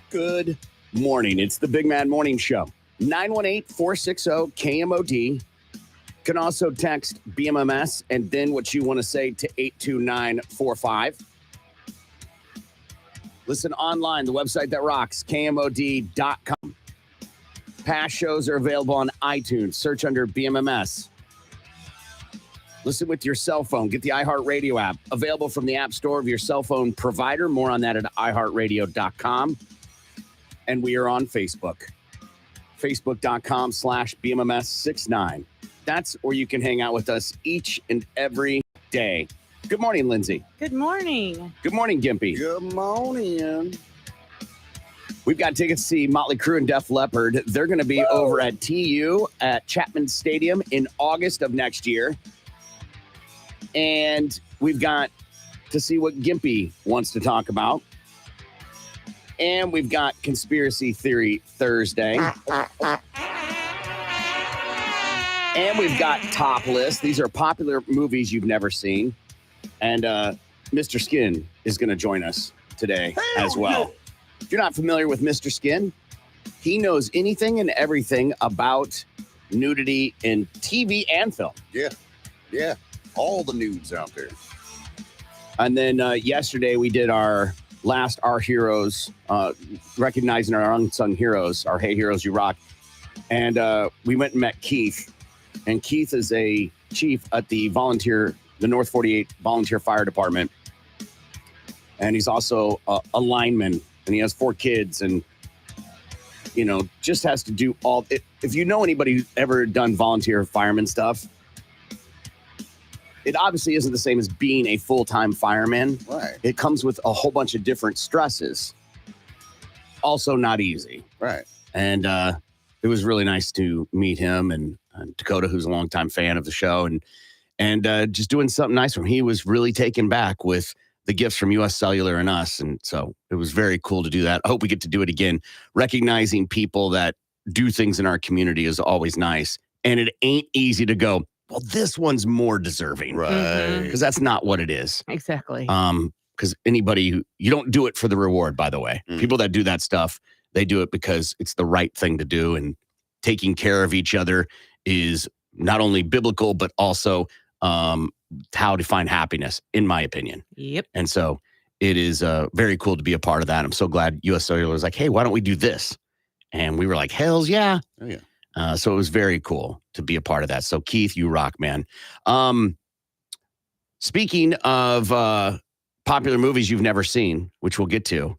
Good morning. It's the Big Man Morning Show. 918-460-KMOD. You can also text BMMS and then what you want to say to 82945. Listen online, the website that rocks, KMOD.com. Past shows are available on iTunes. Search under BMMS. Listen with your cell phone. Get the iHeartRadio app. Available from the App Store of your cell phone provider. More on that at iHeartRadio.com. And we are on Facebook. Facebook.com/BMMS69. That's where you can hang out with us each and every day. Good morning, Lindsay. Good morning. Good morning, Gimpy. Good morning. We've got tickets to see Motley Crue and Def Leppard. They're going to be over at TU at Chapman Stadium in August of next year. And we've got to see what Gimpy wants to talk about. And we've got Conspiracy Theory Thursday. And we've got Top List. These are popular movies you've never seen. And Mr. Skin is going to join us today as well. If you're not familiar with Mr. Skin, he knows anything and everything about nudity in TV and film. Yeah. All the nudes out there. And then yesterday we did our last Our Heroes, recognizing our unsung heroes, our Hey Heroes You Rock. And we went and met Keith. And Keith is a chief at the North 48 Volunteer Fire Department. And he's also a lineman. And he has 4 kids. And, just has to do all it. If you know anybody who's ever done volunteer fireman stuff, it obviously isn't the same as being a full-time fireman. Right. It comes with a whole bunch of different stresses. Also not easy. Right. And it was really nice to meet him and Dakota, who's a longtime fan of the show, and just doing something nice for him. He was really taken back with the gifts from U.S. Cellular and us. And so it was very cool to do that. I hope we get to do it again. Recognizing people that do things in our community is always nice. And it ain't easy to go, well, this one's more deserving. Right. Because that's not what it is. Exactly. Because you don't do it for the reward, by the way. People that do that stuff, they do it because it's the right thing to do. And taking care of each other is not only biblical, but also how to find happiness, in my opinion. Yep. And so it is very cool to be a part of that. I'm so glad U.S. Cellular was like, hey, why don't we do this? And we were like, hells yeah. Oh, yeah. So it was very cool to be a part of that. So Keith, you rock, man. Speaking of popular movies you've never seen, which we'll get to,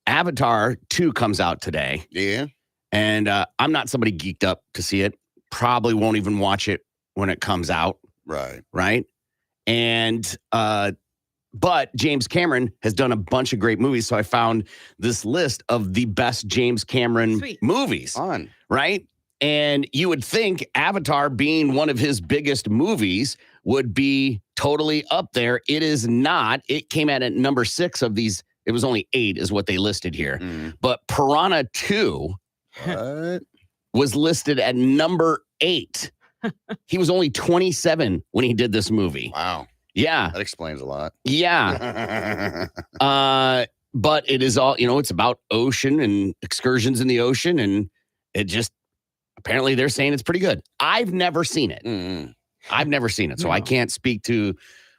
Avatar 2 comes out today. Yeah. And I'm not somebody geeked up to see it. Probably won't even watch it when it comes out. Right. And but James Cameron has done a bunch of great movies. So I found this list of the best James Cameron movies. Fun. Right. And you would think Avatar, being one of his biggest movies, would be totally up there. It is not. It came out at number 6 of these. It was only 8 is what they listed here. But Piranha 2 was listed at number 8. He was only 27 when he did this movie. Wow. Yeah. That explains a lot. Yeah. But it is all, it's about ocean and excursions in the ocean. And it just, apparently they're saying it's pretty good. I've never seen it. I've never seen it. So I can't speak to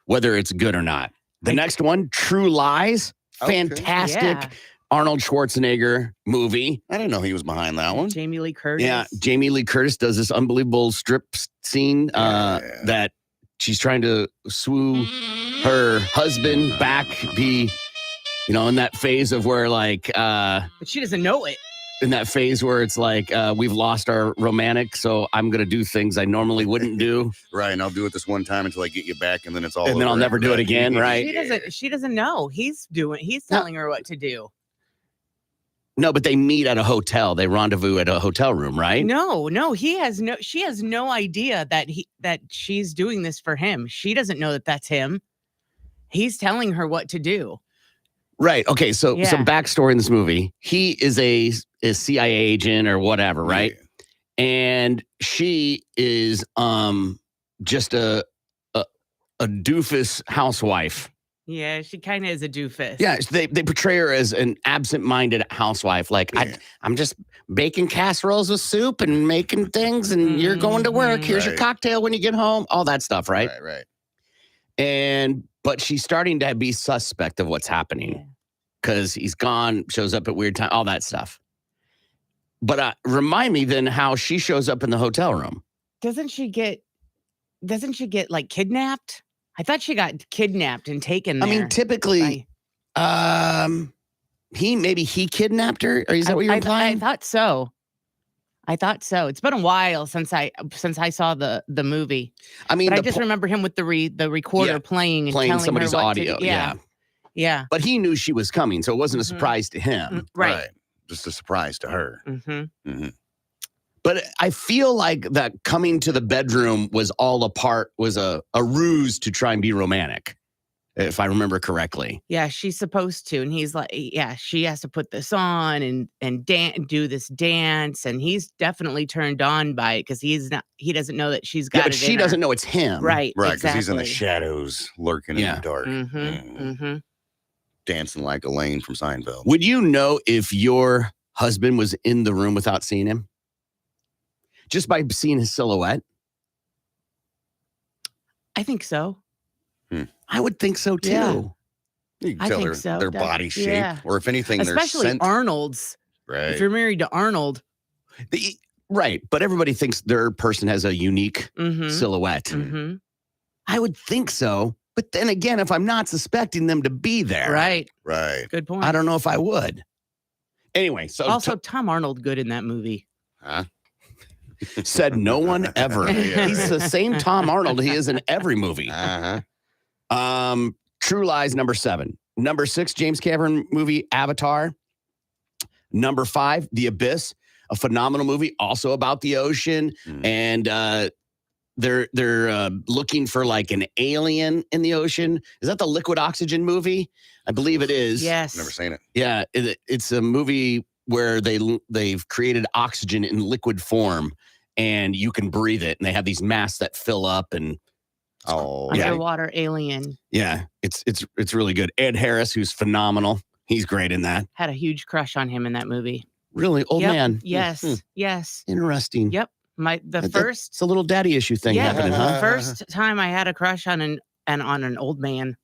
whether it's good or not. The next one, True Lies. Fantastic Arnold Schwarzenegger movie. I didn't know he was behind that one. Jamie Lee Curtis. Yeah, Jamie Lee Curtis does this unbelievable strip scene that she's trying to swoo her husband back, in that phase of where but she doesn't know it. In that phase where it's like, we've lost our romantic, so I'm going to do things I normally wouldn't do. Right, and I'll do it this one time until I get you back, and then it's all and over. then I'll never do it again, right? She doesn't know. He's telling her what to do. No, but they meet at a hotel. They rendezvous at a hotel room, right? No, she has no idea that she's doing this for him. She doesn't know that that's him. He's telling her what to do. Right. Okay. So some backstory in this movie. He is a CIA agent or whatever, right? Yeah. And she is just a doofus housewife. Yeah, she kind of is a doofus. Yeah, they portray her as an absent-minded housewife. Like, Yeah. I'm just baking casseroles with soup and making things, and you're going to work. Here's your Right. cocktail when you get home. All that stuff, right? Right. But she's starting to be suspect of what's happening because he's gone, shows up at weird time, all that stuff. But remind me then how she shows up in the hotel room. Doesn't she get like kidnapped? I thought she got kidnapped and taken there. I mean, typically, he kidnapped her. Or is that what you're implying? I thought so. It's been a while since I saw the movie. I mean, but I just remember him with the recorder playing and telling somebody's her what audio. to do. Yeah. But he knew she was coming, so it wasn't a surprise to him. Right. Just a surprise to her. Mm-hmm. But I feel like that coming to the bedroom was a ruse to try and be romantic, if I remember correctly. Yeah, she's supposed to. And he's like, yeah, she has to put this on and do this dance. And he's definitely turned on by it because he doesn't know that she's got it. But she doesn't know it's him. Right. Right, because exactly. he's in the shadows, lurking in the dark. Dancing like Elaine from Seinfeld. Would you know if your husband was in the room without seeing him? Just by seeing his silhouette? I think so. I would think so too. Yeah. You can I tell think so. their body shape. Yeah. Or if anything, especially Arnold's. Right. If you're married to Arnold. Right. But everybody thinks their person has a unique silhouette. Mm-hmm. I would think so. But then again, if I'm not suspecting them to be there. Right. Right. Good point. I don't know if I would. Anyway, so also Tom Arnold good in that movie. Huh? Said no one ever. He's the same Tom Arnold he is in every movie. True Lies, number 7. Number 6, James Cameron movie, Avatar. Number 5, The Abyss, a phenomenal movie, also about the ocean. And they're looking for like an alien in the ocean. Is that the Liquid Oxygen movie? I believe it is. Yes. Never seen it. Yeah, it's a movie where they've created oxygen in liquid form and you can breathe it. And they have these masks that fill up and underwater alien. Yeah, it's really good. Ed Harris, who's phenomenal. He's great in that. Had a huge crush on him in that movie. Really? Old man. Yes. Yes. Interesting. Yep. It's a little daddy issue thing happening, huh? The first time I had a crush on an old man.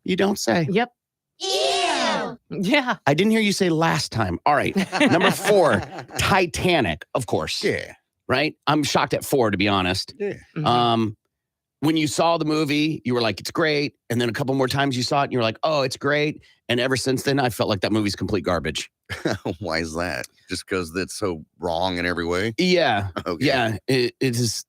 You don't say. Yep. Ew. Yeah. I didn't hear you say last time. All right. Number 4, Titanic, of course. Yeah. Right? I'm shocked at 4, to be honest. Yeah. When you saw the movie, you were like, it's great. And then a couple more times you saw it and you were like, oh, it's great. And ever since then, I felt like that movie's complete garbage. Why is that? Just because it's so wrong in every way? Yeah. Okay. Yeah. It's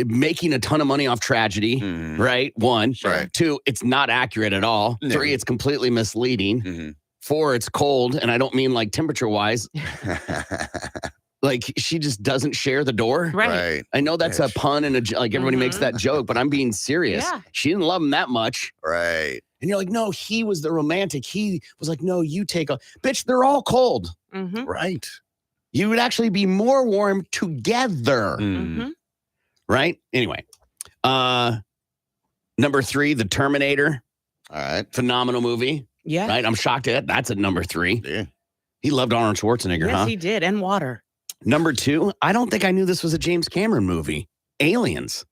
making a ton of money off tragedy, right? 1. Right. 2, it's not accurate at all. 3, it's completely misleading. 4, it's cold. And I don't mean like temperature wise. Like she just doesn't share the door. Right. I know that's a pun and like everybody makes that joke, but I'm being serious. Yeah. She didn't love him that much. Right. And you're like, no, he was the romantic. He was like, no, you take a bitch. They're all cold. Right. You would actually be more warm together. Right. Anyway, number 3, The Terminator. All right. Phenomenal movie. Yeah. Right. I'm shocked at that's at number 3. Yeah. He loved Arnold Schwarzenegger, yes, huh? he did. And water. Number 2, I don't think I knew this was a James Cameron movie. Aliens.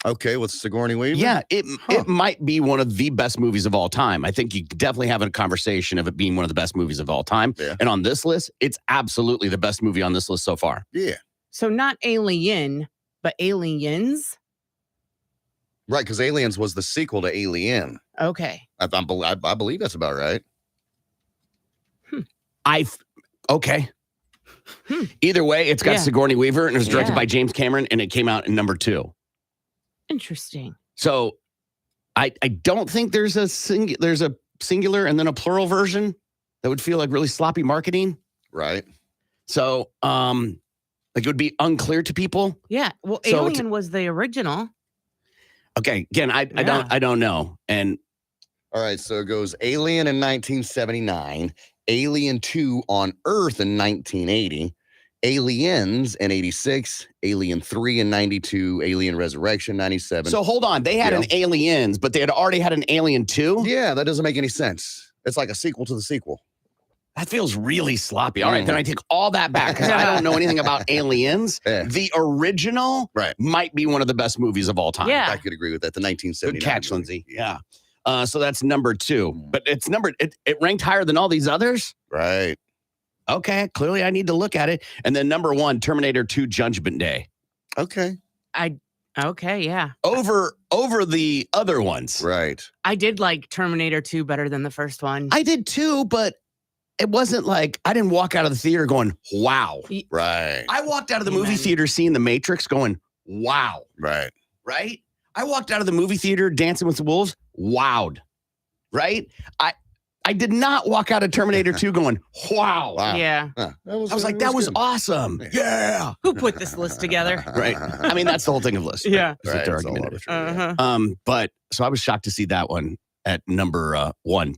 Okay, with Sigourney Weaver? Yeah, it might be one of the best movies of all time. I think you definitely have a conversation of it being one of the best movies of all time. Yeah. And on this list, it's absolutely the best movie on this list so far. Yeah. So not Alien, but Aliens. Right, because Aliens was the sequel to Alien. Okay. I believe that's about right. Okay. Either way, it's got Sigourney Weaver and it was directed by James Cameron and it came out in number 2. Interesting. So I don't think there's a singular and then a plural version that would feel like really sloppy marketing. Right. So like it would be unclear to people. Yeah. Well, So Alien was the original. Okay. Again, I don't know. And all right, so it goes Alien in 1979, Alien 2 on Earth in 1980, Aliens in 86, Alien 3 in 92, Alien Resurrection 97. So hold on. They had an Aliens, but they had already had an Alien 2? Yeah, that doesn't make any sense. It's like a sequel to the sequel. That feels really sloppy. All right, then I take all that back because I don't know anything about Aliens. Yeah. The original might be one of the best movies of all time. Yeah. I could agree with that. The 1979. Good catch, movie. Lindsay. Yeah. So that's number 2. But it's it ranked higher than all these others? Right. Okay, clearly I need to look at it. And then number 1, Terminator 2 Judgment Day. Okay. Okay, yeah. Over the other ones. Right. I did like Terminator 2 better than the first one. I did too, but it wasn't like I didn't walk out of the theater going, wow. Right. I walked out of the movie theater seeing The Matrix going, wow. Right. Right? I walked out of the movie theater Dancing with the Wolves, wowed. Right? I did not walk out of Terminator 2 going, wow. Yeah. Huh. I was like, that was awesome. Yeah. Who put this list together? Right. I mean, that's the whole thing of list. Yeah. Is that they're argumentative. But so I was shocked to see that one at number 1.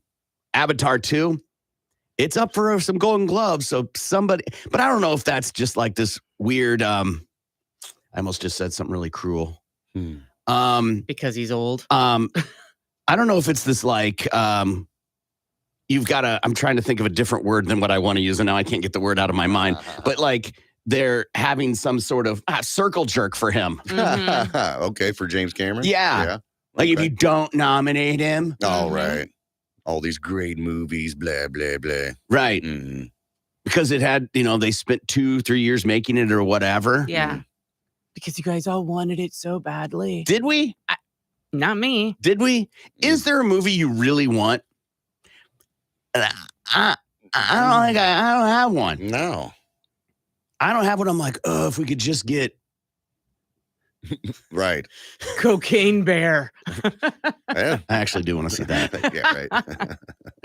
Avatar 2. It's up for some Golden Globes. So somebody, but I don't know if that's just like this weird, I almost just said something really cruel. Because he's old. I don't know if it's this like, you've got to, I'm trying to think of a different word than what I want to use. And now I can't get the word out of my mind, but like they're having some sort of circle jerk for him. Okay. For James Cameron. Yeah. Like if you don't nominate him. All right. All these great movies, blah, blah, blah. Right. Because it had, they spent 2-3 years making it or whatever. Yeah. Because you guys all wanted it so badly. Did we? Not me. Did we? Is there a movie you really want? I don't think I don't have one. No. I don't have one. I'm like, oh, if we could just get. Right. Cocaine Bear. Yeah. I actually do want to see that. Yeah, right. I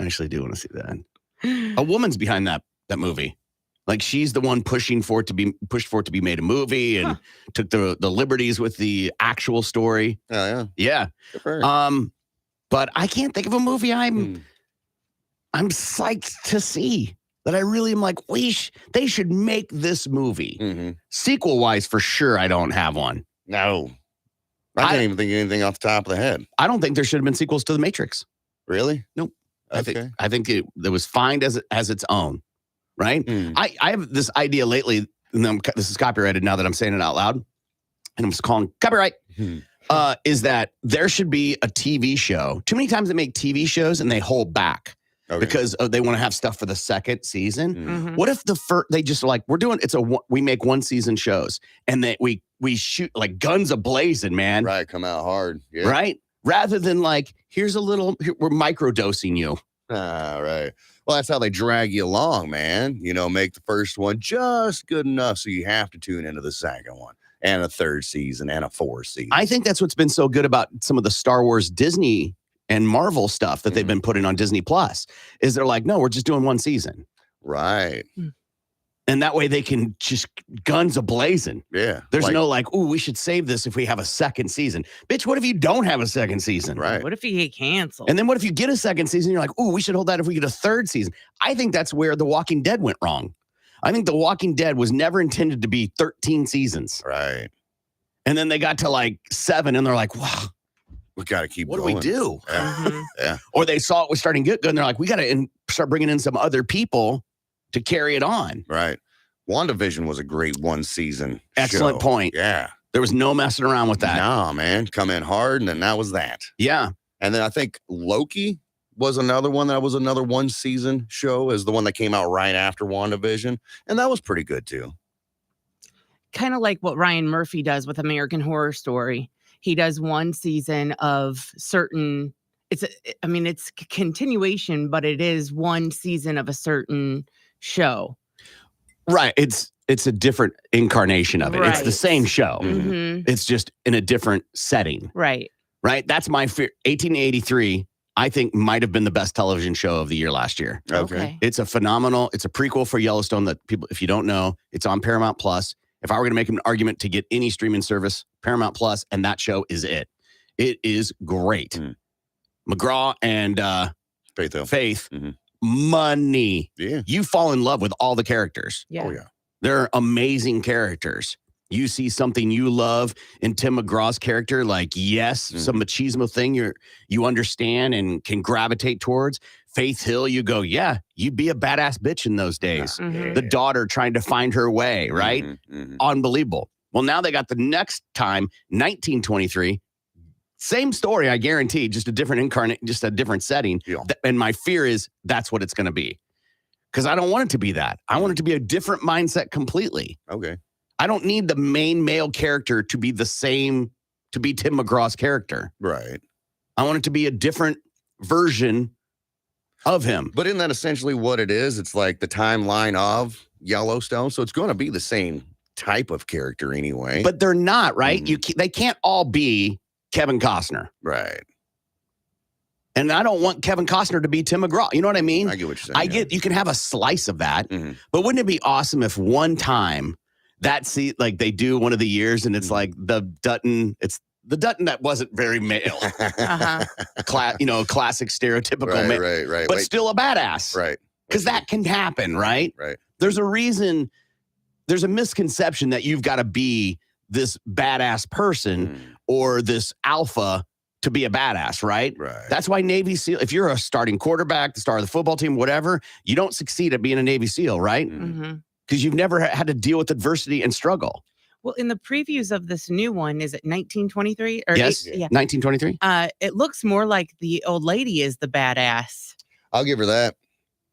actually do want to see that. A woman's behind that movie. Like she's the one pushed for it to be made a movie and took the liberties with the actual story. Oh yeah. Yeah. But I can't think of a movie I'm psyched to see that I really am like, they should make this movie. Sequel wise, for sure, I don't have one. No. I can't even think of anything off the top of the head. I don't think there should have been sequels to The Matrix. Really? Nope. Okay. I think it was fine as its own. Right? I have this idea lately, and this is copyrighted now that I'm saying it out loud, and I'm just calling copyright, is that there should be a TV show. Too many times they make TV shows and they hold back because they want to have stuff for the second season. What if they just like, we make one season shows and that we shoot like guns a-blazing, man. Right, come out hard. Yeah. Right? Rather than like, we're microdosing you. Right. Well, that's how they drag you along, man. Make the first one just good enough so you have to tune into the second one and a third season and a fourth season. I think that's what's been so good about some of the Star Wars, Disney, and Marvel stuff that they've been putting on Disney Plus is they're like, no, we're just doing one season. Right. And that way they can just guns a-blazing. Yeah. There's no like, ooh, we should save this if we have a second season. Bitch, what if you don't have a second season? Right. What if you get canceled? And then what if you get a second season? You're like, ooh, we should hold that if we get a third season. I think that's where The Walking Dead went wrong. I think The Walking Dead was never intended to be 13 seasons. Right. And then they got to like 7 and they're like, wow. We got to keep What going. do we do? Yeah. Yeah. Or they saw it was starting to get good and they're like, we got to start bringing in some other people to carry it on. Right. WandaVision was a great one season. Excellent show. point. Yeah. There was no messing around with that. Nah, man. Come in hard, and then that was that. Yeah. And then I think Loki was another one that was another one season show, is the one that came out right after WandaVision. And that was pretty good too. Kind of like what Ryan Murphy does with American Horror Story. He does one season of certain, it's a continuation, but it is one season of a certain show. Right. It's a different incarnation of it. It's the same show. It's just in a different setting. Right. Right. That's my fear. 1883, I think, might have been the best television show of the year last year. Okay. It's a prequel for Yellowstone that people, if you don't know, it's on Paramount Plus. If I were going to make an argument to get any streaming service, Paramount Plus, and that show is it. It is great. McGraw and Faith. Money. Yeah. You fall in love with all the characters. Yeah. Oh, yeah. They're amazing characters. You see something you love in Tim McGraw's character, like, yes, some machismo thing you understand and can gravitate towards. Faith Hill, you go, yeah, you'd be a badass bitch in those days. Mhm. The daughter trying to find her way, right? Unbelievable. Well, now they got the next time, 1923. Same story, I guarantee, just a different incarnate, just a different setting. Yeah. And my fear is that's what it's going to be. Because I don't want it to be that. I want it to be a different mindset completely. Okay. I don't need the main male character to be the same, to be Tim McGraw's character. Right. I want it to be a different version of him. But isn't that essentially what it is? It's like the timeline of Yellowstone. So it's going to be the same type of character anyway. But they're not, right? They can't all be Kevin Costner. Right. And I don't want Kevin Costner to be Tim McGraw. You know what I mean? I get what you're saying. You can have a slice of that. Mhm. But wouldn't it be awesome if one time like they do one of the years and it's like it's the Dutton that wasn't very male. Uh-huh. Classic stereotypical male. Right. But still a badass. Right. Because that can happen, right? Right. There's a reason, there's a misconception that you've got to be this badass person or this alpha to be a badass, right? Right. That's why Navy SEAL, if you're a starting quarterback, the star of the football team, whatever, you don't succeed at being a Navy SEAL, right? Mhm. Because you've never had to deal with adversity and struggle. Well, in the previews of this new one, is it 1923? Yes, 1923. It looks more like the old lady is the badass. I'll give her that.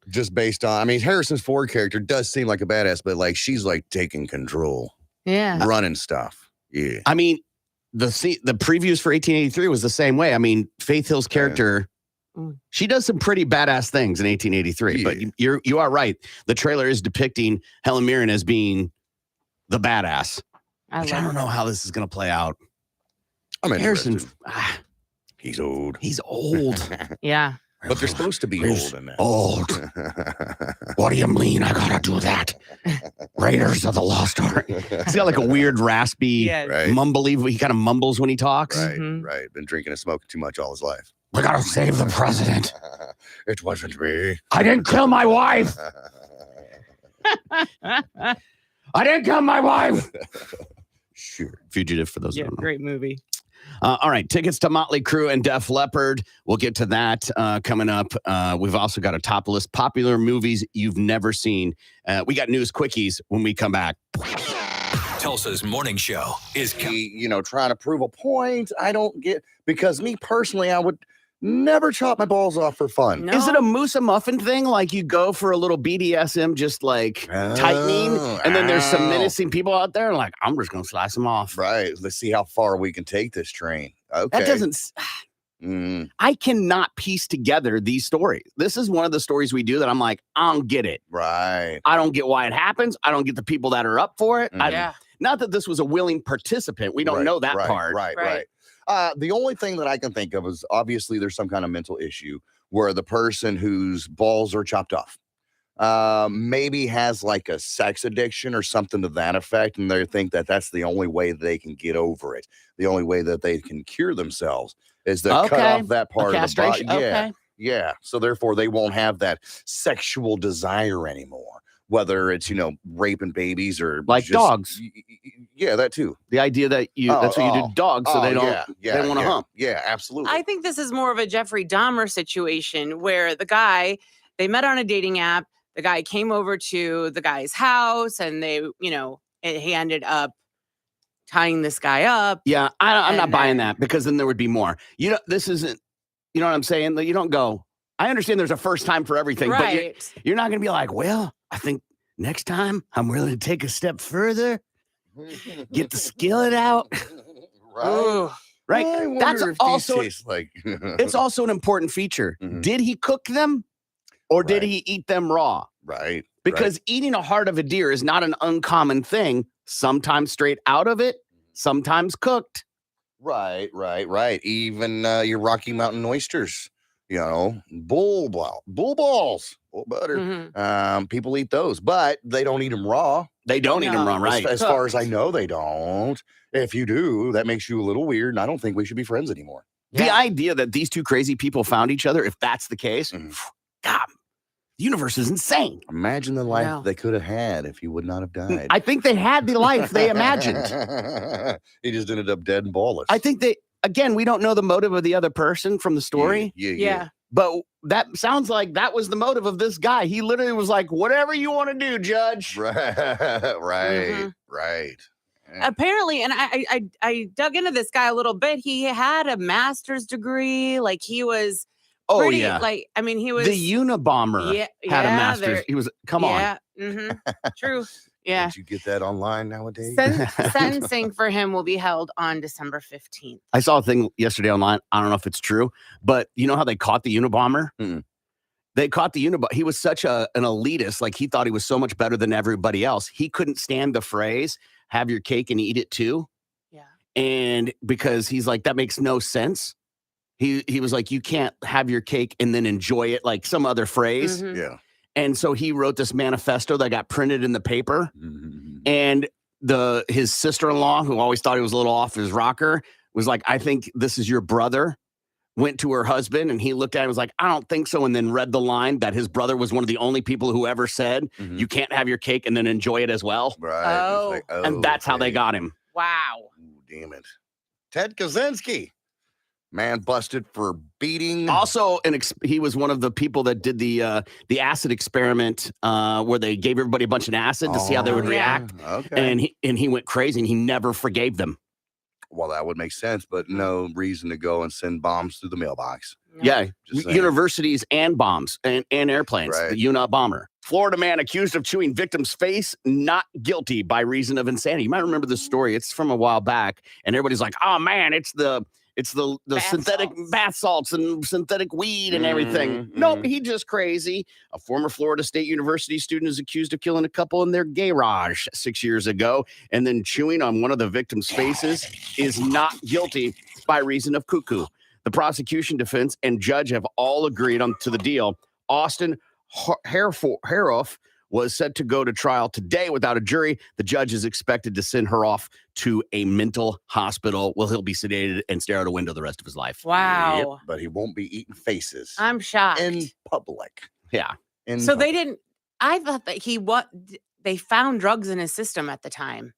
Just based on, I mean, Harrison's Ford character does seem like a badass, but like she's like taking control, Yeah. running stuff. Yeah. I mean, the previews for 1883 was the same way. I mean, Faith Hill's character, she does some pretty badass things in 1883. But you are right. The trailer is depicting Helen Mirren as being the badass. I don't know how this is going to play out. I'm Harrison, he's old. He's old. Yeah. But they're supposed to be old in that. Old. What do you mean I gotta do that? Raiders of the Lost Ark. He's got like a weird raspy, mumbly. He kind of mumbles when he talks. Right. Been drinking and smoking too much all his life. We gotta save the president. It wasn't me. I didn't kill my wife. I didn't kill my wife. Sure. Fugitive for those who don't know. Great movie. All right, tickets to Motley Crue and Def Leppard. We'll get to that coming up. We've also got a top list popular movies you've never seen. We got news quickies when we come back. Tulsa's morning show is trying to prove a point. I don't get, because me personally, I would never chop my balls off for fun. No. Is it a Musa Muffin thing? Like you go for a little BDSM, just like tightening, and then there's some menacing people out there like, I'm just going to slice them off. Right. Let's see how far we can take this train. Okay. That doesn't... I cannot piece together these stories. This is one of the stories we do that I'm like, I don't get it. Right. I don't get why it happens. I don't get the people that are up for it. Not that this was a willing participant. We don't know that part. Right. The only thing that I can think of is obviously there's some kind of mental issue where the person whose balls are chopped off maybe has like a sex addiction or something to that effect. And they think that that's the only way they can get over it. The only way that they can cure themselves is to cut off that part of the body. Yeah. So therefore they won't have that sexual desire anymore. Whether it's, raping babies or like just, dogs. Yeah, that too. The idea that that's what you do to dogs so they don't they want to hump. Yeah, absolutely. I think this is more of a Jeffrey Dahmer situation where the guy, they met on a dating app. The guy came over to the guy's house and they, he ended up tying this guy up. Yeah, I'm not buying that because then there would be more. This isn't, you know what I'm saying? You don't go, I understand there's a first time for everything, but you're not going to be like, well, I think next time I'm willing to take a step further, get the skillet out. Right. That's also like it's also an important feature. Did he cook them or did he eat them raw? Right. Because eating a heart of a deer is not an uncommon thing. Sometimes straight out of it, sometimes cooked. Right. Even your Rocky Mountain oysters. Bull balls, bull butter. People eat those, but they don't eat them raw. They don't eat them raw, right? As far as I know, they don't. If you do, that makes you a little weird, and I don't think we should be friends anymore. The idea that these two crazy people found each other, if that's the case, God, The universe is insane. Imagine the life know. they could have had if he would not have died. I think they had the life they imagined. He just ended up dead and ballless. I think again, we don't know the motive of the other person from the story. Yeah. But that sounds like that was the motive of this guy. He literally was like, whatever you want to do, Judge. Right. Yeah. Apparently, and I dug into this guy a little bit. He had a master's degree. Like he was Oh, pretty, yeah. like, I mean, he was The Unabomber had a master's. He was, come on. Yeah. True. Yeah. Did you get that online nowadays? Sentencing for him will be held on December 15th. I saw a thing yesterday online. I don't know if it's true, but you know how they caught the Unabomber? Mm. They caught the Unabomber. He was such an elitist. Like he thought he was so much better than everybody else. He couldn't stand the phrase, have your cake and eat it too. Yeah. And because he's like, that makes no sense. He was like, you can't have your cake and then enjoy it like some other phrase. Mhm. Yeah. And so he wrote this manifesto that got printed in the paper. Mm-hmm. And his sister-in-law, who always thought he was a little off his rocker, was like, I think this is your brother. Went to her husband and he looked at him and was like, I don't think so. And then read the line that his brother was one of the only people who ever said, you can't have your cake and then enjoy it as well. Right. Oh. It's like, And that's how they okay. got him. Wow. Ooh, damn it. Ted Kaczynski. Man busted for beating. Also, he was one of the people that did the acid experiment where they gave everybody a bunch of acid to see how they would yeah. react. Okay. And he went crazy and he never forgave them. Well, that would make sense, but no reason to go and send bombs through the mailbox. Yeah, Just saying. universities and bombs and airplanes. Right. The Unabomber. Florida man accused of chewing victim's face, not guilty by reason of insanity. You might remember this story. It's from a while back, and everybody's like, "Oh man, it's the Bath synthetic salts. bath salts and synthetic weed and everything." Mhm, Nope, he just crazy. A former Florida State University student is accused of killing a couple in their garage 6 years ago, and then chewing on one of the victim's faces is not guilty by reason of cuckoo. The prosecution, defense, and judge have all agreed on to the deal. Austin Haroff was set to go to trial today without a jury. The judge is expected to send her off to a mental hospital. Well, he'll be sedated and stare out a window the rest of his life. Wow. Yep, but he won't be eating faces I'm shocked. in public. Yeah. So they didn't, I thought that they found drugs in his system at the time.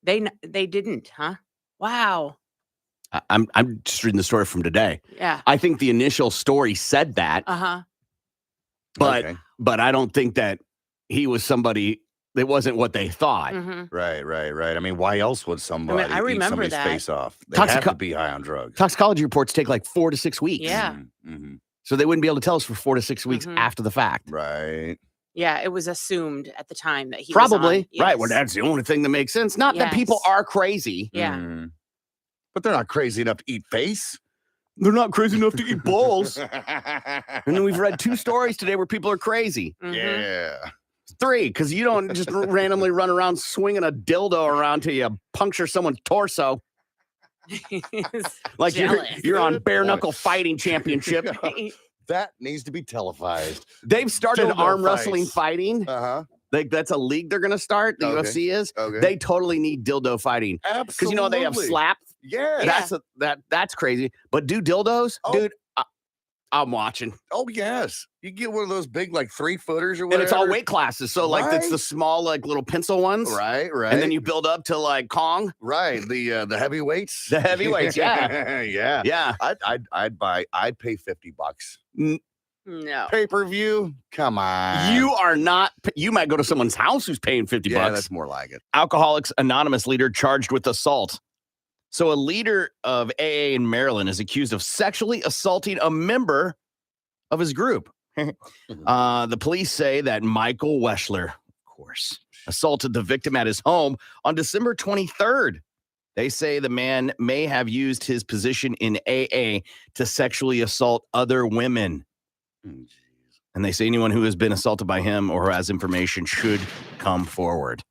They didn't, huh? Wow. I'm just reading the story from today. Yeah. I think the initial story said that, Uh-huh. but Okay. but I don't think that he was somebody that wasn't what they thought. Mm-hmm. Right. I mean, why else would somebody I remember eat somebody's that. face off? They have Toxico- to be high on drugs. Toxicology reports take like 4 to 6 weeks. Yeah. Mhm. So they wouldn't be able to tell us for 4 to 6 weeks Mhm. after the fact. Right. Yeah, it was assumed at the time that he was Probably. on. Right. Well, Yes. that's the only thing that makes sense. Not that people Yes. are crazy. Yeah. Mhm. But they're not crazy enough to eat face. They're not crazy enough to eat balls. And And then we've read 2 stories today where people are crazy. Mhm. Yeah. 3, because you don't just randomly run around swinging a dildo around till you puncture someone's torso. He's Like jealous. you're on Good bare point. knuckle fighting championship. That needs to be televised. They've started Dildo arm wrestling fights. fighting. Uh-huh. Like that's a league they're gonna start. The Okay. UFC is. Okay. They totally need dildo fighting Absolutely. because you know they have slap. Yeah. That's crazy. But do dildos, Oh. dude? I'm watching, Oh, yes. You get one of those big, like 3-footers or and whatever. it's all weight classes. So like it's the Right. small like little pencil ones, Right. and then you build up to like Kong, Right. The heavyweights. the heavyweights. Yeah, Yeah. yeah. I'd pay $50. No. Pay-per-view? Come on. You are not. You might go to someone's house who's paying $50. Yeah, that's more like it. Alcoholics Anonymous leader charged with assault. So a leader of AA in Maryland is accused of sexually assaulting a member of his group. The police say that Michael Weschler, of course, assaulted the victim at his home on December 23rd. They say the man may have used his position in AA to sexually assault other women. Mm, jeez. And they say anyone who has been assaulted by him or who has information should come forward.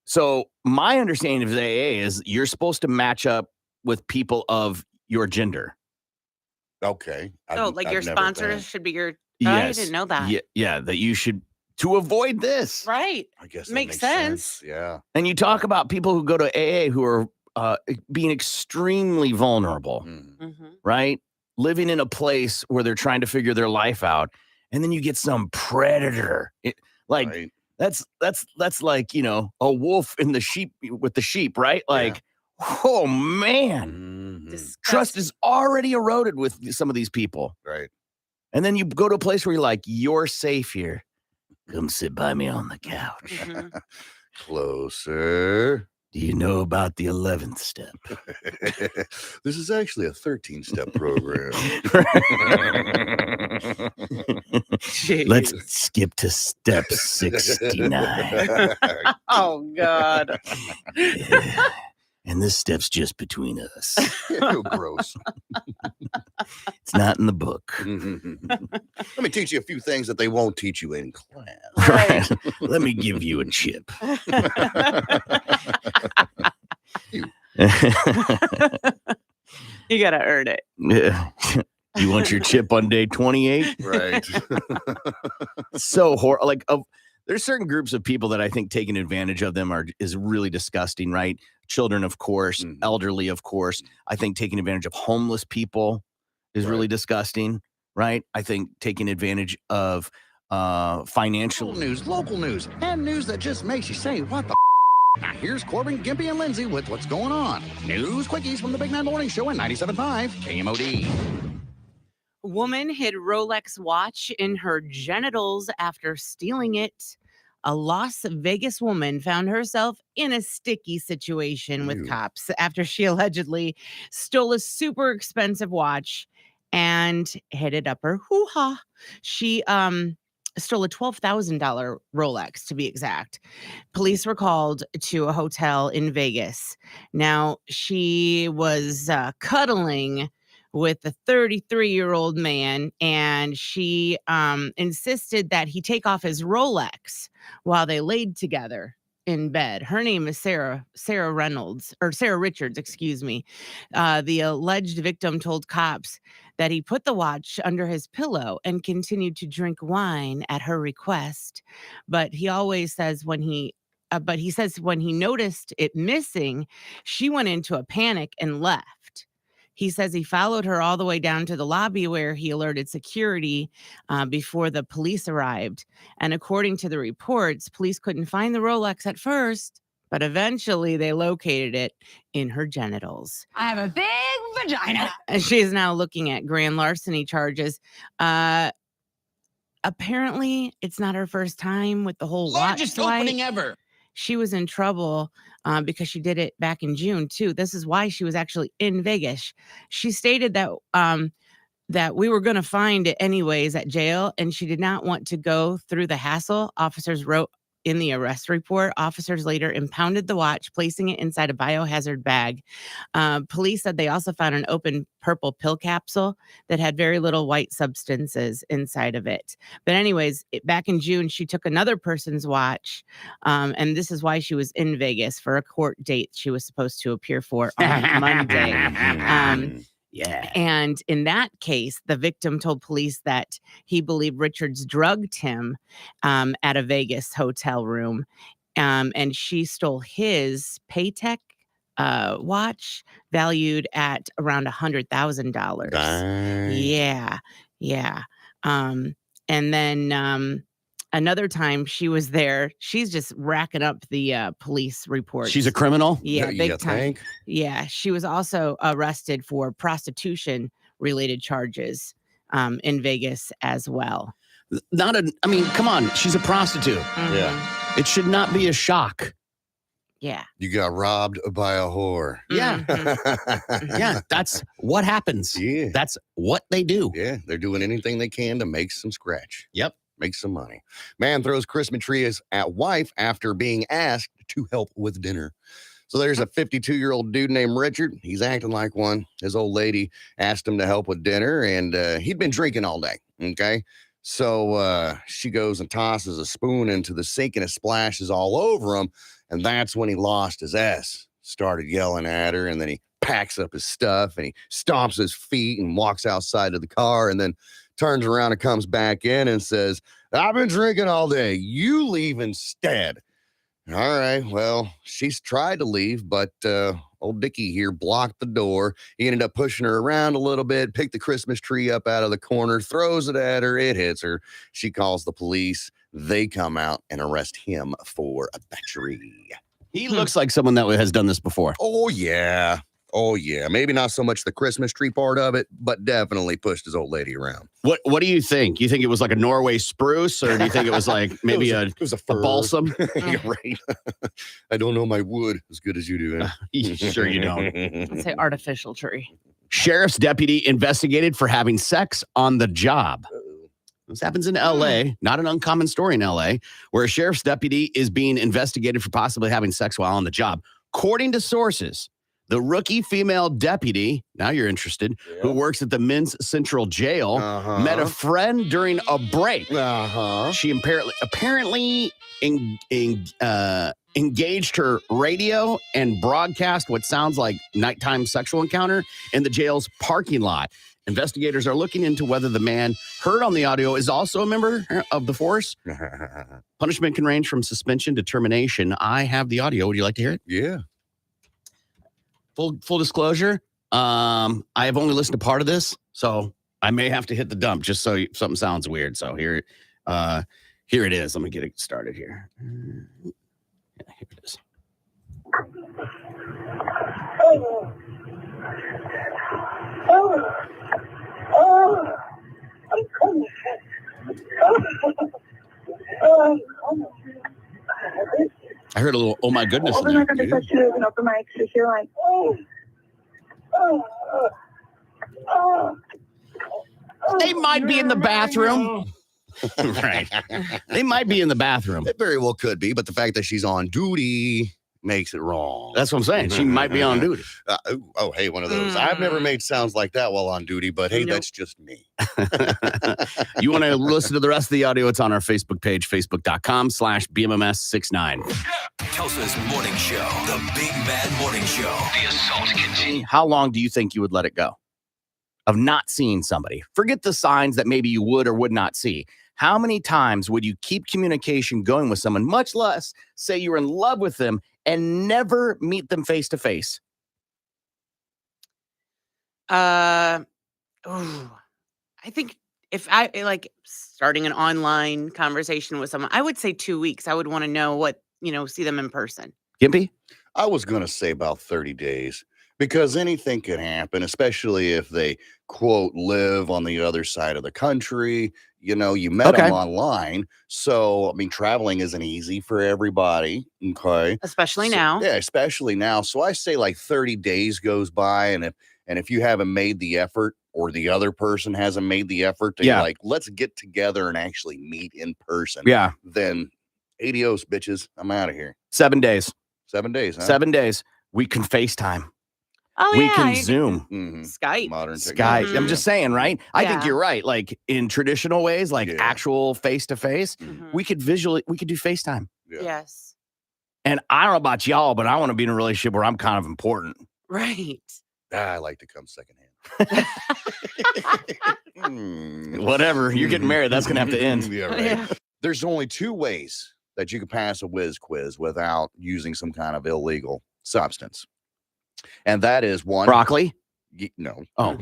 So my understanding of AA is you're supposed to match up with people of your gender. Okay. Oh, like your never sponsors been. should be your. I didn't know that. Yeah, that you should to avoid this. Right. I guess that Makes sense. Yeah. And you talk about people who go to AA who are being extremely vulnerable, Mm. Mm-hmm. right? Living in a place where they're trying to figure their life out. and then you get some predator. Right. That's like, a wolf in the sheep with the sheep, right? Like, oh man, Mhm. trust is already eroded with some of these people. Right. And then you go to a place where you're like, you're safe here. Come sit by me on the couch. Closer. Do you know about the 11th step? This is actually a 13-step program. Let's skip to step 69. Oh, God. Yeah. And this step's just between us. Ew, gross. It's not in the book. Let me teach you a few things that they won't teach you in class. Right. Let me give you a chip. You gotta earn it. Yeah. You want your chip on day 28? Right. So horrible. There's certain groups of people that I think taking advantage of them is really disgusting, right? Children, of course, elderly, of course. I think taking advantage of homeless people is really disgusting, right? I think taking advantage of financial local news, and news that just makes you say, what the Now here's Corbin, Gimpy, and Lindsay with what's going on. News quickies from the Big 9 Morning Show at 97.5 KMOD. Woman hid Rolex watch in her genitals after stealing it. A Las Vegas woman found herself in a sticky situation with cops after she allegedly stole a super expensive watch and hid it up her hoo-ha. She stole a $12,000 Rolex, to be exact. Police were called to a hotel in Vegas. Now, she was cuddling with a 33-year-old man, and she insisted that he take off his Rolex while they laid together in bed. Her name is Sarah Richards, excuse me. The alleged victim told cops that he put the watch under his pillow and continued to drink wine at her request. But he always says when he says when he noticed it missing, she went into a panic and left. He says he followed her all the way down to the lobby where he alerted security before the police arrived. And according to the reports, police couldn't find the Rolex at first, but eventually they located it in her genitals. I have a big vagina. And she is now looking at grand larceny charges. Apparently, it's not her first time with the whole watch swipe. Opening ever. She was in trouble because she did it back in June, too. This is why she was actually in Vegas. She stated that that we were going to find it anyways at jail, and she did not want to go through the hassle. Officers wrote in the arrest report. Officers later impounded the watch, placing it inside a biohazard bag. Police said they also found an open purple pill capsule that had very little white substances inside of it. But anyways, back in June, she took another person's watch, and this is why she was in Vegas for a court date she was supposed to appear for on Monday. Yeah. And in that case, the victim told police that he believed Richards drugged him at a Vegas hotel room. And she stole his Paytech watch valued at around $100,000. Yeah. Yeah. And then another time she was there, she's just racking up the police reports. She's a criminal? Yeah, big you time. think? Yeah, she was also arrested for prostitution related charges in Vegas as well. Come on. She's a prostitute. Yeah. It should not be a shock. Yeah. You got robbed by a whore. Yeah. Yeah. That's what happens. Yeah. That's what they do. Yeah. They're doing anything they can to make some scratch. Yep. Make some money. Man throws Christmas tree at wife after being asked to help with dinner. So there's a 52-year-old dude named Richard. He's acting like one. His old lady asked him to help with dinner, and he'd been drinking all day. Okay. So she goes and tosses a spoon into the sink, and it splashes all over him. And that's when he lost his S. Started yelling at her, and then he packs up his stuff, and he stomps his feet and walks outside of the car, and then turns around and comes back in and says, I've been drinking all day. You leave instead. All right. Well, she's tried to leave, but old Dickie here blocked the door. He ended up pushing her around a little bit, picked the Christmas tree up out of the corner, throws it at her. It hits her. She calls the police. They come out and arrest him for a battery. He looks like someone that has done this before. Oh, yeah. Oh, yeah. Maybe not so much the Christmas tree part of it, but definitely pushed his old lady around. What do you think? You think it was like a Norway spruce, or do you think it was like maybe a balsam? You're right. I don't know my wood as good as you do. Sure you don't. I'd say artificial tree. Sheriff's deputy investigated for having sex on the job. This happens in LA, not an uncommon story in LA, where a sheriff's deputy is being investigated for possibly having sex while on the job. According to sources, the rookie female deputy, now you're interested, who works at the men's central jail, met a friend during a break. She apparently engaged her radio and broadcast what sounds like nighttime sexual encounter in the jail's parking lot. Investigators are looking into whether the man heard on the audio is also a member of the force. Punishment can range from suspension to termination. I have the audio. Would you like to hear it? Yeah. Full disclosure, I have only listened to part of this, so I may have to hit the dump just so something sounds weird. So here it is. Let me get it started here. Yeah, here it is. I heard a little, oh my goodness. In there. Because she was an open mic, so you're like, They might be in the bathroom. Right. They might be in the bathroom. It very well could be, but the fact that she's on duty makes it wrong. That's what I'm saying. She might be on duty. Hey, one of those. I've never made sounds like that while on duty, but hey, that's just me. You want to listen to the rest of the audio? It's on our Facebook page, facebook.com/BMMS69. Tulsa's morning show, the Big Bad Morning Show. The assault continues. How long do you think you would let it go of not seeing somebody? Forget the signs that maybe you would or would not see. How many times would you keep communication going with someone, much less say you're in love with them and never meet them face to face? I think if I like starting an online conversation with someone, I would say 2 weeks. I would want to know what, see them in person. Gimpy? I was going to say about 30 days because anything can happen, especially if they, quote, live on the other side of the country. You met them online. So, I mean, traveling isn't easy for everybody. Okay. Especially now. Yeah, especially now. So I say like 30 days goes by. And if you haven't made the effort or the other person hasn't made the effort to like, let's get together and actually meet in person. Yeah. Then adios, bitches. I'm out of here. 7 days. 7 days. Huh? 7 days. We can FaceTime. Oh, we can Zoom. Skype. Modern Skype. technology. I'm just saying, right? I think Yeah. you're right. Like in traditional ways, like actual face-to-face, we could do FaceTime. Yeah. Yes. And I don't know about y'all, but I want to be in a relationship where I'm kind of important. Right. I like to come secondhand. Whatever. You're getting married. That's going to have to end. Yeah, right. Yeah. There's only 2 ways that you can pass a whiz quiz without using some kind of illegal substance. And that is one. Broccoli? No. Oh.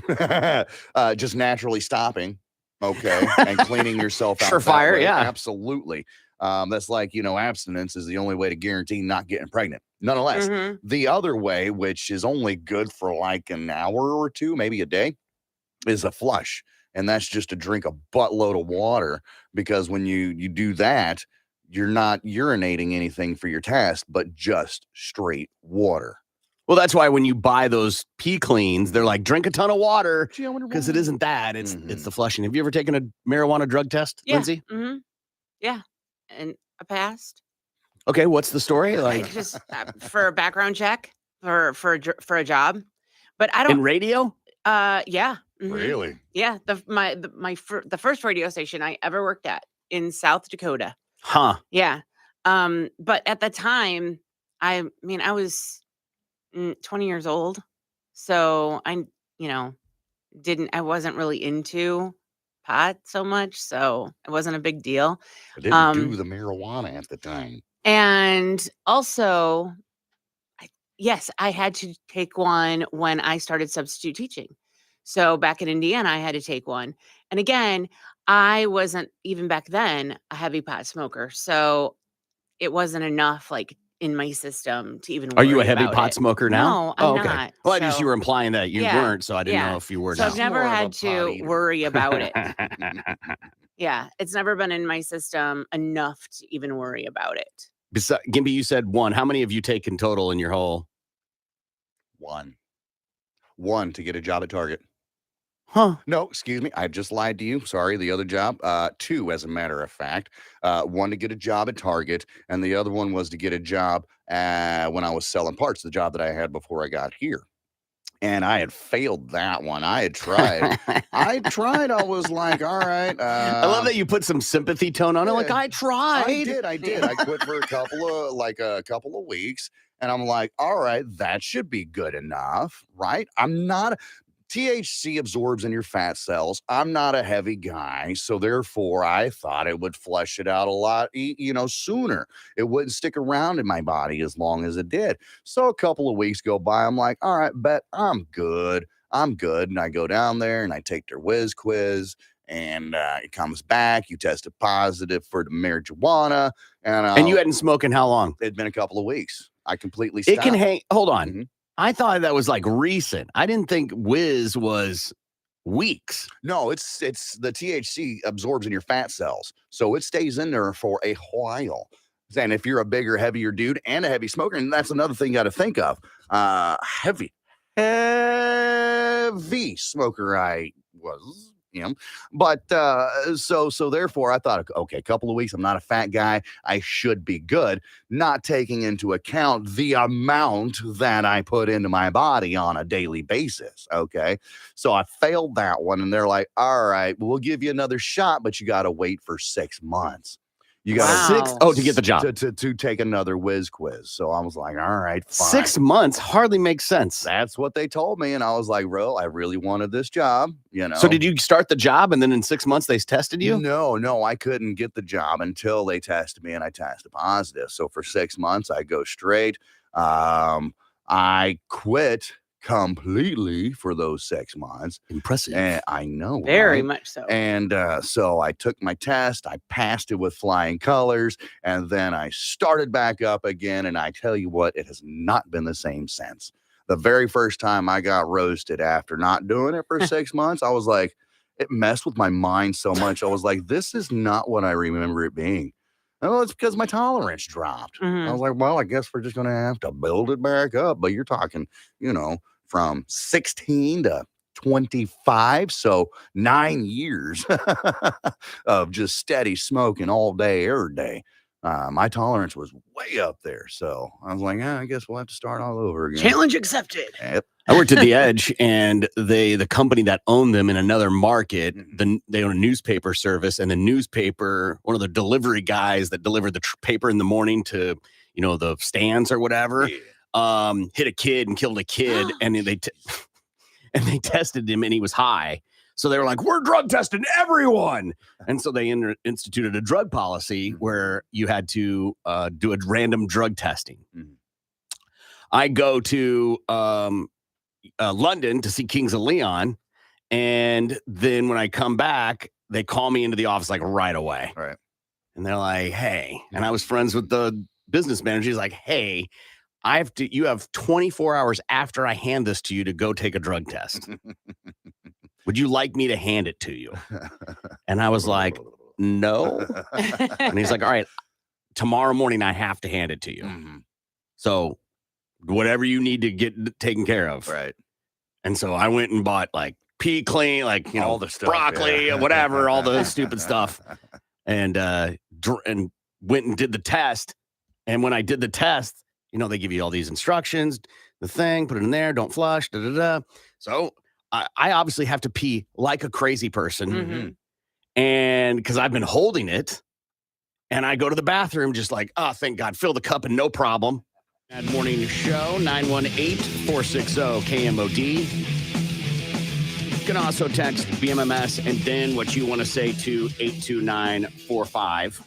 Just naturally stopping. Okay. And cleaning yourself out. Surefire, that way. yeah. Absolutely. That's like, abstinence is the only way to guarantee not getting pregnant. Nonetheless, the other way, which is only good for like an hour or 2, maybe a day, is a flush. And that's just to drink a buttload of water, because when you do that, you're not urinating anything for your test, but just straight water. Well, that's why when you buy those pee cleans, they're like, drink a ton of water, because it isn't that. It's the flushing. Have you ever taken a marijuana drug test, Lindsay? Yeah. And I passed. Okay, what's the story? Like just for a background check for a job, but I don't. in radio? Yeah. Really? Yeah. The first radio station I ever worked at in South Dakota. Huh. Yeah. But at the time, I was 20 years old, so I wasn't really into pot so much, so it wasn't a big deal. I didn't do the marijuana at the time. And also, yes, I had to take one when I started substitute teaching. So back in Indiana, I had to take one. And again, I wasn't even back then a heavy pot smoker. So it wasn't enough like in my system to even Are you a worry heavy about pot it. smoker now? No, I'm okay. not. Well, I just you So, were implying that you yeah, weren't, so I didn't know if you were So now. I've never More of a had pot to eater. worry about it. Yeah, it's never been in my system enough to even worry about it. Gimpy, you said one. How many have you taken total in your whole? One to get a job at Target. Huh. No, excuse me. I just lied to you. Sorry. The other job, two, as a matter of fact. One to get a job at Target, and the other one was to get a job when I was selling parts, the job that I had before I got here. And I had failed that one. I had tried. I was like, all right. I love that you put some sympathy tone on it. Like, yeah. I tried. I did. I quit for a couple of weeks. And I'm like, all right, that should be good enough, right? THC absorbs in your fat cells. I'm not a heavy guy, so therefore I thought it would flush it out a lot, sooner. It wouldn't stick around in my body as long as it did. So a couple of weeks go by. I'm like, all right, bet I'm good. And I go down there and I take their whiz quiz. And it comes back. You tested positive for the marijuana, And you hadn't smoking how long? It'd been a couple of weeks. I completely stopped. It can hang. Hold on. Mm-hmm. I thought that was like recent. I didn't think whiz was weeks. No, it's the THC absorbs in your fat cells, so it stays in there for a while. And if you're a bigger, heavier dude and a heavy smoker, and that's another thing you got to think of, heavy smoker I was. But so therefore I thought, okay, a couple of weeks, I'm not a fat guy, I should be good, not taking into account the amount that I put into my body on a daily basis. Okay, so I failed that one, and they're like, all right, we'll give you another shot, but you got to wait for 6 months. You got to get the job to take another whiz quiz. So I was like, all right, fine. 6 months hardly makes sense. That's what they told me, and I was like, bro, I really wanted this job, So did you start the job, and then in 6 months they tested you? No, I couldn't get the job until they tested me, and I tested positive. So for 6 months, I go straight. I quit completely for those 6 months. Impressive. And I know. Very right? much so. And so I took my test. I passed it with flying colors. And then I started back up again. And I tell you what, it has not been the same since. The very first time I got roasted after not doing it for 6 months, I was like, it messed with my mind so much. I was like, this is not what I remember it being. Oh, it's because my tolerance dropped. I was like, well, I guess we're just going to have to build it back up. But you're talking, from 16 to 25. So 9 years of just steady smoking all day, every day. My tolerance was way up there. So I was like, I guess we'll have to start all over again. Challenge accepted. Yep. I worked at The Edge, and the company that owned them in another market, they own a newspaper service, and the newspaper, one of the delivery guys that delivered the paper in the morning to, the stands or whatever, hit a kid and killed a kid, and they tested him, and he was high. So they were like, we're drug testing everyone. And so they instituted a drug policy where you had to do a random drug testing. I go to London to see Kings of Leon. And then when I come back, they call me into the office like right away. Right. And they're like, hey, and I was friends with the business manager. He's like, hey, you have 24 hours after I hand this to you to go take a drug test. Would you like me to hand it to you? And I was like, no. And he's like, all right, tomorrow morning I have to hand it to you. So whatever you need to get taken care of. Right. And so I went and bought like pea clean, like, all the stuff, broccoli, whatever, all the stupid stuff. And went and did the test. And when I did the test, they give you all these instructions, the thing, put it in there, don't flush, So I obviously have to pee like a crazy person. And because I've been holding it, and I go to the bathroom just like, oh, thank God, fill the cup and no problem. Bad Morning Show, 918-460-KMOD. You can also text BMMS and then what you want to say to 82945.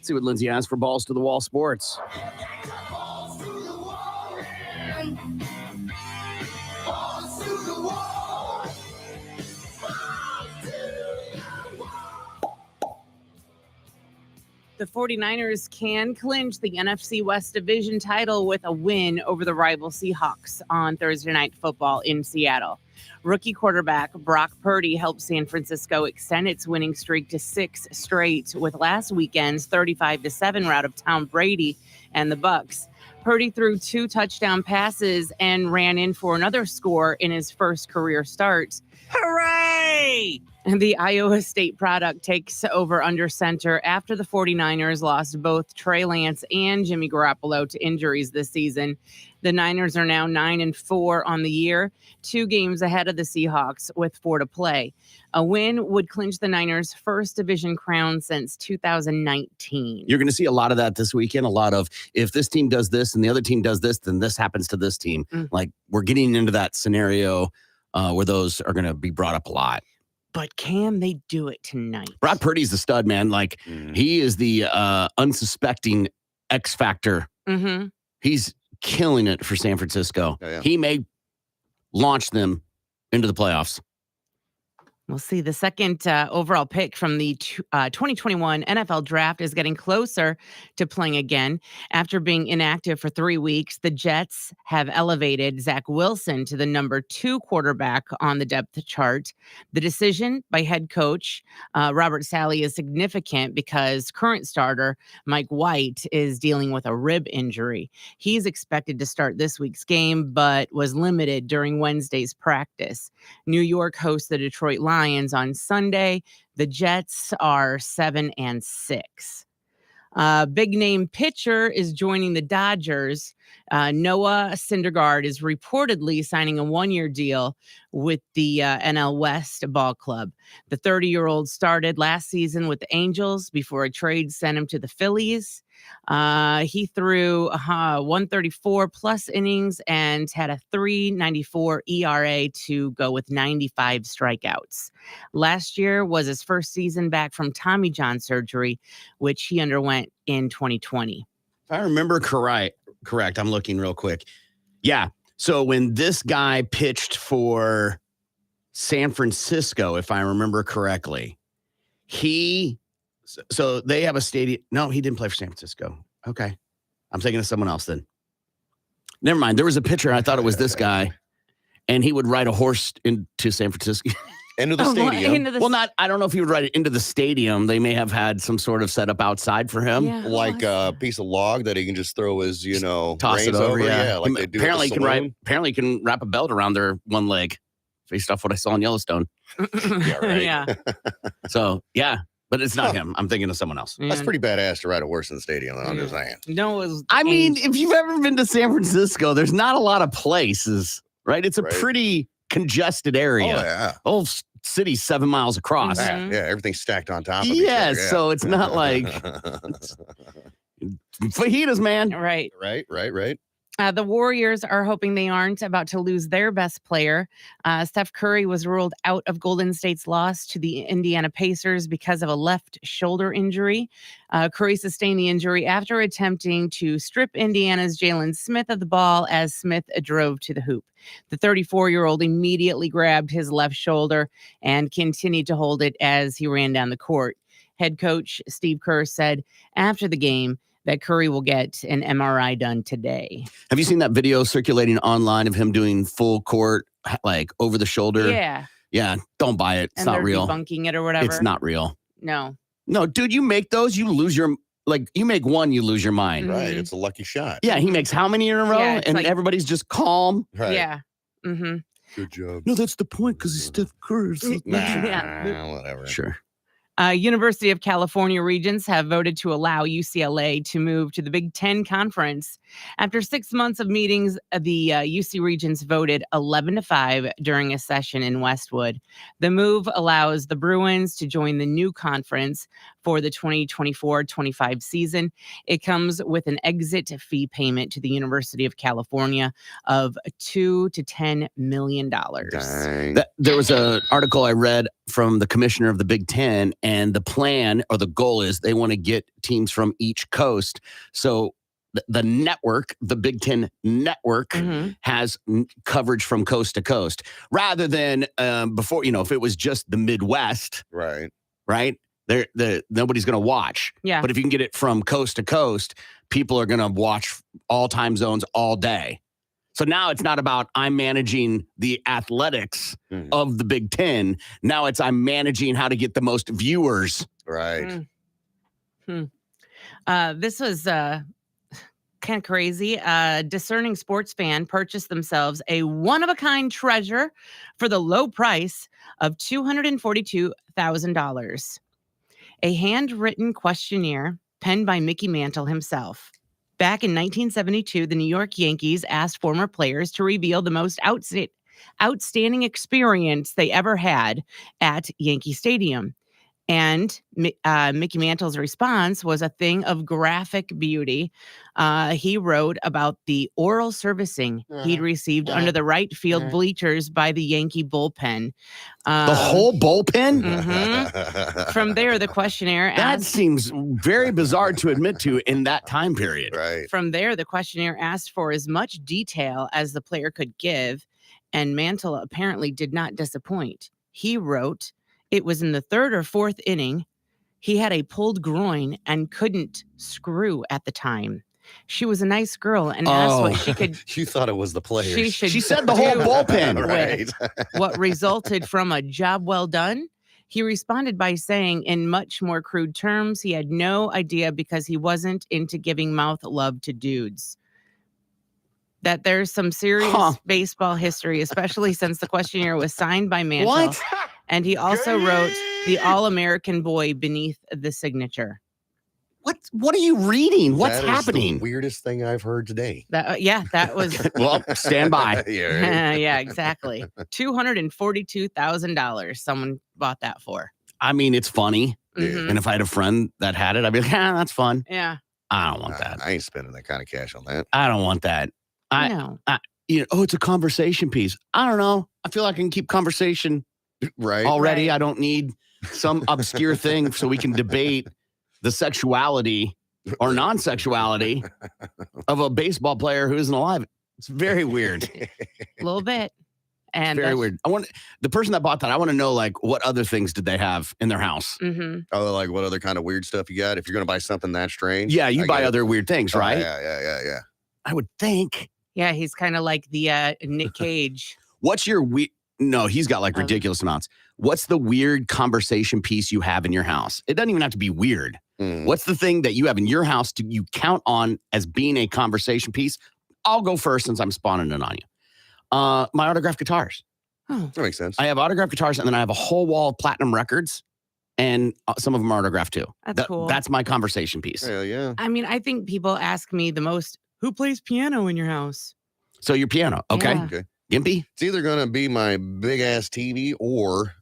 Let's see what Lindsay has for Balls to the Wall Sports. The 49ers can clinch the NFC West Division title with a win over the rival Seahawks on Thursday Night Football in Seattle. Rookie quarterback Brock Purdy helped San Francisco extend its winning streak to 6 straight with last weekend's 35-7 rout of Tom Brady and the Bucs. Purdy threw 2 touchdown passes and ran in for another score in his first career start. Hooray! The Iowa State product takes over under center after the 49ers lost both Trey Lance and Jimmy Garoppolo to injuries this season. The Niners are now 9-4 on the year, 2 games ahead of the Seahawks with 4 to play. A win would clinch the Niners' first division crown since 2019. You're going to see a lot of that this weekend. A lot of, if this team does this and the other team does this, then this happens to this team. Like, we're getting into that scenario where those are going to be brought up a lot. But can they do it tonight? Brock Purdy's the stud, man. Like, he is the unsuspecting X factor. Mm-hmm. He's killing it for San Francisco. Yeah. He may launch them into the playoffs. We'll see. The second overall pick from the 2021 NFL draft is getting closer to playing again. After being inactive for 3 weeks, the Jets have elevated Zach Wilson to the number 2 quarterback on the depth chart. The decision by head coach Robert Saleh is significant because current starter Mike White is dealing with a rib injury. He's expected to start this week's game, but was limited during Wednesday's practice. New York hosts the Detroit Lions on Sunday. The Jets are 7-6. Big name pitcher is joining the Dodgers. Noah Syndergaard is reportedly signing a 1-year deal with the NL West ball club. The 30-year-old started last season with the Angels before a trade sent him to the Phillies. He threw 134 plus innings and had a 3.94 ERA to go with 95 strikeouts. Last year was his first season back from Tommy John surgery, which he underwent in 2020. If I remember correct, I'm looking real quick. Yeah. So when this guy pitched for San Francisco, if I remember correctly, so they have a stadium. No, he didn't play for San Francisco. Okay. I'm thinking of someone else then. Never mind. There was a pitcher. I thought it was this guy, and he would ride a horse into San Francisco. Into the stadium. I don't know if he would ride it into the stadium. They may have had some sort of setup outside for him. Yeah. Like a piece of log that he can just throw his, Toss it reins over. Yeah, like they do apparently, apparently he can wrap a belt around their one leg, based off what I saw in Yellowstone. Yeah, right. Yeah. So, yeah. But it's not him. I'm thinking of someone else. That's pretty badass to ride a horse in the stadium, I'm just saying. No, it was I mean, if you've ever been to San Francisco, there's not a lot of places, right? It's a pretty congested area. Oh, yeah. Whole city's 7 miles across. Mhm. Yeah, everything's stacked on top of each other. Yes, Yeah. so it's not like fajitas, man. right. Right. The Warriors are hoping they aren't about to lose their best player. Steph Curry was ruled out of Golden State's loss to the Indiana Pacers because of a left shoulder injury. Curry sustained the injury after attempting to strip Indiana's Jalen Smith of the ball as Smith drove to the hoop. The 34-year-old immediately grabbed his left shoulder and continued to hold it as he ran down the court. Head coach Steve Kerr said after the game that Curry will get an MRI done today. Have you seen that video circulating online of him doing full court, like over the shoulder? Yeah. Yeah, don't buy it. It's And not they're real. debunking it or whatever. It's not real. No. No, dude, you make those, you lose your, you make one, you lose your mind. Mhm. Right. It's a lucky shot. Yeah, he makes how many in a row? Yeah, it's and like- everybody's just calm. Right. Yeah. Mm-hmm. Good job. No, that's the point because it's Steph Curry. Nah, Yeah. whatever. Sure. University of California Regents have voted to allow UCLA to move to the Big Ten Conference. After 6 months of meetings, the UC Regents voted 11-5 during a session in Westwood. The move allows the Bruins to join the new conference for the 2024-25 season. It comes with an exit fee payment to the University of California of $2 to $10 million. Dang. There was an article I read from the commissioner of the Big Ten, and the plan or the goal is they want to get teams from each coast. So the network, the Big Ten network, has coverage from coast to coast rather than before, if it was just the Midwest, Right. Nobody's going to watch. Yeah. But if you can get it from coast to coast, people are going to watch all time zones all day. So now it's not about I'm managing the athletics of the Big Ten. Now it's I'm managing how to get the most viewers. Right. This was kind of crazy. A discerning sports fan purchased themselves a one-of-a-kind treasure for the low price of $242,000. A handwritten questionnaire penned by Mickey Mantle himself. Back in 1972, the New York Yankees asked former players to reveal the most outstanding experience they ever had at Yankee Stadium. And Mickey Mantle's response was a thing of graphic beauty. He wrote about the oral servicing he'd received under the right field bleachers by the Yankee bullpen. The whole bullpen? From there, the questionnaire That asked... seems very bizarre to admit to in that time period. Right. From there, the questionnaire asked for as much detail as the player could give, and Mantle apparently did not disappoint. He wrote... It was in the third or fourth inning. He had a pulled groin and couldn't screw at the time. She was a nice girl and asked what she could. You thought it was the players. She said the whole bullpen. Right. What resulted from a job well done? He responded by saying, in much more crude terms, he had no idea because he wasn't into giving mouth love to dudes. That there's some serious baseball history, especially since the questionnaire was signed by Mantle. What? And he also wrote the All-American boy beneath the signature. What are you reading? What's That is happening? the weirdest thing I've heard today. That was... Well, stand by. Yeah, right. Yeah, exactly. $242,000 someone bought that for. I mean, it's funny. Mhm. And if I had a friend that had it, I'd be like, that's fun. Yeah. I don't want that. I ain't spending that kind of cash on that. I don't want that. No. It's a conversation piece. I don't know. I feel like I can keep conversation Right. already. Right. I don't need some obscure thing so we can debate the sexuality or non-sexuality of a baseball player who isn't alive. It's very weird. A little bit. And Very weird. I want the person that bought that. I want to know like what other things did they have in their house? Mm-hmm. Oh, like what other kind of weird stuff you got? If you're going to buy something that strange. Yeah, you I buy get it. other weird things, Oh, right? Yeah. I would think. Yeah, he's kind of like the Nick Cage. What's your No, he's got like ridiculous amounts. What's the weird conversation piece you have in your house? It doesn't even have to be weird. What's the thing that you have in your house you count on as being a conversation piece? I'll go first since I'm spawning it on you. My autographed guitars. Oh, That makes sense. I have autographed guitars, and then I have a whole wall of platinum records, and some of them are autographed too. That's cool. That's my conversation piece. Hell yeah. I mean, I think people ask me the most, who plays piano in your house? So your piano, okay? Yeah. Okay. Gimpy? It's either going to be my big ass TV or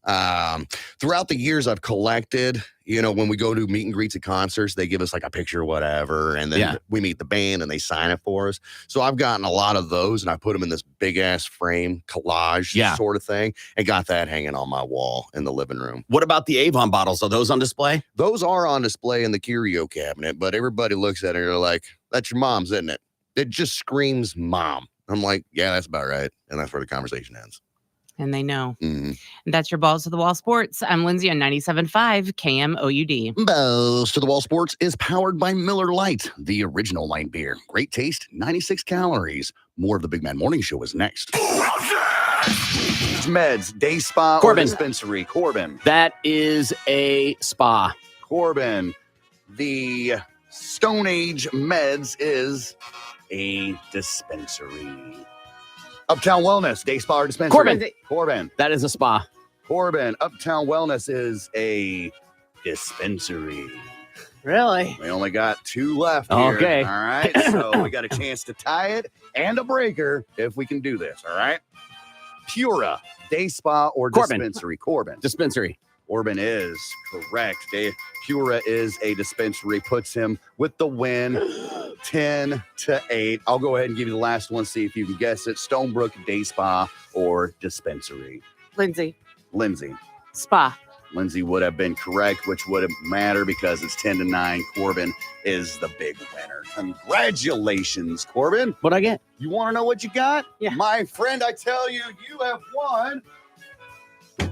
throughout the years I've collected, when we go to meet and greets at concerts, they give us like a picture or whatever. And then we meet the band and they sign it for us. So I've gotten a lot of those and I put them in this big ass frame collage sort of thing and got that hanging on my wall in the living room. What about the Avon bottles? Are those on display? Those are on display in the curio cabinet, but everybody looks at it and they're like, that's your mom's, isn't it? It just screams mom. I'm like, yeah, that's about right. And that's where the conversation ends. And they know. Mm-hmm. And that's your Balls to the Wall Sports. I'm Lindsay on 97.5 KMOUD. Balls to the Wall Sports is powered by Miller Lite, the original light beer. Great taste, 96 calories. More of the Big Man Morning Show is next. Meds, day spa, Corbin. or dispensary. Corbin. That is a spa. Corbin. The Stone Age Meds is a dispensary. Uptown Wellness, day spa or dispensary. Corbin. Corbin. That is a spa. Corbin. Uptown Wellness is a dispensary. Really? We only got 2 left here. Okay. All right. So we got a chance to tie it and a breaker if we can do this. All right. Pura, day spa or Corbin. dispensary. Corbin. Dispensary. Corbin is correct. Pura is a dispensary, puts him with the win 10-8. I'll go ahead and give you the last one, see if you can guess it. Stonebrook Day Spa or dispensary? Lindsay. Lindsay. Spa. Lindsay would have been correct, which wouldn't matter because it's 10-9. Corbin is the big winner. Congratulations, Corbin. What'd I get? You want to know what you got? Yeah. My friend, I tell you, you have won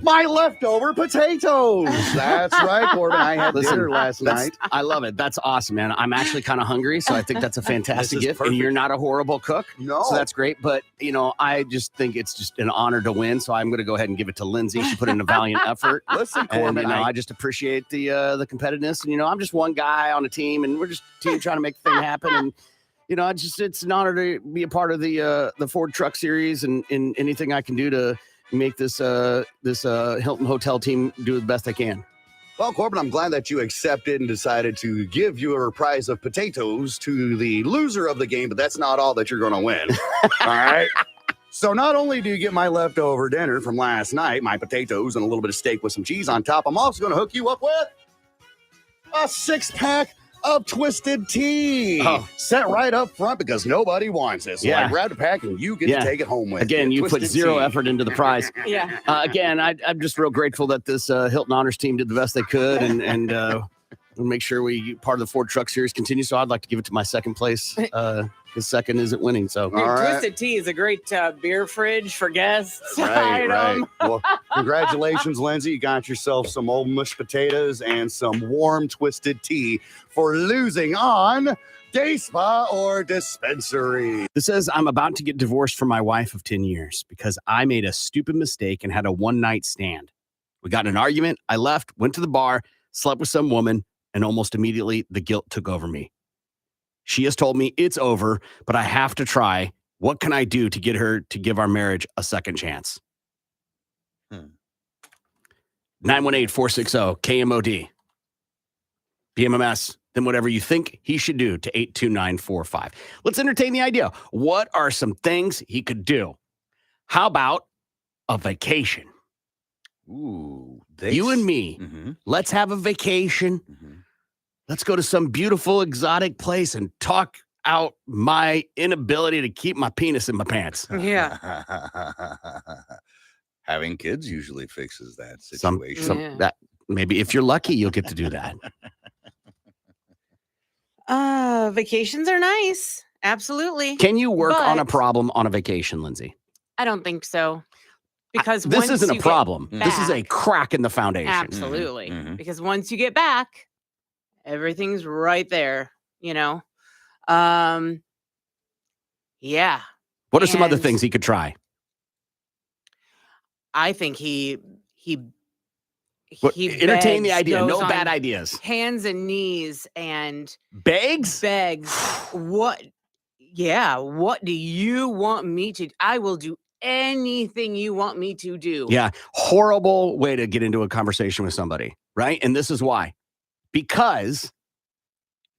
my leftover potatoes. That's right, Corbin. I had Listen, dinner last night. I love it. That's awesome, man. I'm actually kind of hungry, so I think that's a fantastic is gift. perfect. And you're not a horrible cook, No. so that's great. But, I just think it's just an honor to win, so I'm going to go ahed and give it to Lindsay. She put in a valiant effort. Listen, And, Corbin, I just appreciate the competitiveness. And, I'm just one guy on a team, and we're just a team trying to make the thing happen. And, it's an honor to be a part of the Ford Truck Series and anything I can do to make this Hilton Hotel team do the best I can. Well, Corbin, I'm glad that you accepted and decided to give your prize of potatoes to the loser of the game, but that's not all that you're going to win. All right? So not only do you get my leftover dinner from last night, my potatoes and a little bit of steak with some cheese on top, I'm also going to hook you up with a 6-pack of Twisted Tea. Set right up front because nobody wants it. So I grabbed a pack and you get to take it home with Again, you put Twisted zero Tea. effort into the prize. Yeah. Again, I'm just real grateful that this Hilton Honors team did the best they could and make sure part of the Ford Truck Series continues. So I'd like to give it to my second place. His second isn't winning. So All right. Twisted Tea is a great beer fridge for guests. Right. item. Well, congratulations, Lindsay. You got yourself some old mushed potatoes and some warm Twisted Tea for losing on Day Spa or Dispensary. this says, I'm about to get divorced from my wife of 10 years because I made a stupid mistake and had a one-night stand. We got in an argument. I left, went to the bar, slept with some woman, and almost immediately the guilt took over me. She has told me it's over, but I have to try. What can I do to get her to give our marriage a second chance? 918-460-KMOD. Bmms. Then whatever you think he should do to 82945. Let's entertain the idea. What are some things he could do? How about a vacation? Ooh. You and me, let's have a vacation. Let's go to some beautiful exotic place and talk out my inability to keep my penis in my pants. Yeah. Having kids usually fixes that Some situation. that maybe if you're lucky, you'll get to do that. Vacations are nice. Absolutely. Can you work on a But- problem on a vacation, Lindsay? I don't think so. Because This once isn't a you get problem. This is a back- crack in the foundation. Absolutely. Mhm. Because once you get back, everything's right there, Yeah. What are some other And- things he could try? I think he Entertain the begs, idea. goes No bad on ideas. hands and knees and Begs? begs. What do you want me to? I will do anything you want me to do. Yeah. Horrible way to get into a conversation with somebody, right? And this is why. Because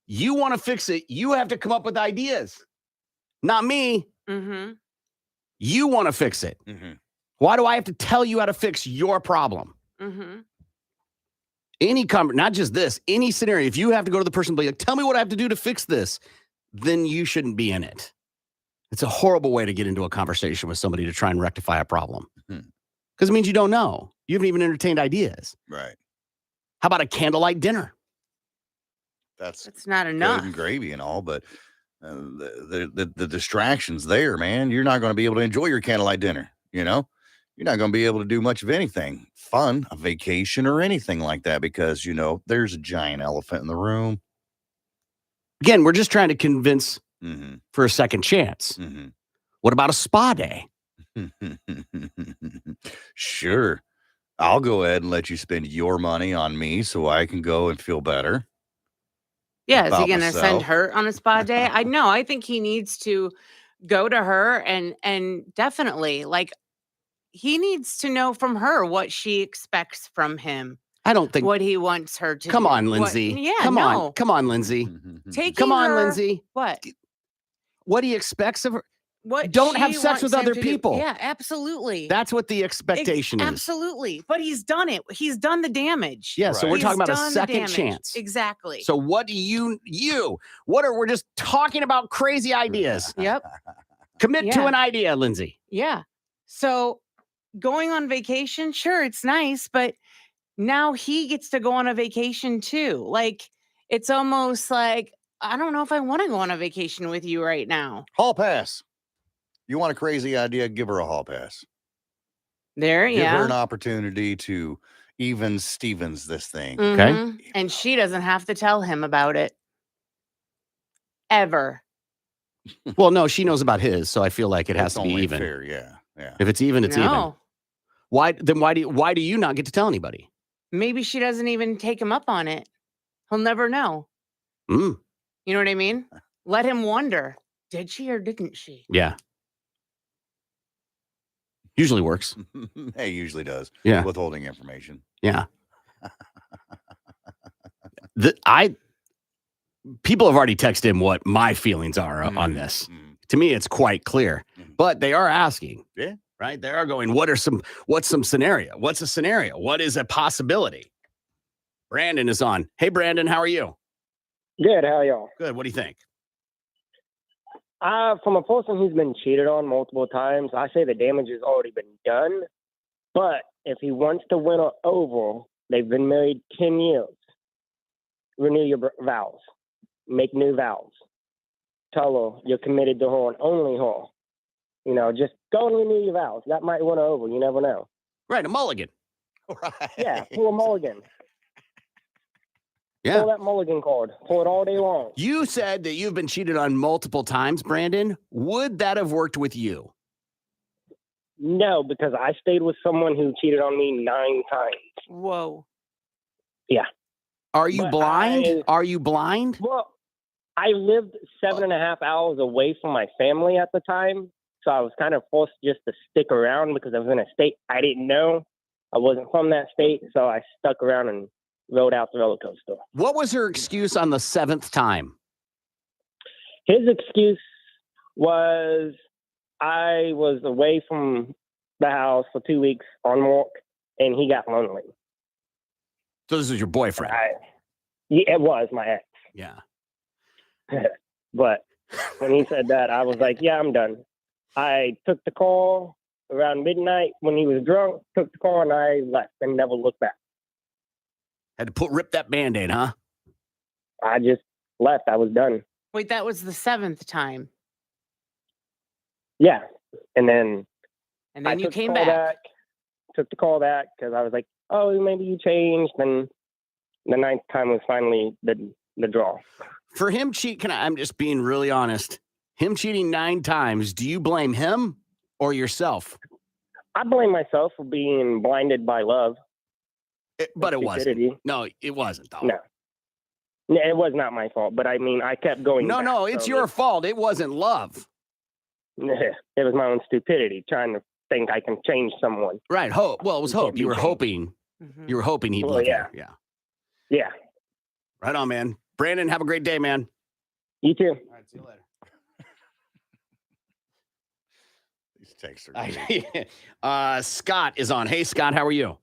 you want to fix it, you have to come up with ideas. Not me. Mm-hmm. You want to fix it. Mhm. Why do I have to tell you how to fix your problem? Mm-hmm. Not just this, any scenario, if you have to go to the person and be like, tell me what I have to do to fix this, then you shouldn't be in it. It's a horrible way to get into a conversation with somebody to try and rectify a problem. Because it means you don't know. You haven't even entertained ideas. Right. How about a candlelight dinner? That's It's not good enough. and gravy and all, but the distractions there, man, you're not going to be able to enjoy your candlelight dinner. You're not going to be able to do much of anything fun, a vacation or anything like that, because there's a giant elephant in the room. Again, we're just trying to convince Mm-hmm. for a second chance. Mm-hmm. What about a spa day? Sure. I'll go ahead and let you spend your money on me so I can go and feel better. Yeah, is he about going to myself. send her on a spa day? I think he needs to go to her and definitely he needs to know from her what she expects from him, I don't think. what he wants her to Come do. on, What- Lindsay. yeah, Come no. on. Come on, Lindsay. Taking Come on, her- Lindsay. What? What he expects of her. what Don't have she sex with wants him other to do. people. Yeah, absolutely. That's what the expectation is. Absolutely. But he's done it. He's done the damage. Yeah, so we're He's talking about a done the second damage. chance. Exactly. So what do we're just talking about crazy ideas. Yep. Commit to Yeah. an idea, Lindsay. Yeah. So going on vacation, sure, it's nice, but now he gets to go on a vacation too. Like, it's almost like, I don't know if I want to go on a vacation with you right now. Hall pass. You want a crazy idea? Give her a hall pass. There, Give yeah. her an opportunity to even Stevens this thing. Mhm. And she doesn't have to tell him about it. Ever. Well, no, she knows about his, so I feel like it has It's to be only even. fair, yeah. If it's even, it's even. No. Why do you not get to tell anybody? Maybe she doesn't even take him up on it. He'll never know. Mm, You know what I mean? Let him wonder. Did she or didn't she? yeah. Usually works. Hey, usually does. Yeah. Withholding information. Yeah. People have already texted him what my feelings are on this. To me, it's quite clear. But they are asking. Yeah. Right? They are going, what's some scenario? What's a scenario? What is a possibility? Brandon is on. Hey, Brandon, how are you? Good. How are y'all? Good. What do you think? From a person who's been cheated on multiple times, I say the damage has already been done. But if he wants to win over, they've been married 10 years. Renew your vows. Make new vows. Tell her you're committed to her and only her. You know, just go and renew your vows. That might win her over. You never know. Right, a mulligan. Right. Yeah, pull a mulligan. Yeah. Pull that mulligan card. Pull it all day long. You said that you've been cheated on multiple times, Brandon. Would that have worked with you? No, because I stayed with someone who cheated on me 9 times. Whoa. Yeah. Are you But blind? Are you blind? Well, I lived 7.5 hours away from my family at the time. So I was kind of forced just to stick around because I was in a state I didn't know. I wasn't from that state. So I stuck around and rode out the roller coaster. What was her excuse on the 7th time? His excuse was I was away from the house for 2 weeks on walk and he got lonely. So this was your boyfriend? Yeah, it was my ex. Yeah. But when he said that, I was like, yeah, I'm done. I took the call around midnight when he was drunk, took the call, and I left and never looked back. Had to rip that Band-Aid, huh? I just left. I was done. Wait, that was the 7th time. Yeah. And then I you took the came call back. Took the call back because I was like, oh, maybe you changed. Then the 9th time was finally the draw. For him I'm just being really honest. Him cheating 9 times, do you blame him or yourself? I blame myself for being blinded by love. But it stupidity. wasn't. No, it wasn't, though. No. It was not my fault, but I mean, I kept going back. No, it's your fault. It wasn't love. It was my own stupidity, trying to think I can change someone. Right. Hope. Well, it was hope. You were hoping. You were hoping he'd love you. Yeah. Yeah. Right on, man. Brandon, have a great day, man. You too. All right, see you later. These texts are great. Scott is on. Hey, Scott, how are you?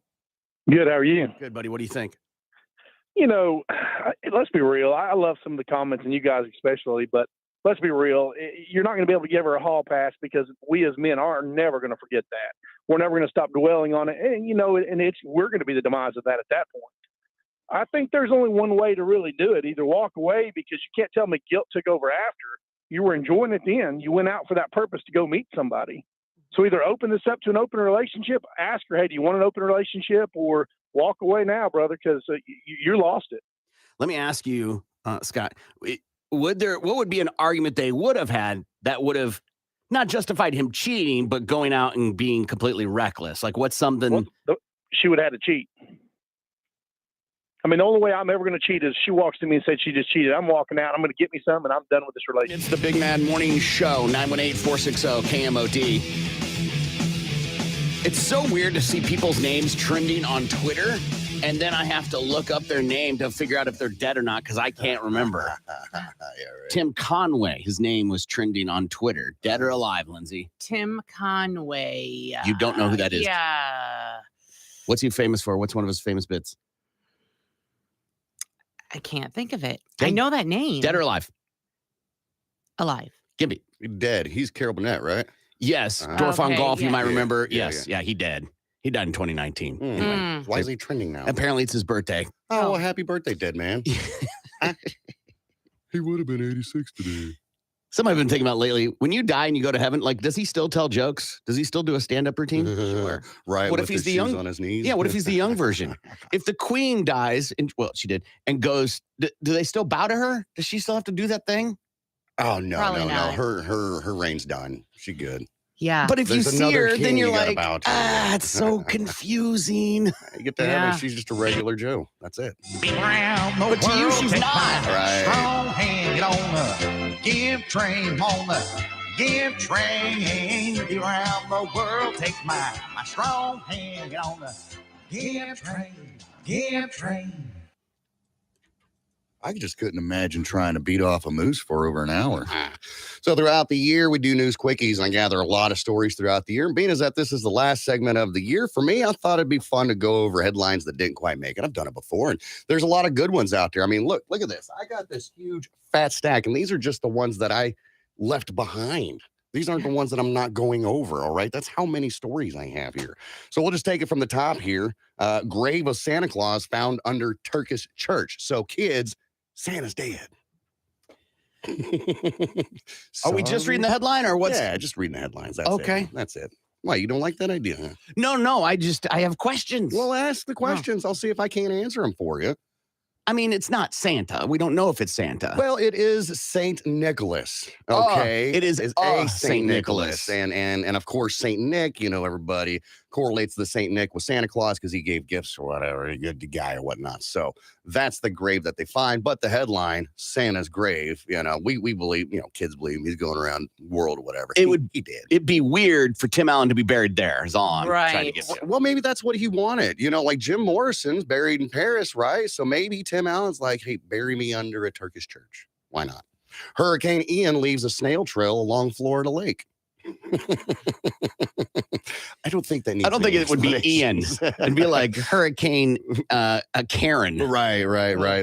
Good. How are you? Good, buddy. What do you think? You know, let's be real. I love some of the comments, and you guys especially, but let's be real. You're not going to be able to give her a hall pass because we as men are never going to forget that. We're never going to stop dwelling on it. And, you know, we're going to be the demise of that at that point. I think there's only one way to really do it. Either walk away because you can't tell me guilt took over after. You were enjoying it then. You went out for that purpose to go meet somebody. So either open this up to an open relationship, ask her, hey, do you want an open relationship, or walk away now, brother, because you lost it. Let me ask you, Scott, what would be an argument they would have had that would have not justified him cheating, but going out and being completely reckless? Like what's something? Well, she would have had to cheat. I mean, the only way I'm ever going to cheat is she walks to me and says she just cheated. I'm walking out. I'm going to get me some, and I'm done with this relationship. It's the Big Mad Morning Show, 918-460-KMOD. It's so weird to see people's names trending on Twitter and then I have to look up their name to figure out if they're dead or not because I can't remember. Yeah, right. Tim Conway, his name was trending on Twitter. Dead or alive, Lindsay? Tim Conway. You don't know who that is? Yeah. What's he famous for? What's one of his famous bits? I can't think of it. Okay. I know that name. Dead or alive? Alive. Gimme. Dead. He's Carol Burnett, right? Yes. Dorf on Okay, Golf, you yeah. might remember. Yeah, Yes. Yeah, he dead. He died in 2019. Mm. Why is he trending now? Apparently, it's his birthday. Oh, well, happy birthday, dead man. He would have been 86 today. Something I've been thinking about lately. When you die and you go to heaven, like, does he still tell jokes? Does he still do a stand-up routine? Sure. Right. What with if he's his the shoes young on his knees? Yeah, what if he's the young version? If the queen dies, and well, she did, and goes, do they still bow to her? Does she still have to do that thing? Oh no, Probably no, no. not. Her reign's done. She good. Yeah. But if There's you see another her, king then you're you gotta like, bow to. it's so confusing. You get to Yeah. heaven, she's just a regular Joe. That's it. But to you, she's not. Right. Strong hand, get on the give train, on the give train. Around the world, take my strong hand, get on the give train. I just couldn't imagine trying to beat off a moose for over an hour. So throughout the year, we do news quickies, and I gather a lot of stories throughout the year. And being as that this is the last segment of the year, for me, I thought it'd be fun to go over headlines that didn't quite make it. I've done it before, and there's a lot of good ones out there. I mean, look at this. I got this huge fat stack, and these are just the ones that I left behind. These aren't the ones that I'm not going over, all right? That's how many stories I have here. So we'll just take it from the top here. Grave of Santa Claus found under Turkish church. So kids, Santa's dead. Are we just reading the headline or what's? Yeah, just reading the headlines. That's Okay. it. That's it. Why, you don't like that idea, huh? No. I have questions. Well, ask the questions. I'll see if I can't answer them for you. I mean, it's not Santa. We don't know if it's Santa. Well, it is Saint Nicholas. Okay, it is It's a Saint Nicholas. and of course Saint Nick. You know, everybody correlates the Saint Nick with Santa Claus because he gave gifts or whatever, a good guy or whatnot. So that's the grave that they find. But the headline, Santa's grave. You know, we believe. You know, kids believe he's going around the world or whatever. He did. It'd be weird for Tim Allen to be buried there. Is all I'm trying to get to. Well, maybe that's what he wanted. You know, like Jim Morrison's buried in Paris, right? So maybe Tim Allen's like, hey, bury me under a Turkish church. Why not? Hurricane Ian leaves a snail trail along Florida Lake. I don't think that needs. I don't think it would be Ian. It'd be like Hurricane Karen. Right.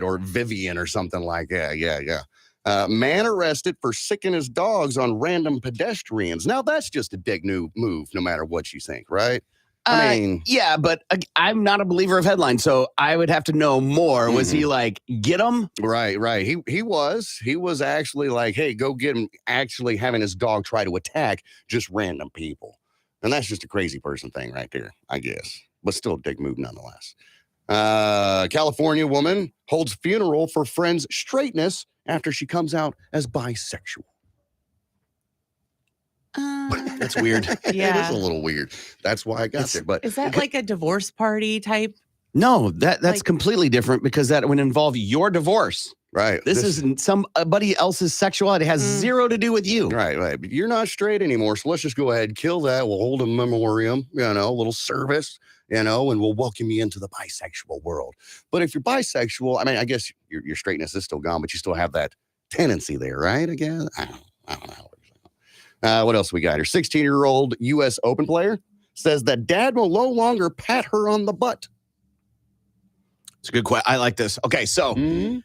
Or Vivian or something like that. Yeah. Man arrested for sicking his dogs on random pedestrians. Now, that's just a dick new move, no matter what you think, right? I mean, yeah, but I'm not a believer of headlines, so I would have to know more. Was he like, get him? Right. He was actually like, hey, go get him, actually having his dog try to attack just random people. And that's just a crazy person thing right there, I guess. But still a dick move nonetheless. California woman holds funeral for friend's straightness after she comes out as bisexual. That's weird. Yeah. It is a little weird. That's why I got there. But Is that like a divorce party type? No, that's Like- completely different because that would involve your divorce. right. This isn't somebody else's sexuality. It has zero to do with you. Right. But you're not straight anymore. So let's just go ahead and kill that. We'll hold a memoriam, a little service, and we'll welcome you into the bisexual world. But if you're bisexual, I mean, I guess your straightness is still gone, but you still have that tendency there, right? Again, I don't know. What else we got here? 16-year-old U.S. Open player says that dad will no longer pat her on the butt. It's a good question. I like this. Okay, so Mm-hmm.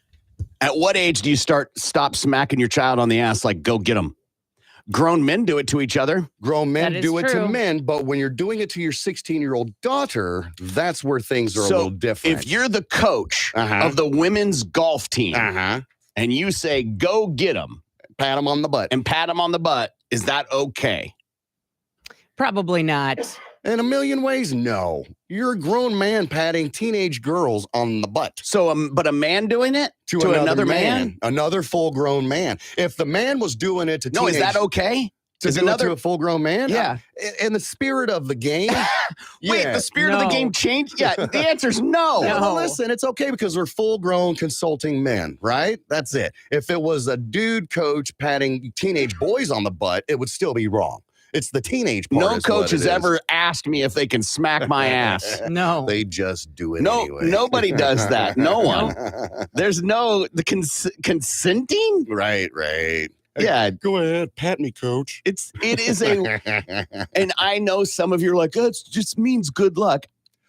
at what age do you stop smacking your child on the ass like, go get them? Grown men do it to each other. Grown men That is do it to true. men, but when you're doing it to your 16-year-old daughter, that's where things are a So, little different. If you're the coach Uh-huh. of the women's golf team Uh-huh. and you say, go get them Pat him on the butt. and pat them on the butt, is that okay? Probably not. In a million ways, no. You're a grown man patting teenage girls on the butt. So, but a man doing it To another man? Another full-grown man. If the man was doing it to No, is that okay? to Is do another- it to a full-grown man? Yeah. In the spirit of the game. Wait, yeah. the spirit of the No. game changed? Yeah, the answer's no. Yeah, well, No. listen, it's okay because we're full-grown consulting men, right? That's it. If it was a dude coach patting teenage boys on the butt, it would still be wrong. It's the teenage part. No is coach what it has is. ever asked me if they can smack my ass. No. They just do it No, anyway. nobody does that. No one. There's no consenting. Right. Yeah, Go ahead, pat me, coach. it is and I know some of you are like, oh, it just means good luck.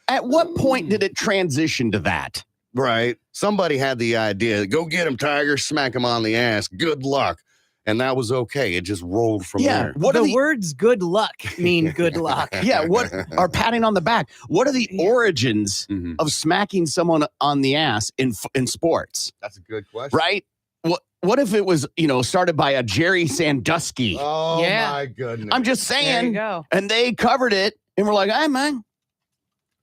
At what point did it transition to that? Right. Somebody had the idea. Go get him, Tiger. Smack him on the ass. Good luck. And that was okay. It just rolled from there. What are the words good luck mean good luck. Yeah, what are patting on the back? What are the origins Mhm. of smacking someone on the ass in sports? That's a good question. Right? What if it was, started by a Jerry Sandusky? Oh, Yeah. my goodness. I'm just There you saying. go. And they covered it and we're like, hey, man,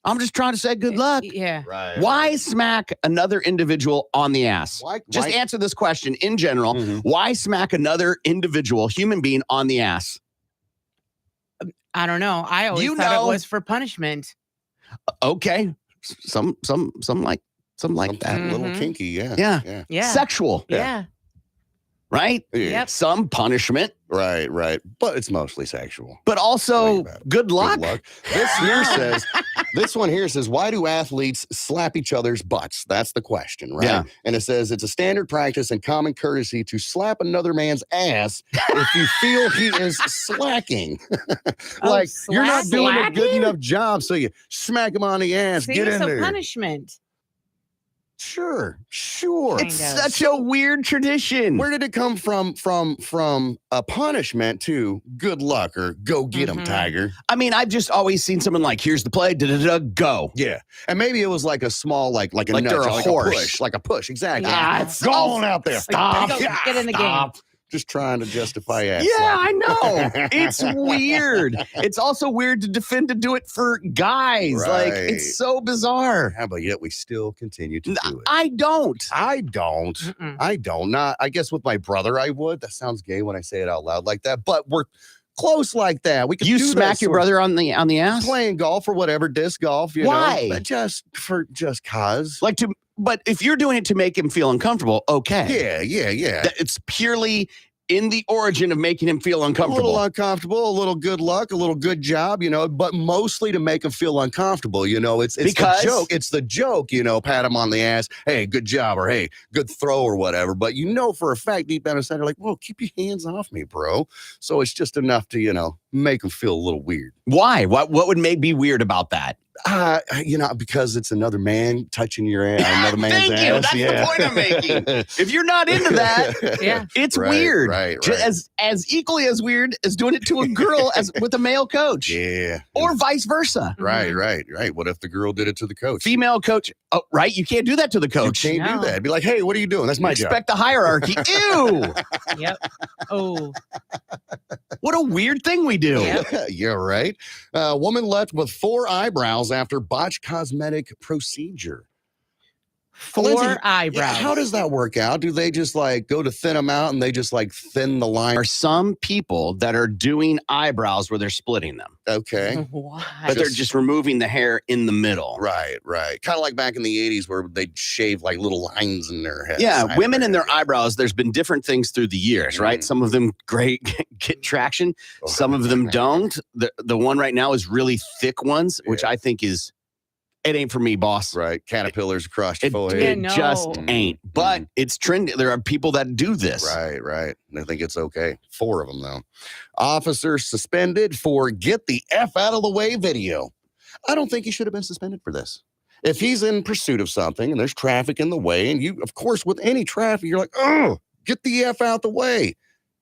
I'm just trying to say good luck. Yeah. Right. Why smack another individual on the ass? Why- Just why- answer this question in general. Mhm. Why smack another individual, human being, on the ass? I don't know. I always thought it was for punishment. Okay. Some like that. Something a little Mhm. kinky, yeah. Yeah. Yeah. Sexual, Yeah. right? Yeah. Yep. Some punishment, Right. But it's mostly sexual. but also Think about it. good luck. Good luck. This one here says, why do athletes slap each other's butts? That's the question, right? Yeah. And it says it's a standard practice and common courtesy to slap another man's ass if you feel he is slacking. Like, you're not doing a good slacking? enough job, so you smack him on the ass. See, Get in so there. punishment. Sure. It's Kind of. such a weird tradition. Where did it come from a punishment to good luck or go get him, Mhm. Tiger? I mean, I've just always seen someone like, here's the play, go. Yeah. And maybe it was like a small, like a Like nudge, they're a like horse. a push, like a push. Exactly. Yeah. it's Go on out there. Stop. Like, get in the game. Just trying to justify ass. Yeah, I slapping. know. It's weird. It's also weird to defend to do it for guys. Like, Right. it's so bizarre. Yeah, but yet we still continue to do it. I don't. I don't. Mm-mm. I don't. Not. I guess with my brother, I would. That sounds gay when I say it out loud like that. But we're close like that. We can You do smack that your sort of- brother on the ass? playing golf or whatever, disc golf. You Why? know, but just cause. Like but if you're doing it to make him feel uncomfortable, okay. Yeah. It's purely in the origin of making him feel A uncomfortable. little uncomfortable, a little good luck, a little good job, but mostly to make him feel uncomfortable. It's Because- the joke. It's the joke, pat him on the ass. Hey, good job, or hey, good throw, or whatever. But for a fact, deep down inside, they're like, whoa, keep your hands off me, bro. So it's just enough to, make him feel a little weird. Why? What would be weird about that? Because it's another man touching your ass, another man's Thank ass. you. That's the yeah. point I'm making. If you're not into that, Yeah. it's Right, weird. right. As equally as weird as doing it to a girl as with a male coach. Yeah. Or vice versa. Right. What if the girl did it to the coach? Female coach. Oh, right. You can't do that to the coach. You can't No. do that. Be like, hey, what are you doing? That's my job. Expect the hierarchy. Ew. Yep. Oh. What a weird thing we do. Yeah. You're right. Woman left with 4 eyebrows after botched cosmetic procedure. 4 Lindsay, eyebrows. How does that work out? Do they just go to thin them out and they just thin the line? There are some people that are doing eyebrows where they're splitting them, Okay. Why? but they're just removing the hair in the middle. Right. Kind of like back in the 80s where they'd shave little lines in their head. Yeah, women and their eyebrows, there's been different things through the years, right? Mm. Some of them get traction, some of them don't. The one right now is really thick ones, which Yeah. I think it ain't for me, boss. Right. Caterpillars across your It, forehead. it no. just ain't. But Mhm. it's trendy. There are people that do this. Right. They think it's okay. 4 of them, though. Officer suspended for get the F out of the way video. I don't think he should have been suspended for this. If he's in pursuit of something and there's traffic in the way, and you, of course, with any traffic, you're like, oh, get the F out the way.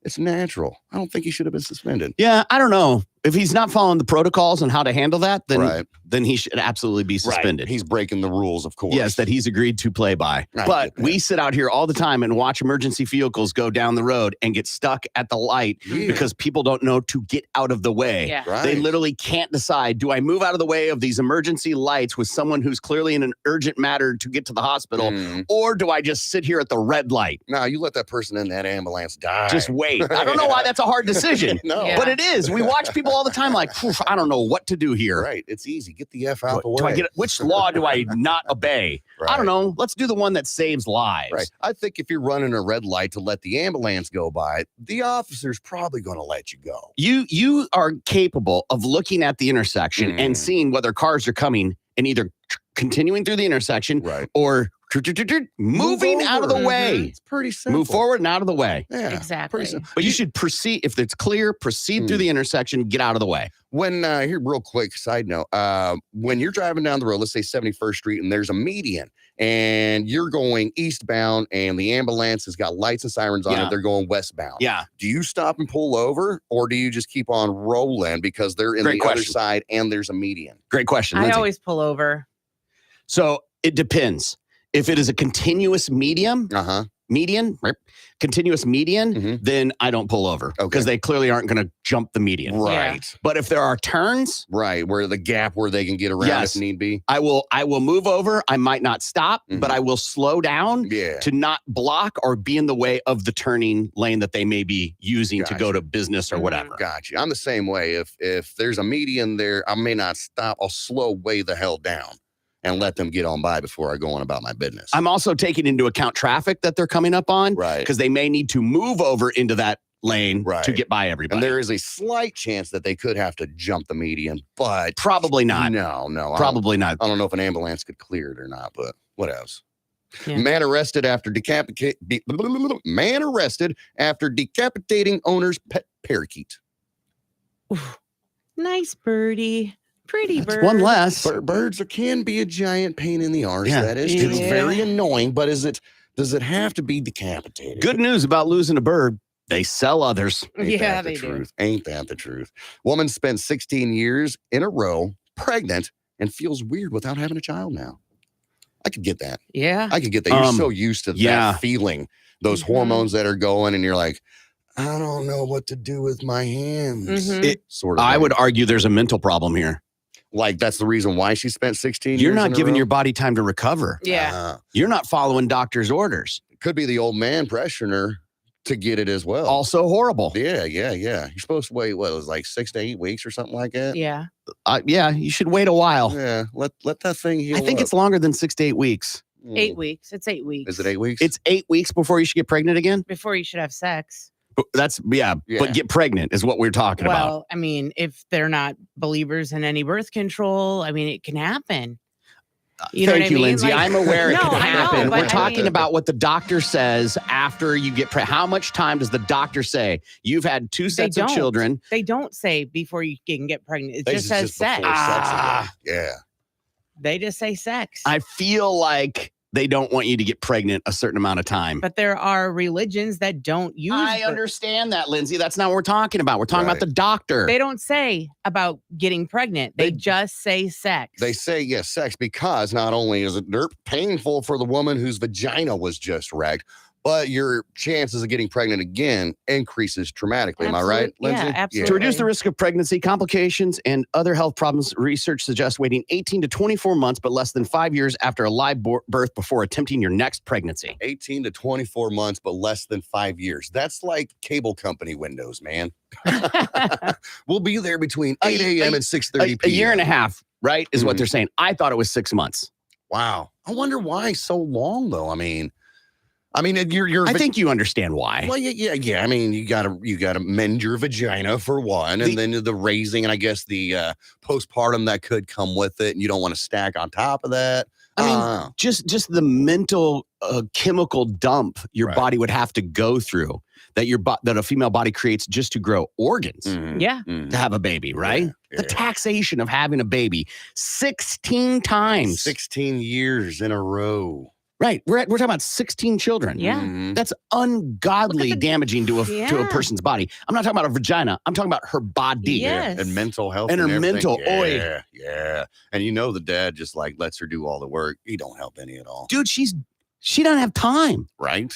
It's natural. I don't think he should have been suspended. Yeah, I don't know. If he's not following the protocols on how to handle that, then he should absolutely be suspended. Right. He's breaking the rules, of course. Yes, that he's agreed to play by. I But get that. we sit out here all the time and watch emergency vehicles go down the road and get stuck at the light Yeah. because people don't know to get out of the way. Yeah. Right. They literally can't decide, do I move out of the way of these emergency lights with someone who's clearly in an urgent matter to get to the hospital, Mm. or do I just sit here at the red light? No, you let that person in that ambulance die. Just wait. I don't know why that's a hard decision. No. Yeah. But it is. We watch people all the time, like, I don't know what to do here. Right. It's easy. Get the F out the Do way. I get which law do I not obey? Right. I don't know. Let's do the one that saves lives. Right. I think if you're running a red light to let the ambulance go by, the officer's probably going to let you go. You are capable of looking at the intersection and seeing whether cars are coming and either continuing through the intersection or moving out of the way. It's pretty simple. Move forward and out of the way. Yeah, Exactly. pretty simple. But you should proceed, if it's clear, proceed through the intersection, get out of the way. When, here, real quick side note, when you're driving down the road, let's say 71st Street, and there's a median, and you're going eastbound, and the ambulance has got lights and sirens on it, they're going westbound. Yeah. Do you stop and pull over, or do you just keep on rolling because they're in the other side and there's a median? Great question, I Lindsay. always pull over. So it depends. If it is a continuous median, then I don't pull over because they clearly aren't going to jump the median. Right. But if there are turns, where the gap where they can get around if need be, I will move over. I might not stop, but I will slow down to not block or be in the way of the turning lane that they may be using to go to business or whatever. Gotcha. I'm the same way. If there's a median there, I may not stop. I'll slow way the hell down and let them get on by before I go on about my business. I'm also taking into account traffic that they're coming up on, because they may need to move over into that lane to get by everybody. And there is a slight chance that they could have to jump the median, but probably not. No, Probably not. I don't know if an ambulance could clear it or not, but what else? Yeah. Man arrested after decapitating owner's pet parakeet. Ooh, nice birdie. Pretty bird. One less. Birds can be a giant pain in the arse. Yeah. That is true. It's very annoying, but does it have to be decapitated? Good news about losing a bird. They sell others. Ain't that the truth? Ain't that the truth? Woman spent 16 years in a row pregnant and feels weird without having a child now. I could get that. Yeah. I could get that. You're so used to that feeling, those hormones that are going, and you're like, I don't know what to do with my hands. I would argue there's a mental problem here. Like, that's the reason why she spent 16 years. You're not in a giving row? your body time to recover. Yeah. You're not following doctor's orders. It could be the old man pressuring her to get it as well. Also horrible. Yeah. You're supposed to wait, what, it was like 6 to 8 weeks or something like that? Yeah. You should wait a while. Yeah, let that thing heal I think up. it's longer than 6 to 8 weeks. 8 weeks. It's 8 weeks. Is it 8 weeks? It's 8 weeks before you should get pregnant again? Before you should have sex. But get pregnant is what we're talking about. Well, I mean, if they're not believers in any birth control, I mean, it can happen. Thank you, Lindsay. Like, I'm aware it no, can I know, happen. but We're talking about what the doctor says after you get pregnant. How much time does the doctor say? You've had 2 sets of children. They don't say before you can get pregnant. It just says sex. Yeah. They just say sex. I feel like they don't want you to get pregnant a certain amount of time. But there are religions that don't use I understand that, Lindsay. That's not what we're talking about. We're talking about the doctor. They don't say about getting pregnant. They just say sex. They say, yes, sex, because not only is it painful for the woman whose vagina was just wrecked, but your chances of getting pregnant again increases dramatically. Am I right, Lindsay? Yeah, absolutely. To reduce the risk of pregnancy, complications, and other health problems, research suggests waiting 18 to 24 months, but less than 5 years after a live birth before attempting your next pregnancy. 18 to 24 months, but less than 5 years. That's like cable company windows, man. We'll be there between 8 a.m. and 6:30 p.m. A year and a half, right, is what they're saying. I thought it was 6 months. Wow. I wonder why so long, though. I mean, you're. I think you understand why. Well, yeah. I mean, you gotta mend your vagina for one, and then the raising, and I guess the postpartum that could come with it, and you don't want to stack on top of that. I mean, just the mental chemical dump your body would have to go through that that a female body creates just to grow organs. Yeah. To have a baby, right? Yeah. The taxation of having a baby 16 times. 16 years in a row. Right. We're talking about 16 children. Yeah. That's ungodly damaging to a person's body. I'm not talking about a vagina. I'm talking about her body. Yes. And mental health. And her everything. mental Yeah. And the dad just like lets her do all the work. He don't help any at all. Dude, she doesn't have time. Right?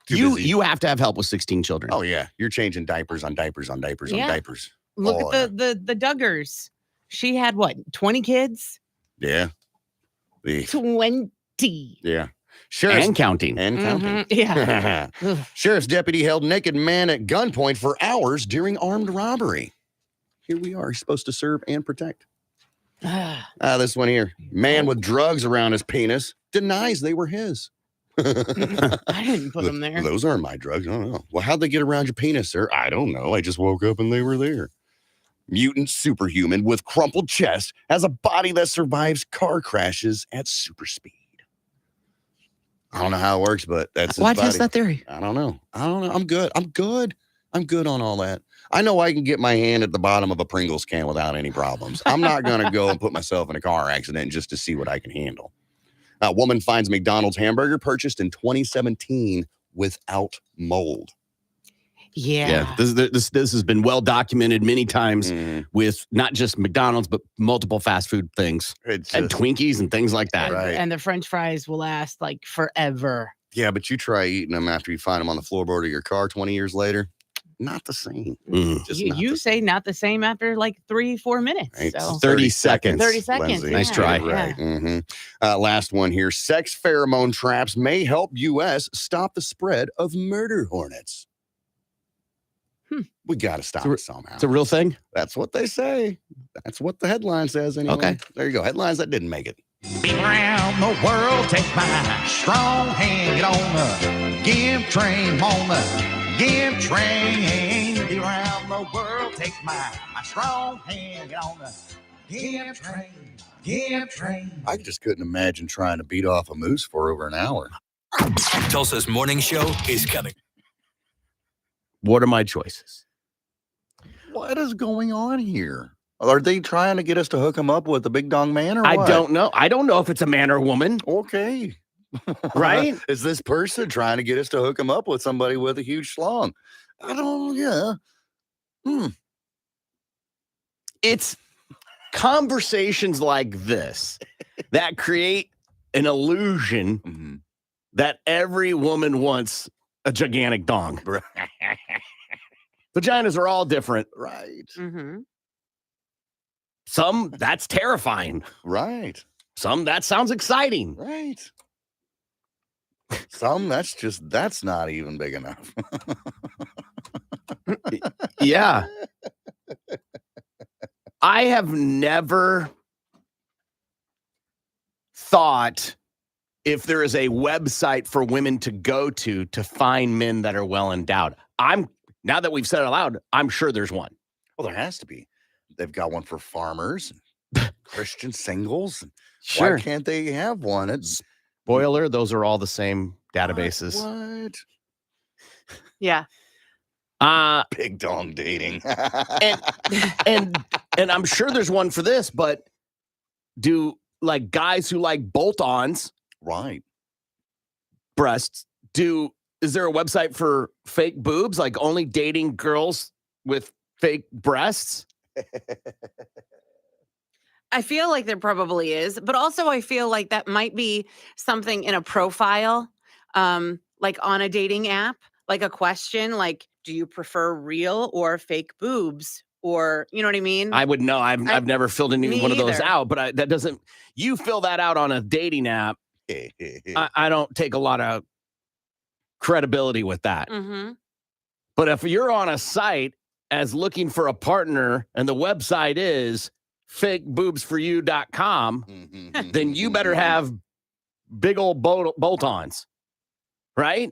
You have to have help with 16 children. Oh, yeah. You're changing diapers on diapers on diapers on diapers. Look at the Duggars. She had what, 20 kids? Yeah. 20. Yeah. And counting. Yeah. Sheriff's deputy held naked man at gunpoint for hours during armed robbery. here we are, supposed to serve and protect. This one here. Man with drugs around his penis denies they were his. I didn't put them there. Those aren't my drugs. I don't know. Well, how'd they get around your penis, sir? I don't know. I just woke up and they were there. Mutant superhuman with crumpled chest has a body that survives car crashes at super speed. I don't know how it works, but that's his Why body. test that theory? I don't know. I'm good. I'm good on all that. I know I can get my hand at the bottom of a Pringles can without any problems. I'm not going to go and put myself in a car accident just to see what I can handle. A woman finds McDonald's hamburger purchased in 2017 without mold. Yeah. This has been well documented many times with not just McDonald's, but multiple fast food things and Twinkies and things like that. Right. And the French fries will last like forever. Yeah, but you try eating them after you find them on the floorboard of your car 20 years later. Not the same. You say not the same after like 3-4 minutes. Right. So 30 seconds. 30 seconds. Lindsay. Yeah. Nice try. Right. Yeah. Last one here. Sex pheromone traps may help U.S. stop the spread of murder hornets. We got to stop it somehow. It's a real thing? That's what they say. That's what the headline says anyway. Okay. There you go. Headlines that didn't make it. Been around the world, take my strong hand, get on the GIMP train, on the GIMP train. Be around the world, take my strong hand, get on the GIMP train, GIMP train. I just couldn't imagine trying to beat off a moose for over an hour. Tulsa's morning show is coming. What are my choices? What is going on here? Are they trying to get us to hook them up with the big dong man or I what? don't know. I don't know if it's a man or a woman. Okay. Right? Is this person trying to get us to hook them up with somebody with a huge schlong? I don't, yeah. It's conversations like this that create an illusion that every woman wants a gigantic dong. Vaginas are all different. Right. Some, that's terrifying. Right. Some, that sounds exciting. Right. Some, that's not even big enough. Yeah. I have never thought if there is a website for women to go to find men that are well endowed. Now that we've said it aloud, I'm sure there's one. Well, there has to be. They've got one for farmers, Christian singles. Sure. Why can't they have one? Spoiler, those are all the same databases. What? Yeah. Big dong dating. and I'm sure there's one for this, but do like guys who like bolt-ons, right, breasts, is there a website for fake boobs, like only dating girls with fake breasts? I feel like there probably is, but also I feel like that might be something in a profile, like on a dating app, like a question, like, do you prefer real or fake boobs? Or, you know what I mean? I would know. I've never filled any one of those either. out, but that doesn't, you fill that out on a dating app. I don't take a lot of credibility with that. But if you're on a site as looking for a partner and the website is fakeboobsforyou.com, then you better have big old bolt-ons, right?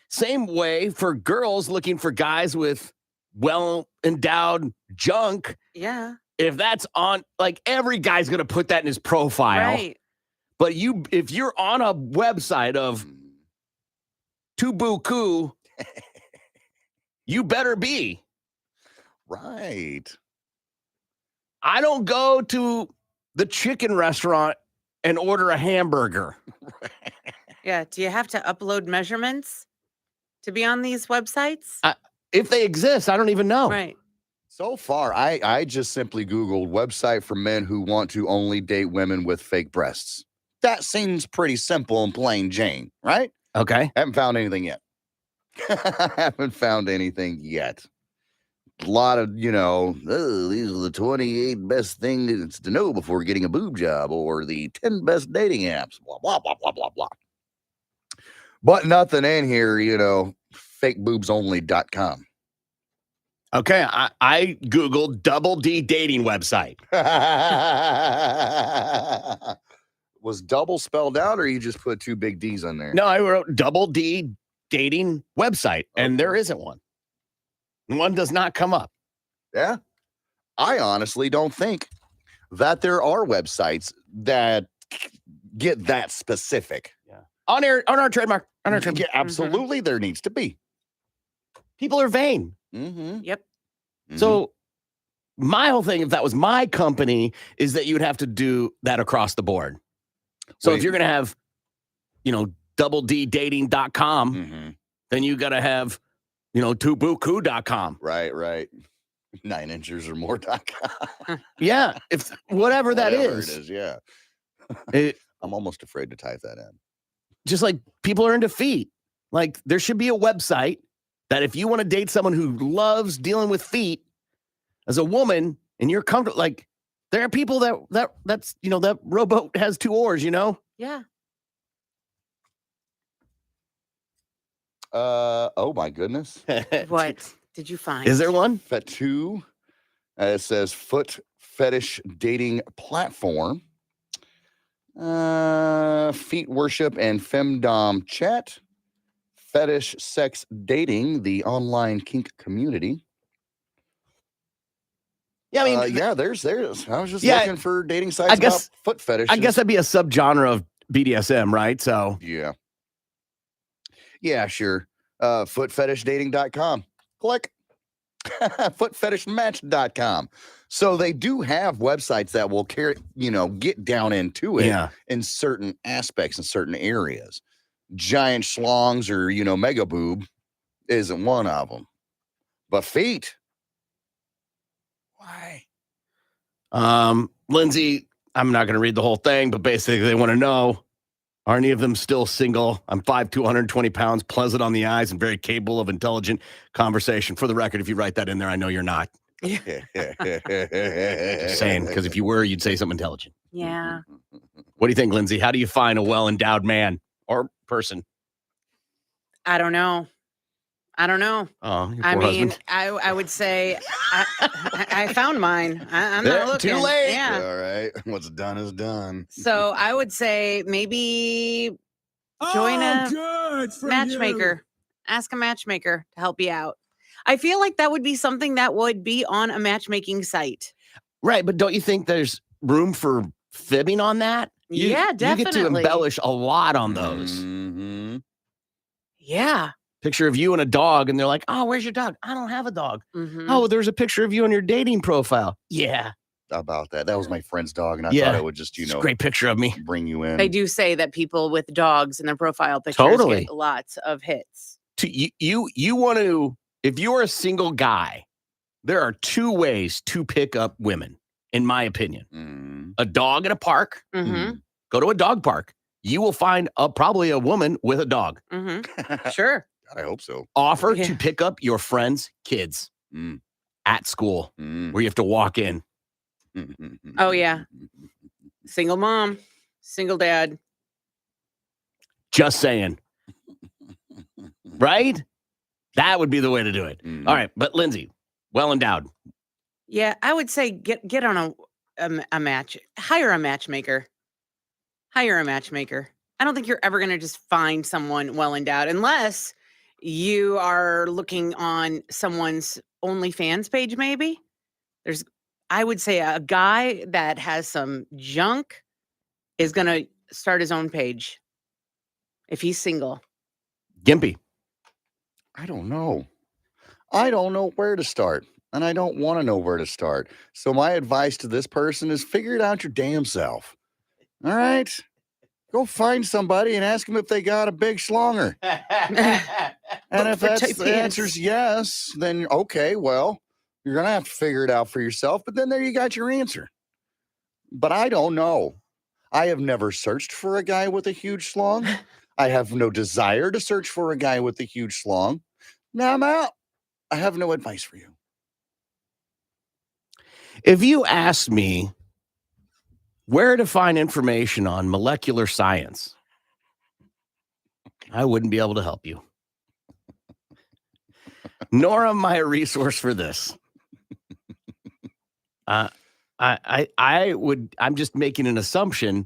Same way for girls looking for guys with well-endowed junk. Yeah. If that's on, like, every guy's going to put that in his profile. Right. But if you're on a website of Tubuku, you better be. Right. I don't go to the chicken restaurant and order a hamburger. Yeah. Do you have to upload measurements to be on these websites? If they exist, I don't even know. Right. So far, I just simply Googled website for men who want to only date women with fake breasts. That seems pretty simple and plain Jane, right? Okay. Haven't found anything yet. Haven't found anything yet. A lot of, these are the 28 best things to know before getting a boob job, or the 10 best dating apps, blah, blah, blah, blah, blah, blah. But nothing in here, fakeboobsonly.com. Okay, I Googled double D dating website. Was double spelled out, or you just put 2 big D's on there? No, I wrote double D dating website, and there isn't one. One does not come up. Yeah. I honestly don't think that there are websites that get that specific. Yeah. On our trademark. On our trademark. Yeah, absolutely, there needs to be. People are vain. Mm-hmm. Yep. So my whole thing, if that was my company, is that you would have to do that across the board. So if you're going to have, doubleddating.com, then you got to have, tubuku.com. Right. 9 inches or more.com. Yeah. If whatever that is. It is, yeah. I'm almost afraid to type that in. Just like people are into feet. Like there should be a website that if you want to date someone who loves dealing with feet as a woman and you're comfortable, like there are people that's that rowboat has 2 oars, Yeah. Oh my goodness. What did you find? Is there one? Fatu. It says foot fetish dating platform. Feet worship and femdom chat. Fetish sex dating, the online kink community. Yeah, I mean, there's. I was just looking for dating sites about foot fetishes. I guess that'd be a subgenre of BDSM, right? So yeah, sure. Footfetishdating.com. Click. Footfetishmatch.com. So they do have websites that will get down into it in certain aspects in certain areas. Giant schlongs or mega boob isn't one of them. But feet. Why? Lindsay, I'm not going to read the whole thing, but basically they want to know, are any of them still single? I'm 5'2", 120 pounds, pleasant on the eyes, and very capable of intelligent conversation. For the record, if you write that in there, I know you're not. Just saying, because if you were, you'd say something intelligent. Yeah. What do you think, Lindsay? How do you find a well-endowed man or person? I don't know. Oh, I mean, I would say I found mine. I'm not looking. Too late. Yeah. All right. What's done is done. So I would say maybe join a matchmaker. Ask a matchmaker to help you out. I feel like that would be something that would be on a matchmaking site. Right, but don't you think there's room for fibbing on that? Yeah, definitely. You get to embellish a lot on those. Mm-hmm. Yeah. Picture of you and a dog, and they're like, "Oh, where's your dog? I don't have a dog." Mm-hmm. Oh, there's a picture of you on your dating profile. Yeah. About that. That was my friend's dog, and I thought it would just, it's a great picture of me. Bring you in. They do say that people with dogs in their profile pictures get lots of hits. You want to, if you're a single guy, there are 2 ways to pick up women, in my opinion. A dog at a park. Mm-hmm. Go to a dog park. You will find probably a woman with a dog. Mm-hmm. Sure. God, I hope so. Offer to pick up your friend's kids at school where you have to walk in. Oh, yeah. Single mom, single dad. Just saying. Right? That would be the way to do it. All right. But Lindsay, well endowed. Yeah, I would say get on a match. Hire a matchmaker. I don't think you're ever going to just find someone well endowed unless you are looking on someone's OnlyFans page, maybe. I would say a guy that has some junk is going to start his own page if he's single. Gimpy. I don't know. I don't know where to start, and I don't want to know where to start. So my advice to this person is figure it out your damn self. All right? Go find somebody and ask them if they got a big schlonger. And if the answer's yes, then okay, well, you're going to have to figure it out for yourself. But then there you got your answer. But I don't know. I have never searched for a guy with a huge schlong. I have no desire to search for a guy with a huge schlong. Now I'm out. I have no advice for you. If you asked me where to find information on molecular science, I wouldn't be able to help you. Nor am I a resource for this. I'm just making an assumption.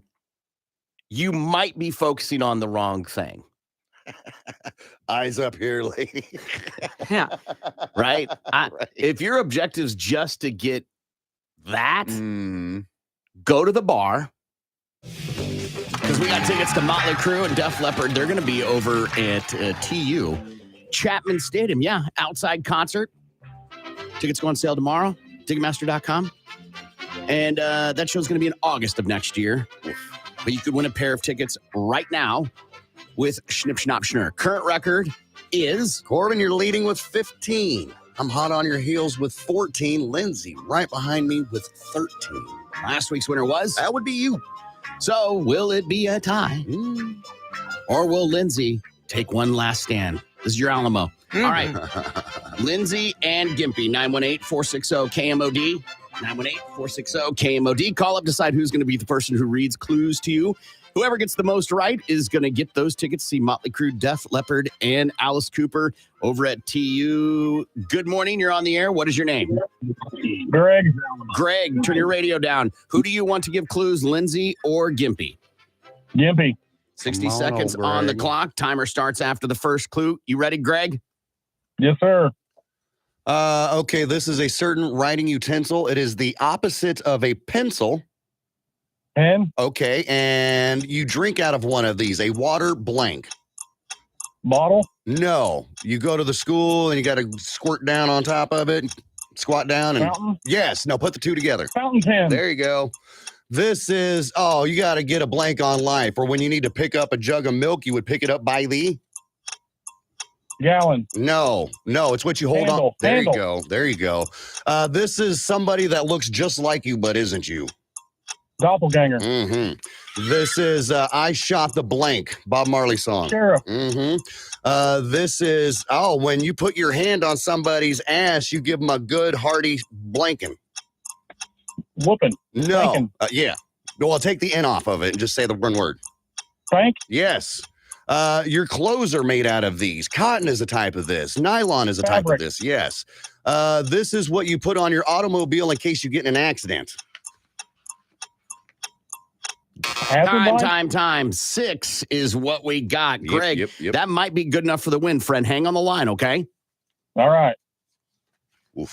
You might be focusing on the wrong thing. Eyes up here, lady. Yeah. Right? Right. If your objective's just to get that, Mm. go to the bar. Because we got tickets to Motley Crue and Def Leppard. They're going to be over at TU. Chapman Stadium. Yeah, outside concert. Tickets go on sale tomorrow. Ticketmaster.com. And that show's going to be in August of next year. But you could win a pair of tickets right now with Schnipp Schnapp Schnurr. Current record is... Corbin, you're leading with 15. I'm hot on your heels with 14. Lindsay right behind me with 13. Last week's winner was... That would be you. So will it be a tie? Or will Lindsay take one last stand? This is your Alamo. All right. Lindsay and Gimpy, 918-460-KMOD. 918-460-KMOD. Call up, decide who's going to be the person who reads clues to you. Whoever gets the most right is going to get those tickets to see Motley Crue, Def Leppard, and Alice Cooper over at TU. Good morning. You're on the air. What is your name? Greg. Greg, turn your radio down. Who do you want to give clues, Lindsay or Gimpy? Gimpy. 60 Come on, seconds old on the Greg. clock. Timer starts after the first clue. You ready, Greg? Yes, sir. Okay, this is a certain writing utensil. It is the opposite of a pencil. Pen. Okay, and you drink out of one of these, a water blank. Bottle. No, you go to the school and you got to squirt down on top of it, squat down, and Fountain. yes, no, put the two together. Fountain pen. There you go. This is, you got to get a blank on life, or when you need to pick up a jug of milk, you would pick it up by the... Gallon. No, it's what you hold on. Handle. There Handle. you go. There you go. This is somebody that looks just like you, but isn't you. Doppelganger. Mm-hmm. This is I Shot the Blank, Bob Marley song. Sheriff. Mm-hmm. This is, when you put your hand on somebody's ass, you give them a good hearty blanking. Whooping. No. Blanking. Yeah. Well, take the N off of it and just say the one word. Frank. Yes. Your clothes are made out of these. Cotton is a type of this. Nylon is a type of Fabric. this. Yes. This is what you put on your automobile in case you get in an accident. Hazard light. Time. 6 is what we got. Greg, Yep. that might be good enough for the win, friend. Hang on the line, okay? All right.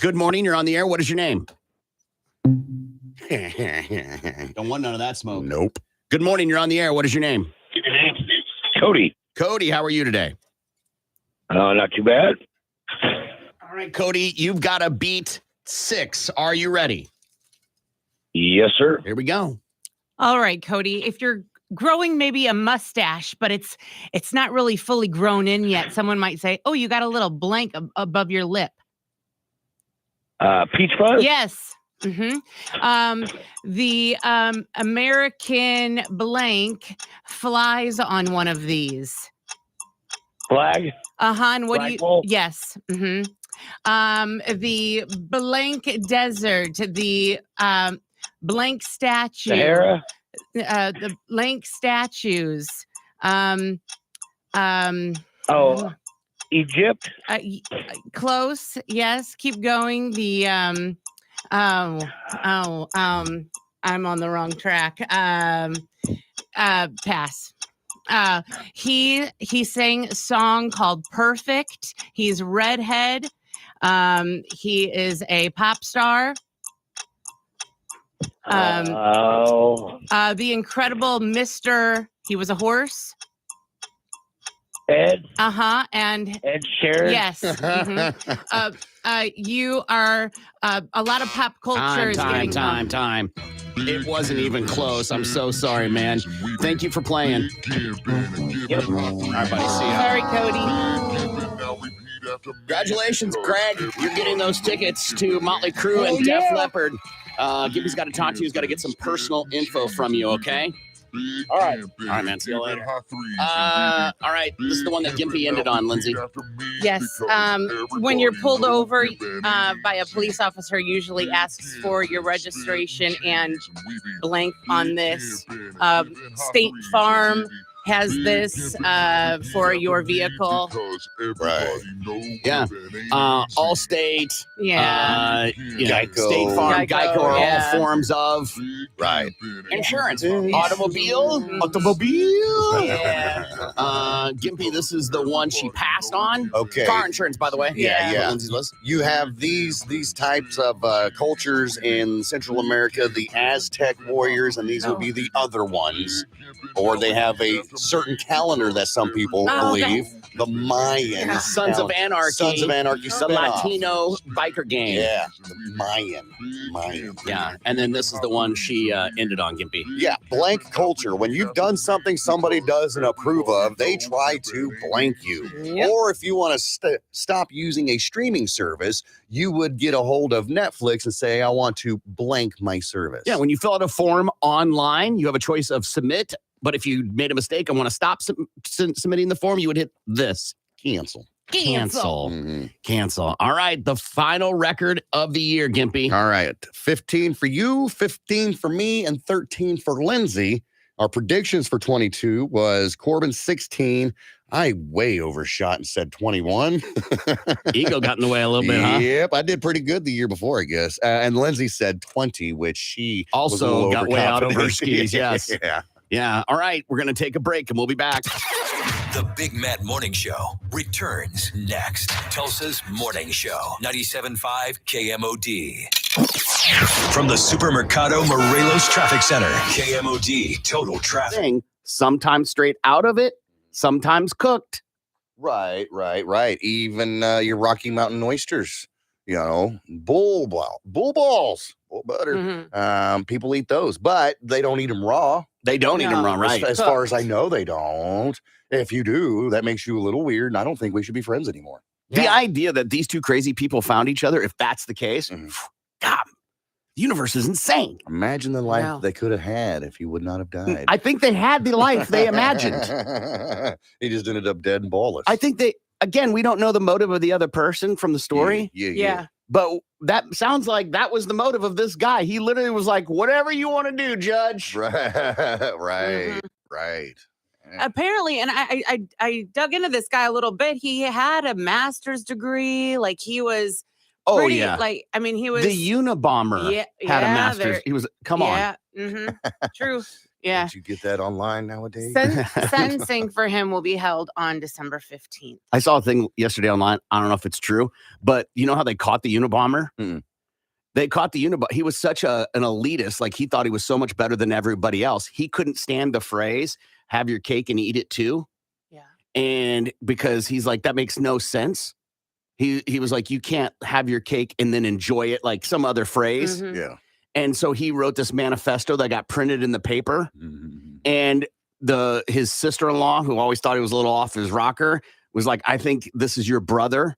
Good morning. You're on the air. What is your name? Don't want none of that smoke. Nope. Good morning. You're on the air. What is your name? Cody. Cody, how are you today? Not too bad. All right, Cody, you've got to beat 6. Are you ready? Yes, sir. Here we go. All right, Cody. If you're growing maybe a mustache, but it's not really fully grown in yet, someone might say, "Oh, you got a little blank above your lip." Peach fuzz? Yes. The American blank flies on one of these. Flag? And what do you? Flagpole? Yes. The blank desert. The blank statue. Sahara? The blank statues. Egypt? Close. Yes. Keep going. The I'm on the wrong track. Pass. He sang a song called Perfect. He's redhead. He is a pop star. The Incredible Mr. He was a horse. Ed? And Ed Sheeran? yes. You are a lot of pop culture is getting Time. It wasn't even close. I'm so sorry, man. Thank you for playing. Yep. All right, buddy. See ya. Sorry, Cody. Congratulations, Greg. You're getting those tickets to Motley Crue and Def Leppard. Gibby's got to talk to you. He's got to get some personal info from you, okay? All right. All right, man. See you later. All right. This is the one that Gimpy ended on, Lindsay. Yes. When you're pulled over by a police officer, usually asks for your registration and blank on this. State Farm, has this for your vehicle. Right. Yeah. Allstate. Yeah. Geico. State Farm, Geico are yeah. all forms of insurance. Automobile. Yeah. Gimpy, this is the one she passed on. Okay. Car insurance, by the way. Yeah. Lindsay's list. You have these types of cultures in Central America, the Aztec warriors, and these would be the other ones. Or they have a certain calendar that some people believe, the Mayan. Sons of Anarchy. Sons of Anarchy. The Latino biker gang. Yeah, the Mayan. Yeah, and then this is the one she ended on, Gimpy. Yeah, blank culture. When you've done something somebody doesn't approve of, they try to blank you. Yep. Or if you want to stop using a streaming service, you would get a hold of Netflix and say, I want to blank my service. Yeah, when you fill out a form online, you have a choice of submit. But if you made a mistake and want to stop submitting the form, you would hit this. Cancel. Cancel. Mhm. Cancel. All right, the final record of the year, Gimpy. All right. 15 for you, 15 for me, and 13 for Lindsay. Our predictions for 22 was Corbin 16. I way overshot and said 21. Ego got in the way a little bit, huh? Yep, I did pretty good the year before, I guess. And Lindsay said 20, which she was a Also little got way out over her overconfident. skis, yes. Yeah. Yeah. All right, we're going to take a break and we'll be back. The Big Mad Morning Show returns next. Tulsa's Morning Show, 97.5 KMOD. From the Supermercado Morelos Traffic Center, KMOD Total Traffic. Thing, sometimes straight out of it, sometimes cooked. Right. Even your Rocky Mountain oysters, bull balls, bull butter. Mm-hmm. People eat those, but they don't eat them raw. They don't eat them raw, right? As far as I know, they don't. If you do, that makes you a little weird, and I don't think we should be friends anymore. The idea that these two crazy people found each other, if that's the case, God, the universe is insane. Imagine the life they could have had if he would not have died. I think they had the life they imagined. He just ended up dead and ballless. I think we don't know the motive of the other person from the story. Yeah. But that sounds like that was the motive of this guy. He literally was like, whatever you want to do, Judge. Right. Apparently, and I dug into this guy a little bit. He had a master's degree. Like he was pretty, like, I mean, he was the Unabomber had a master's. He was, come on. Yeah. Mm-hmm. True. Yeah. Did you get that online nowadays? Sentencing for him will be held on December 15th. I saw a thing yesterday online. I don't know if it's true, but you know how they caught the Unabomber? They caught the Unabomber. He was such an elitist. Like he thought he was so much better than everybody else. He couldn't stand the phrase, have your cake and eat it too. Yeah. And because he's like, that makes no sense. He was like, you can't have your cake and then enjoy it, like some other phrase. Mm-hmm. Yeah. And so he wrote this manifesto that got printed in the paper. And his sister-in-law, who always thought he was a little off his rocker, was like, I think this is your brother.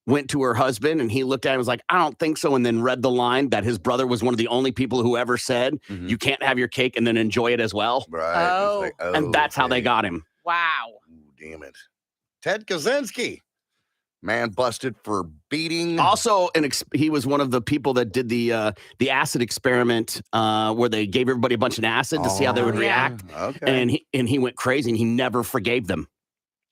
Went to her husband and he looked at him and was like, I don't think so. And then read the line that his brother was one of the only people who ever said, you can't have your cake and then enjoy it as well. Right. Oh. And that's how they got him. Wow. Ooh, damn it. Ted Kaczynski. Man busted for beating. Also, he was one of the people that did the acid experiment where they gave everybody a bunch of acid to see how they would react. Okay. And he went crazy and he never forgave them.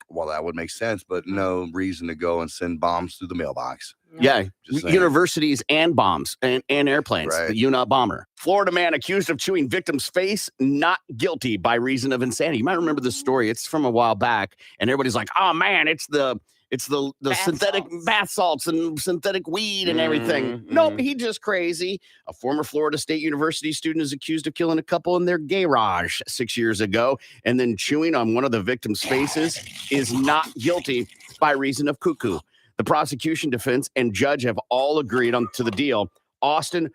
Well, that would make sense, but no reason to go and send bombs through the mailbox. Yeah, Just saying. universities and bombs and airplanes. Right. The Unabomber. Florida man accused of chewing victim's face, not guilty by reason of insanity. You might remember this story. It's from a while back, and everybody's like, "Oh man, it's the synthetic bath salts and synthetic weed and everything." Nope, he just crazy. A former Florida State University student is accused of killing a couple in their garage 6 years ago, and then chewing on one of the victim's faces is not guilty by reason of cuckoo. The prosecution, defense, and judge have all agreed on to the deal. Austin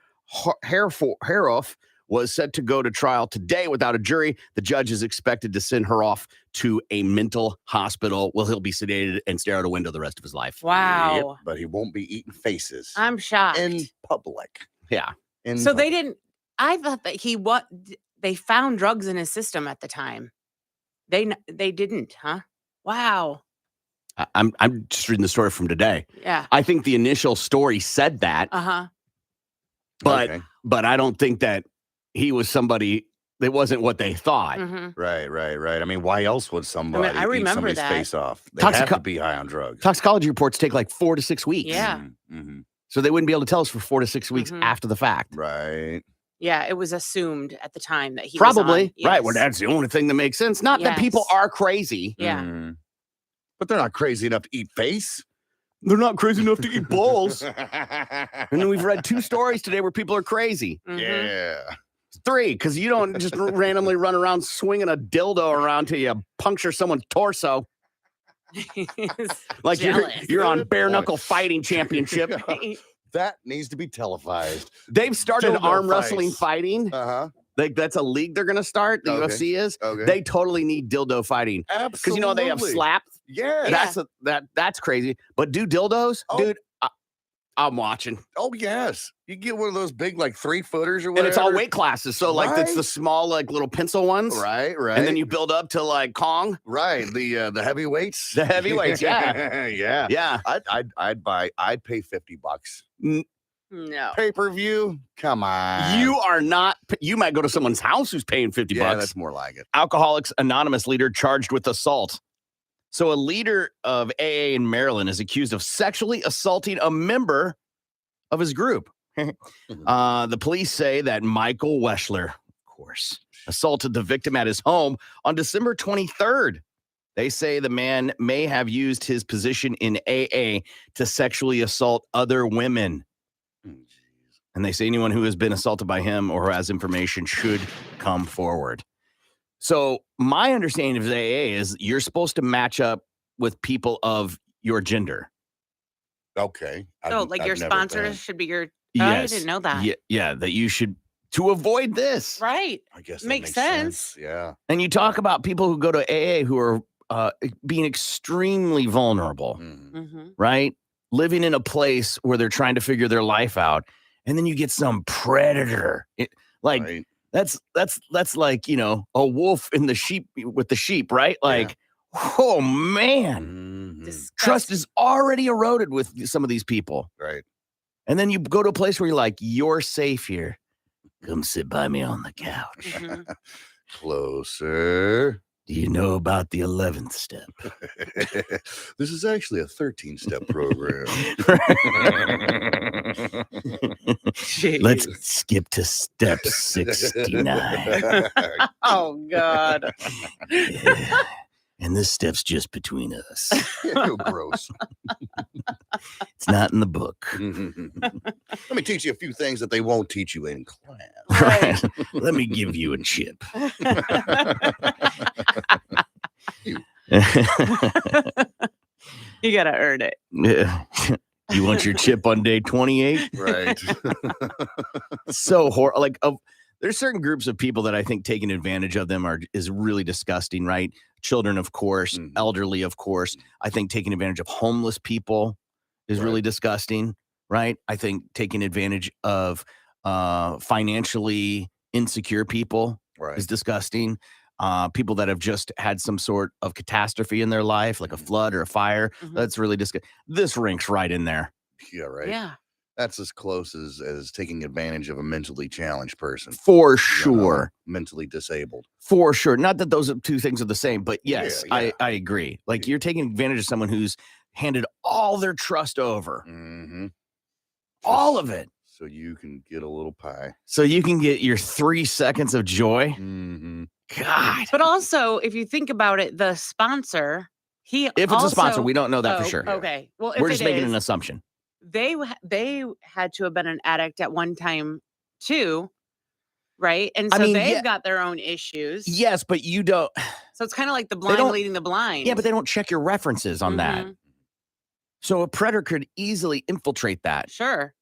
Haroff was set to go to trial today without a jury. The judge is expected to send her off to a mental hospital. Well, he'll be sedated and stare out a window the rest of his life. Wow. Yep, but he won't be eating faces. I'm shocked. In public. Yeah. So they didn't, I thought that they found drugs in his system at the time. They didn't, huh? Wow. I'm just reading the story from today. Yeah. I think the initial story said that, Uh-huh. but I don't think that he was somebody it wasn't what they thought. Mhm. Right. I mean, why else would somebody I eat remember somebody's that. face off? They Toxico- have to be high on drugs. Toxicology reports take like 4 to 6 weeks. Yeah. Mm-hmm. So they wouldn't be able to tell us for 4 to 6 weeks Mhm. after the fact. Right. Yeah, it was assumed at the time that he Probably. was on. Right. Well, Yes. that's the only thing that makes sense. Not that people Yes. are crazy. Yeah. Mm. But they're not crazy enough to eat face. They're not crazy enough to eat balls. And then we've read 2 stories today where people are crazy. Mhm. Yeah. 3, because you don't just randomly run around swinging a dildo around till you puncture someone's torso. Like Jealous. you're on Good bare point. knuckle fighting championship. That needs to be televised. They've started Dildo arm wrestling fights. fighting. Uh-huh. Like that's a league they're gonna start. The Okay. UFC is. Okay. They totally need dildo fighting Absolutely. because you know they have slap. Yeah. That's crazy. But do dildos, Oh. dude? I'm watching, Oh, yes. You get one of those big, like 3-footers or whatever. and it's all weight classes. So like it's the Right. small like little pencil ones, Right. and then you build up to like Kong, Right. The heavyweights. the heavyweights. Yeah, Yeah. yeah. I'd pay $50. No. Pay-per-view? Come on. You are not. You might go to someone's house who's paying $50. Yeah, that's more like it. Alcoholics Anonymous leader charged with assault. So a leader of AA in Maryland is accused of sexually assaulting a member of his group. The police say that Michael Weschler, of course, assaulted the victim at his home on December 23rd. They say the man may have used his position in AA to sexually assault other women. And they say anyone who has been assaulted by him or who has information should come forward. So my understanding of AA is you're supposed to match up with people of your gender. Okay. So, like your I've never sponsor been. should be your. Oh, I didn't know that. Yeah, that you should to avoid this. Right. I guess that Makes sense. Yeah. And you talk about people who go to AA who are being extremely vulnerable, Mhm. Mm-hmm. right? Living in a place where they're trying to figure their life out, and then you get some predator. Right. That's like, you know, a wolf in the sheep with the sheep, right? Like, oh man, Mhm. trust is already eroded with some of these people. Right. And then you go to a place where you're like, you're safe here. Come sit by me on the couch. Mhm. Closer. Do you know about the 11th step? This is actually a 13-step program. Let's skip to step 69. Oh God. Yeah. And this step's just between us. Ew, gross. It's not in the book. Let me teach you a few things that they won't teach you in class. Right. Let me give you a chip. You gotta earn it. Yeah. You want your chip on day 28? Right. So horrible. Like, there's certain groups of people that I think taking advantage of them is really disgusting, right? Children, of course, Mhm. elderly, of course. I think taking advantage of homeless people is really Right. disgusting, right? I think taking advantage of financially insecure people Right. is disgusting. People that have just had some sort of catastrophe in their life, like a Mhm. flood or a fire, Mhm. that's really disgusting. This ranks right in there. Yeah, right. Yeah. That's as close as taking advantage of a mentally challenged person. For you know, sure. mentally disabled. For sure. Not that those two things are the same, but yes, Yeah. I agree. Like you're taking advantage of someone who's handed all their trust over, Mm-hmm. all of it, So you can get a little pie. so you can get your 3 seconds of joy. Mm-hmm. God. But also, if you think about it, the sponsor, If it's a sponsor, we don't know that Oh, for sure. Okay. Well, if We're just it making is, an assumption. they had to have been an addict at one time too, right? And I so mean, they've yeah. got their own issues. Yes, but you don't. So it's kind of like the don't- blind leading the blind. Yeah, but they don't check your references on that. Mhm. So a predator could easily infiltrate that, Sure.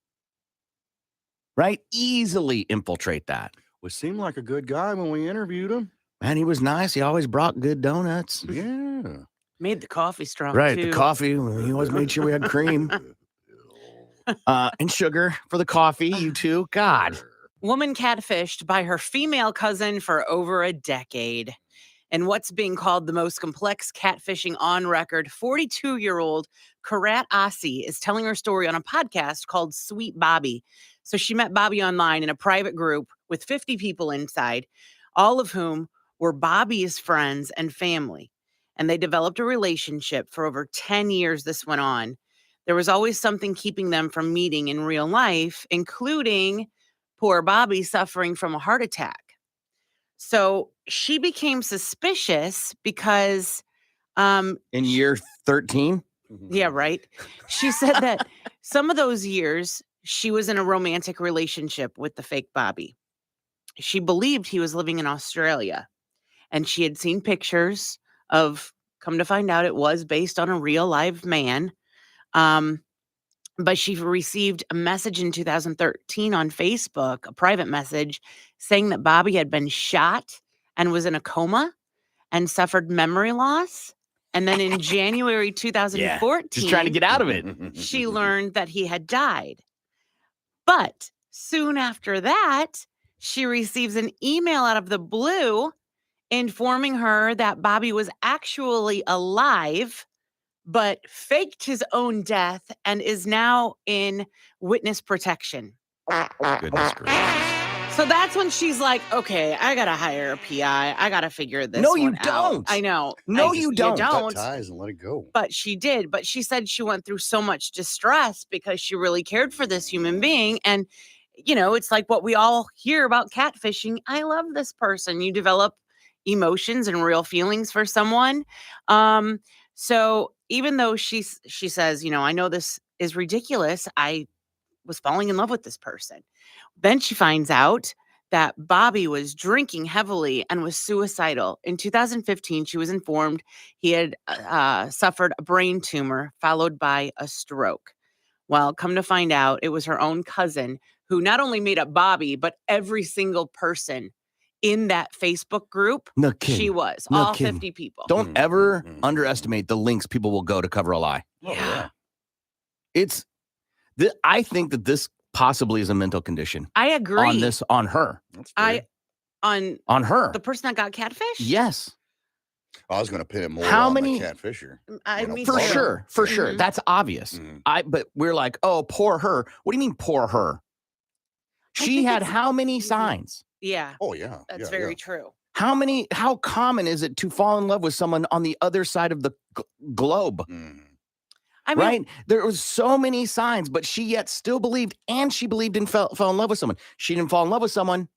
right? Easily infiltrate that. Well, seemed like a good guy when we interviewed him. Man, he was nice. He always brought good donuts. Yeah. Made the coffee strong. Right. Too. The coffee. He always made sure we had cream and sugar for the coffee. You too. God. Woman catfished by her female cousin for over a decade. And what's being called the most complex catfishing on record, 42-year-old Karat Asi is telling her story on a podcast called Sweet Bobby. So she met Bobby online in a private group with 50 people inside. all of whom were Bobby's friends and family. And they developed a relationship for over 10 years. This went on. There was always something keeping them from meeting in real life, including poor Bobby suffering from a heart attack. So she became suspicious because In year 13? yeah, right. She said that some of those years she was in a romantic relationship with the fake Bobby. She believed he was living in Australia, and she had seen pictures of, come to find out, it was based on a real live man. But she received a message in 2013 on Facebook, a private message saying that Bobby had been shot and was in a coma and suffered memory loss. And then in January 2014, Just trying to get out of it. she learned that he had died. But soon after that, she receives an email out of the blue informing her that Bobby was actually alive, but faked his own death and is now in witness protection. Goodness gracious. So that's when she's like, okay, I got to hire a PI. I got to figure this No, one you out. don't. I know. No, you don't. Cut ties and let it go. But she did. But she said she went through so much distress because she really cared for this human being. And, you know, it's like what we all hear about catfishing. I love this person. You develop emotions and real feelings for someone. So even though she says, you know, I know this is ridiculous, I was falling in love with this person. Then she finds out that Bobby was drinking heavily and was suicidal. In 2015, she was informed he had suffered a brain tumor followed by a stroke. Well, come to find out, it was her own cousin who not only made up Bobby, but every single person in that Facebook group. No kidding. She was. No all kidding. 50 people. Don't ever underestimate the links people will go to cover a lie. Yeah. I think that this possibly is a mental condition. I agree. On her. On her. The person that got catfish? Yes. I was going to pin it more How on many the catfisher. For sure. That's obvious. But we're like, oh, poor her. What do you mean poor her? She had how many signs? Yeah. Oh, yeah. That's very true. How common is it to fall in love with someone on the other side of the globe? I mean, right? There was so many signs, but she yet still believed, and she believed and fell in love with someone. She didn't fall in love with someone.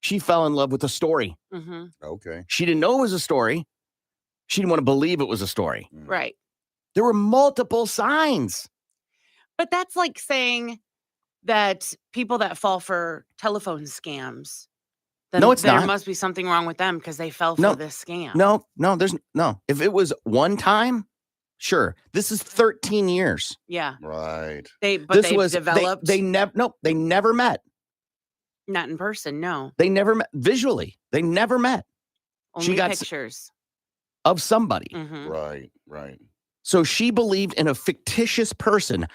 She fell in love with a story. Okay. She didn't know it was a story. She didn't want to believe it was a story. Right. There were multiple signs. But that's like saying that people that fall for telephone scams, then No, it's there not. must be something wrong with them because they fell for this scam. No, there's no. If it was one time, sure. This is 13 years. Yeah. Right. They've developed. They never met. Not in person, no. They never met visually. They never met. Only she got pictures of somebody. Right. So she believed in a fictitious person.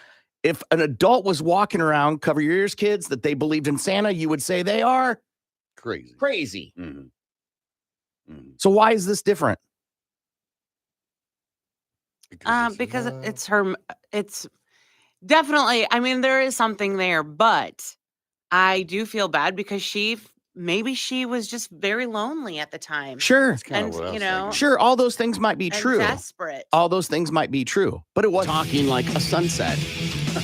If an adult was walking around, cover your ears, kids, that they believed in Santa, you would say they are crazy. So why is this different? Because it's her. It's definitely. I mean, there is something there, but I do feel bad because maybe she was just very lonely at the time. Sure, and sure, all those things might be true. Desperate. All those things might be true, but it was talking like a sunset.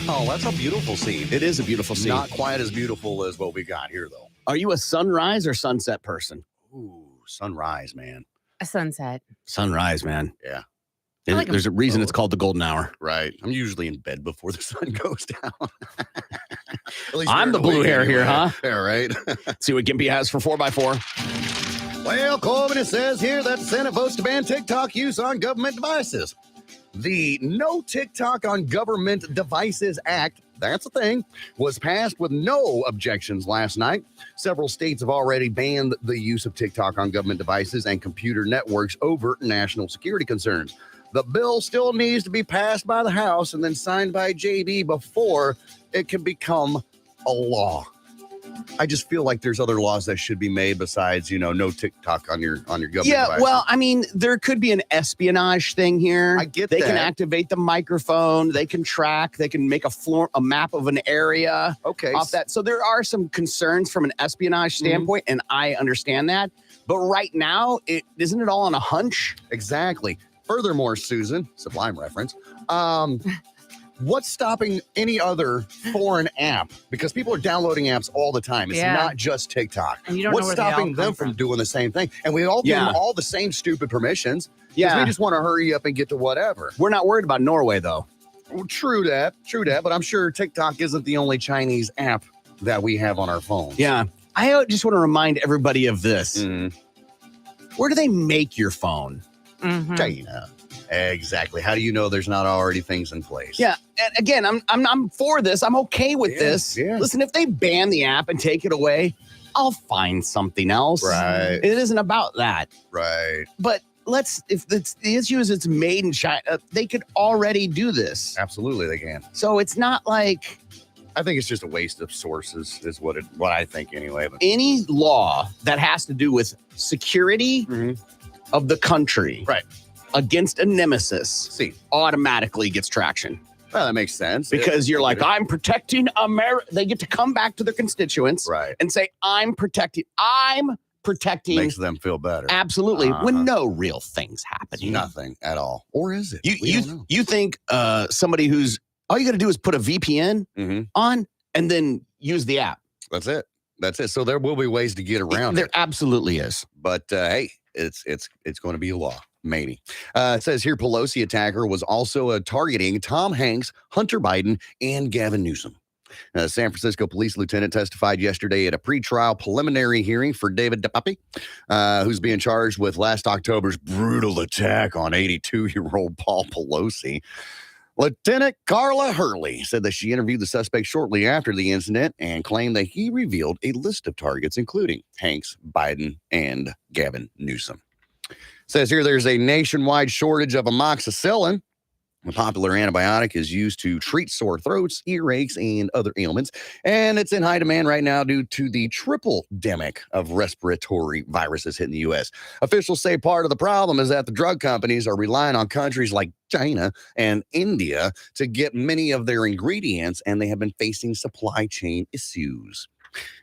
Oh, that's a beautiful scene. It is a beautiful scene. Not quite as beautiful as what we got here, though. Are you a sunrise or sunset person? Ooh, sunrise, man. A sunset. Sunrise, man. Yeah. There's a reason it's called the golden hour. Right. I'm usually in bed before the sun goes down. I'm the blue hair here, huh? Yeah, right. See what Gimpy has for 4x4. Well, Corbin, it says here that the Senate votes to ban TikTok use on government devices. The No TikTok on Government Devices Act, that's a thing, was passed with no objections last night. Several states have already banned the use of TikTok on government devices and computer networks over national security concerns. The bill still needs to be passed by the House and then signed by JB before it can become a law. I just feel like there's other laws that should be made besides, no TikTok on your government devices. Well, I mean, there could be an espionage thing here. I get they that. can activate the microphone. They can track. They can make a map of an area. Okay. Off that. So there are some concerns from an espionage standpoint, and I understand that. But right now, isn't it all on a hunch? Exactly. Furthermore, Susan, Sublime reference. What's stopping any other foreign app? Because people are downloading apps all the time. It's not just TikTok. And you don't What's know where they all stopping them come from doing the same thing? And we all give them all the same stupid permissions. Yeah. We just want to hurry up and get to whatever. We're not worried about Norway, though. Well, true that. But I'm sure TikTok isn't the only Chinese app that we have on our phones. Yeah. I just want to remind everybody of this. Where do they make your phone? China. Exactly. How do you know there's not already things in place? Yeah. And again, I'm for this. I'm okay with this. Yeah. Listen, if they ban the app and take it away, I'll find something else. Right. It isn't about that. Right. But if the issue is it's made in China, they could already do this. Absolutely, they can. So it's not like I think it's just a waste of sources, is what I think anyway. But any law that has to do with security of the country, right, against a nemesis, automatically gets traction. Well, that makes sense. Because you're like, I'm protecting America. They get to come back to their constituents and say, I'm protecting. Makes them feel better. Absolutely. When no real things happening. Nothing at all. Or is it? You think somebody who's, all you got to do is put a VPN on and then use the app. That's it. So there will be ways to get around There absolutely is. But hey, it's going to be a law. Maybe. It says here Pelosi attacker was also targeting Tom Hanks, Hunter Biden, and Gavin Newsom. San Francisco police lieutenant testified yesterday at a pretrial preliminary hearing for David DePape, who's being charged with last October's brutal attack on 82-year-old Paul Pelosi. Lieutenant Carla Hurley said that she interviewed the suspect shortly after the incident and claimed that he revealed a list of targets, including Hanks, Biden, and Gavin Newsom. Says here there's a nationwide shortage of amoxicillin. A popular antibiotic is used to treat sore throats, earaches, and other ailments. And it's in high demand right now due to the triple-demic of respiratory viruses hitting the U.S. Officials say part of the problem is that the drug companies are relying on countries like China and India to get many of their ingredients, and they have been facing supply chain issues.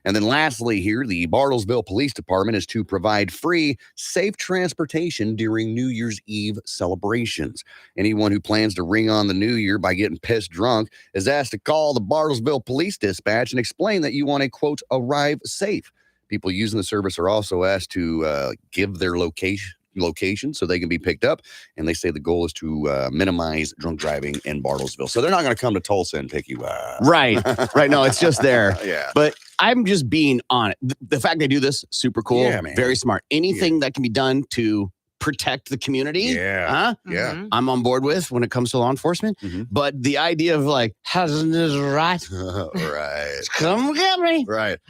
And then lastly here, the Bartlesville Police Department is to provide free, safe transportation during New Year's Eve celebrations. Anyone who plans to ring on the new year by getting pissed drunk is asked to call the Bartlesville Police Dispatch and explain that you want to, quote, arrive safe. People using the service are also asked to give their location so they can be picked up, and they say the goal is to minimize drunk driving in Bartlesville. So they're not going to come to Tulsa and pick you up. Right. No, it's just there. Yeah. But I'm just being on it. The fact they do this, super cool. Yeah, man. Very smart. Anything that can be done to protect the community, I'm on board with when it comes to law enforcement. But the idea of like, hasn't this right? Right. Come get me. Right.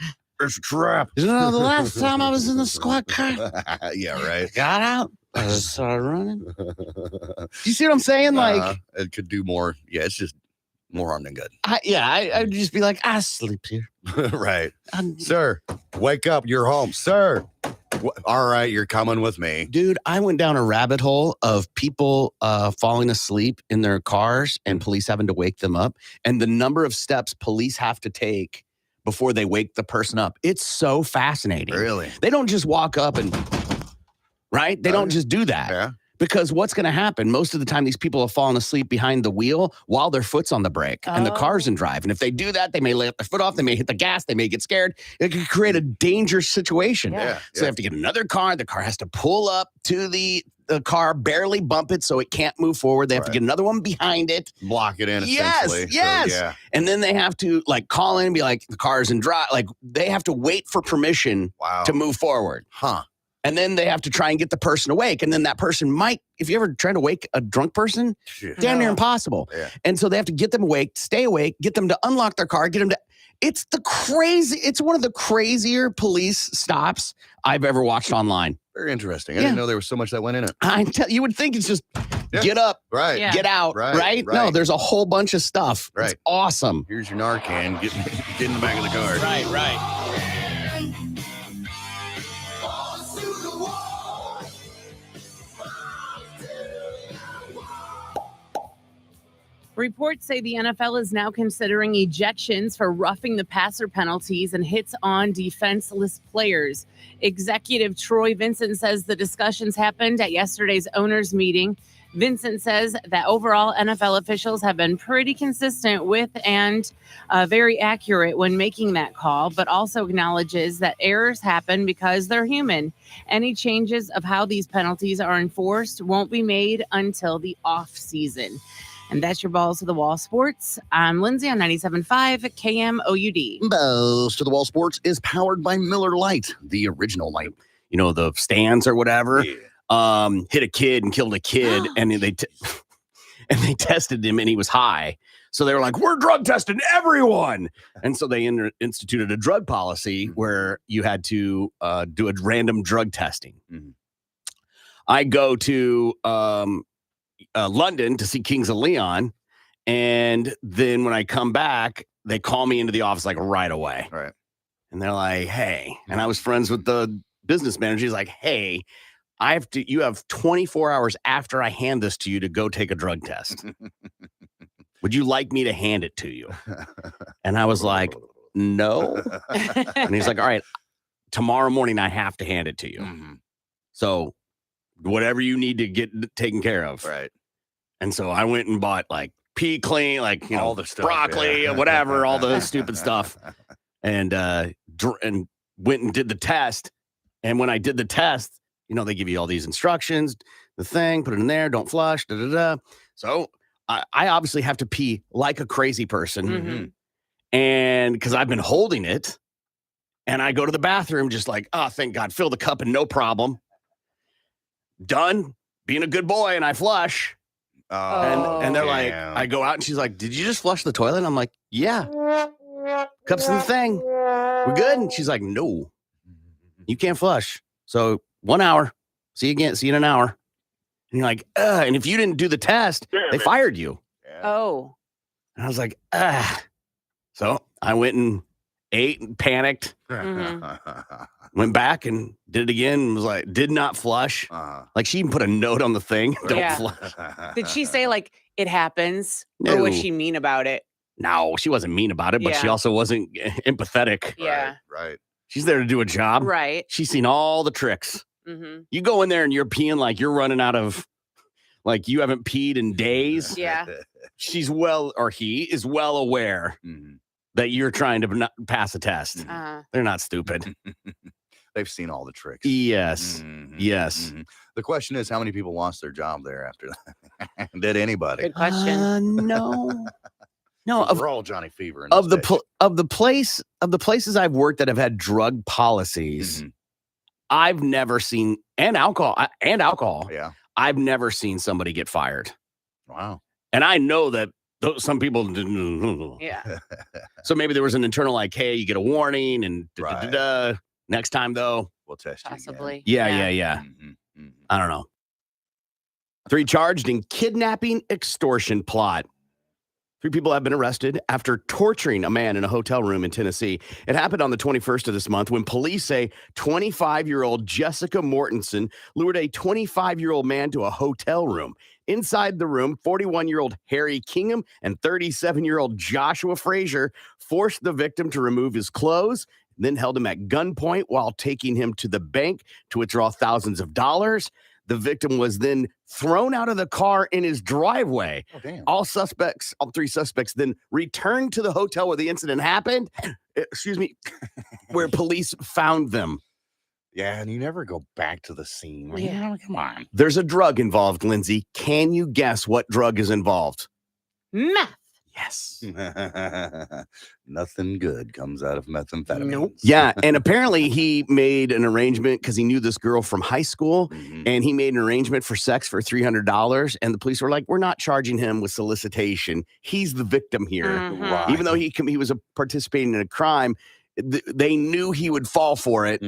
It's a trap. You know, the last time I was in the squad car, yeah, right. got out, I just started running. Do you see what I'm saying? Like, it could do more. Yeah, it's just more harm than good. I'd just be like, I sleep here. Right. Sir, wake up. You're home. Sir. All right, you're coming with me. Dude, I went down a rabbit hole of people falling asleep in their cars and police having to wake them up. And the number of steps police have to take before they wake the person up. It's so fascinating. Really? They don't just walk up and, right? They don't just do that. Yeah. Because what's going to happen? Most of the time, these people have fallen asleep behind the wheel while their foot's on the brake and the car's in drive. And if they do that, they may let their foot off. They may hit the gas. They may get scared. It could create a dangerous situation. Yeah. So they have to get another car. The car has to pull up to the car, barely bump it so it can't move forward. They have to get another one behind it. Block it in, Yes, essentially. yes. So, yeah. And then they have to like call in and be like, the car's in drive. Like they have to wait for permission to move forward. Huh. And then they have to try and get the person awake. And then that person might, if you ever try to wake a drunk person, damn near impossible. Yeah. And so they have to get them awake, stay awake, get them to unlock their car, get them to, it's one of the crazier police stops I've ever watched online. Very interesting. I didn't know there was so much that went in it. You would think it's just get up, get out, right? No, there's a whole bunch of stuff. Right. It's awesome. Here's your Narcan. Get in the back of the car. Right. Reports say the NFL is now considering ejections for roughing the passer penalties and hits on defenseless players. Executive Troy Vincent says the discussions happened at yesterday's owners' meeting. Vincent says that overall NFL officials have been pretty consistent with and very accurate when making that call, but also acknowledges that errors happen because they're human. Any changes of how these penalties are enforced won't be made until the off season. And that's your Balls to the Wall Sports. I'm Lindsay on 97.5 KMOUD. Balls to the Wall Sports is powered by Miller Lite, the original light. You know, the stands or whatever. Yeah. Hit a kid and killed a kid, and they tested him, and he was high. So they were like, "We're drug testing everyone," and so they instituted a drug policy where you had to do a random drug testing. Mm-hmm. I go to London to see Kings of Leon, and then when I come back, they call me into the office like right away. Right. And they're like, "Hey," and I was friends with the business manager. He's like, "Hey, you have 24 hours after I hand this to you to go take a drug test. Would you like me to hand it to you?" And I was like, "No." And he's like, "All right, tomorrow morning I have to hand it to you. Mm-hmm. So whatever you need to get taken care of." Right. And so I went and bought like pea clean, like, you know, all the stuff, broccoli, whatever, all the stupid stuff. And went and did the test. And when I did the test, you know, they give you all these instructions, the thing, put it in there, don't flush, da-da-da. So I obviously have to pee like a crazy person. Mm-hmm. And because I've been holding it, and I go to the bathroom just like, oh, thank God, fill the cup and no problem. Done being a good boy, and I flush. And they're like, I go out, and she's like, "Did you just flush the toilet?" And I'm like, "Yeah. Cup's in the thing. We're good." And she's like, "No, you can't flush. So 1 hour. See you again. See you in an hour." And you're like, and if you didn't do the test, they fired you. Oh. And I was like, So I went and ate and panicked. Went back and did it again and was like, did not flush. Like she even put a note on the thing. Don't flush. Did she say like it happens? No. Or was she mean about it? No, she wasn't mean about it, but she also wasn't empathetic. Yeah. Right. She's there to do a job. Right. She's seen all the tricks. Mm-hmm. You go in there and you're peeing like you're running out of, like you haven't peed in days. Yeah. He is well aware that you're trying to not pass a test. They're not stupid. They've seen all the tricks. Yes. Mm-hmm. Yes. Mm-hmm. The question is, how many people lost their job there after that? Did anybody? Good question. No. No, we're all Johnny Fever. Of the places I've worked that have had drug policies, I've never seen and alcohol. Yeah. I've never seen somebody get fired. Wow. And I know that some people didn't. Yeah. So maybe there was an internal like, hey, you get a warning and next time though, we'll test possibly. You again. Yeah. I don't know. 3 charged in kidnapping extortion plot. 3 people have been arrested after torturing a man in a hotel room in Tennessee. It happened on the 21st of this month when police say 25-year-old Jessica Mortensen lured a 25-year-old man to a hotel room. Inside the room, 41-year-old Harry Kingham and 37-year-old Joshua Frazier forced the victim to remove his clothes, then held him at gunpoint while taking him to the bank to withdraw thousands of dollars. The victim was then thrown out of the car in his driveway. Oh, damn. All 3 suspects then returned to the hotel where the incident happened. Where police found them. Yeah, and you never go back to the scene. Yeah. Come on. There's a drug involved, Lindsay. Can you guess what drug is involved? Meth. Yes. Nothing good comes out of methamphetamine. Nope. Yeah, and apparently he made an arrangement because he knew this girl from high school, and he made an arrangement for sex for $300, and the police were like, we're not charging him with solicitation. He's the victim here. Right. Even though he was participating in a crime, they knew he would fall for it.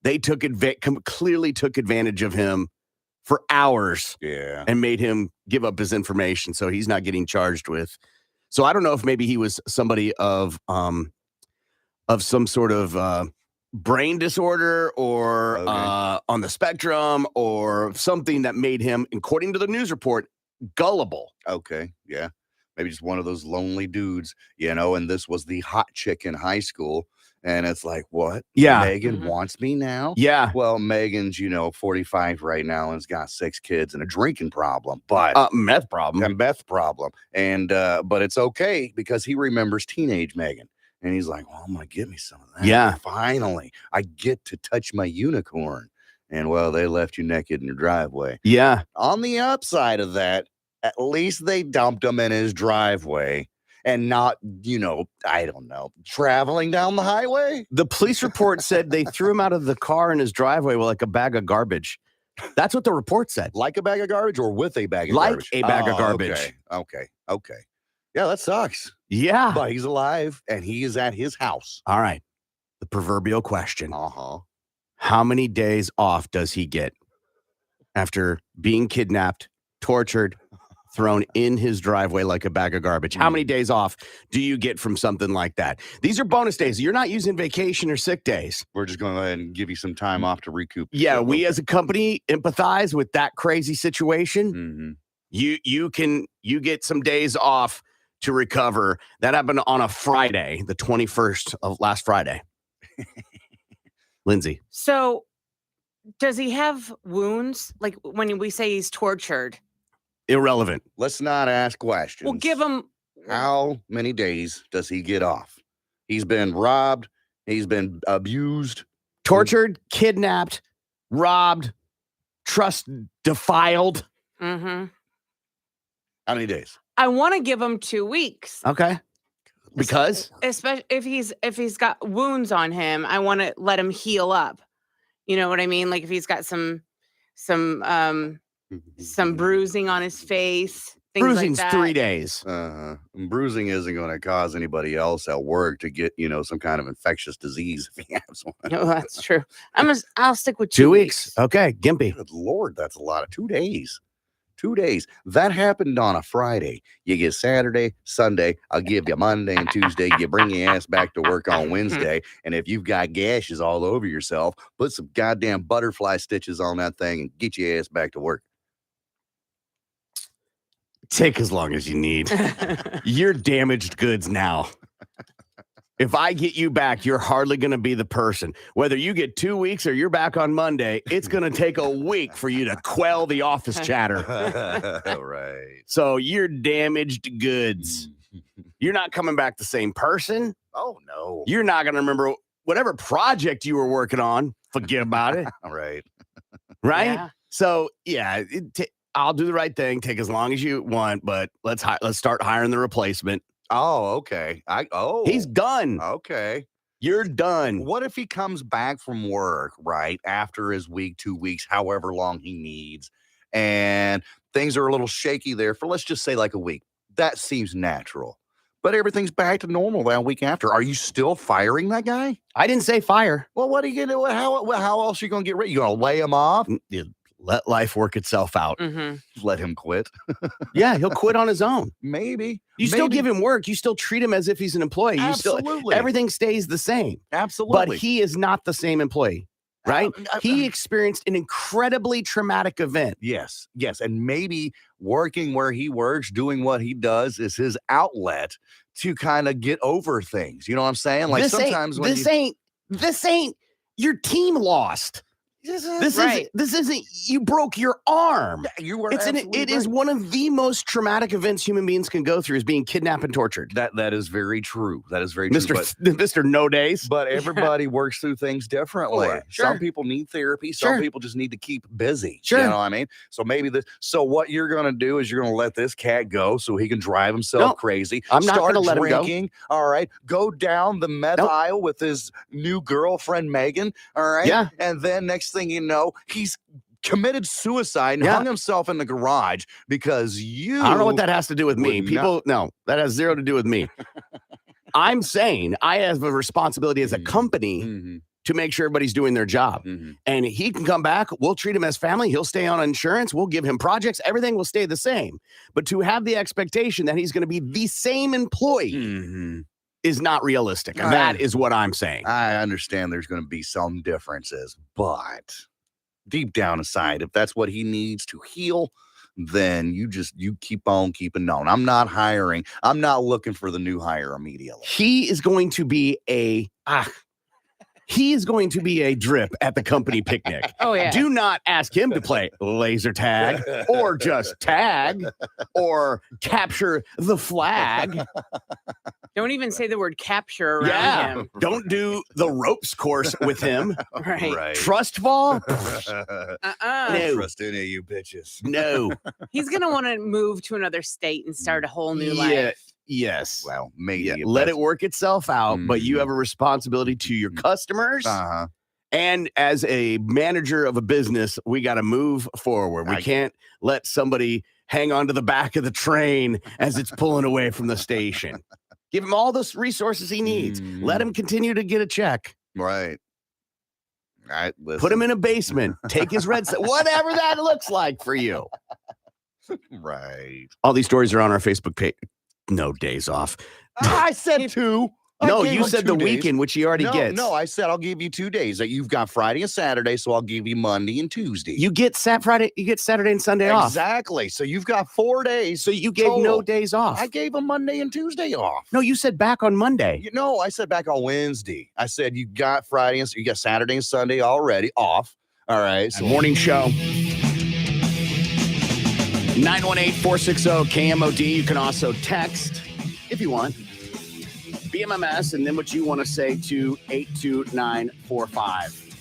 They clearly took advantage of him for hours and made him give up his information, so he's not getting charged with. So I don't know if maybe he was somebody of some sort of brain disorder or on the spectrum or something that made him, according to the news report, gullible. Okay, yeah. maybe just one of those lonely dudes, and this was the hot chick in high school. And it's like, what? Yeah. Megan wants me now? Yeah. Well, Megan's, 45 right now and has got 6 kids and a drinking problem, but meth problem. a meth problem. And but it's okay because he remembers teenage Megan. And he's like, well, I'm gonna get me some of that. Yeah. Finally, I get to touch my unicorn. And well, they left you naked in your driveway. Yeah. On the upside of that, at least they dumped him in his driveway and not, I don't know, traveling down the highway. The police report said they threw him out of the car in his driveway with like a bag of garbage. That's what the report said. Like a bag of garbage or with a bag of like garbage? a bag of garbage. Okay. Yeah, that sucks. Yeah. But he's alive and he is at his house. All right. The proverbial question. Uh-huh. How many days off does he get after being kidnapped, tortured, thrown in his driveway like a bag of garbage? How many days off do you get from something like that? These are bonus days. You're not using vacation or sick days. We're just going to go ahead and give you some time off to recoup. Yeah, we as a company empathize with that crazy situation. Mm-hmm. You get some days off to recover. That happened on a Friday, the 21st of last Friday. Lindsay. So does he have wounds? Like when we say he's tortured? Irrelevant. Let's not ask questions. Well, give him. How many days does he get off? He's been robbed. He's been abused. Tortured, kidnapped, robbed, trust defiled. Mm-hmm. How many days? I want to give him 2 weeks. Okay. Because? Especially if he's got wounds on him, I want to let him heal up. You know what I mean? Like if he's got some bruising on his face. Bruising's like that. 3 days. Bruising isn't going to cause anybody else at work to get, some kind of infectious disease if he has one. No, that's true. I'll stick with 2 weeks. Okay, Gimpy. Good Lord, that's a lot of 2 days. 2 days. That happened on a Friday. You get Saturday, Sunday. I'll give you Monday and Tuesday. You bring your ass back to work on Wednesday. And if you've got gashes all over yourself, put some goddamn butterfly stitches on that thing and get your ass back to work. Take as long as you need. You're damaged goods now. If I get you back, you're hardly going to be the person. Whether you get 2 weeks or you're back on Monday, it's going to take a week for you to quell the office chatter. Right. So you're damaged goods. You're not coming back the same person. Oh, no. You're not going to remember whatever project you were working on. Forget about it. All right. Right? Yeah. So, yeah, I'll do the right thing. Take as long as you want, but let's start hiring the replacement. Oh, okay. He's done. Okay. You're done. What if he comes back from work, right, after his week, 2 weeks, however long he needs, and things are a little shaky there for, let's just say, like a week? That seems natural. But everything's back to normal that week after. Are you still firing that guy? I didn't say fire. Well, what are you going to do? How else are you going to get rid? You going to lay him off? Let life work itself out. Mm-hmm. Let him quit. Yeah, he'll quit on his own. Maybe. Still give him work. You still treat him as if he's an employee. Absolutely. Everything stays the same. Absolutely. But he is not the same employee, right? He experienced an incredibly traumatic event. Yes. And maybe working where he works, doing what he does is his outlet to kind of get over things. You know what I'm saying? Like sometimes this ain't your team lost. This isn't you broke your arm. You were it is one of the most traumatic events human beings can go through is being kidnapped and tortured. That is very true. That is very true. Mr. No Days. But everybody works through things differently. Sure. Some people need therapy. Some people just need to keep busy. Sure. You know what I mean? So maybe so what you're gonna do is you're gonna let this cat go so he can drive himself crazy. I'm not gonna let him go. All right. Go down the meth aisle with his new girlfriend Megan. All right. Yeah. And then next thing you know, he's committed suicide and hung himself in the garage because I don't know what that has to do with me. That has zero to do with me. I'm saying I have a responsibility as a company to make sure everybody's doing their job. And he can come back. We'll treat him as family. He'll stay on insurance. We'll give him projects. Everything will stay the same. But to have the expectation that he's going to be the same employee is not realistic. And that is what I'm saying. I understand there's going to be some differences, but deep down inside, if that's what he needs to heal, then you keep on keeping on. I'm not hiring. I'm not looking for the new hire immediately. He is going to be a drip at the company picnic. Oh, yeah. Do not ask him to play laser tag or just tag or capture the flag. Don't even say the word capture around him. Don't do the ropes course with him. Right. Trust ball? I No. don't trust any of you bitches. No. He's going to want to move to another state and start a whole new life. Yes. Well, maybe. Yeah, let it work itself out, but you have a responsibility to your customers. Uh-huh. And as a manager of a business, we got to move forward. We can't let somebody hang on to the back of the train as it's pulling away from the station. Give him all the resources he needs. Let him continue to get a check. Right. Put him in a basement. Take his red, whatever that looks like for you. Right. All these stories are on our Facebook page. No days off. I said 2. No, you said the weekend, which he already gets. No, I said I'll give you 2 days. That you've got Friday and Saturday, so I'll give you Monday and Tuesday. You get Saturday and Sunday off. Exactly. So you've got 4 days. So you gave no days off. I gave him Monday and Tuesday off. No, you said back on Monday. No, I said back on Wednesday. I said you got Friday and you got Saturday and Sunday already off. All right. So morning show. 918-460-KMOD. You can also text if you want. BMMS, and then what you want to say to 82945.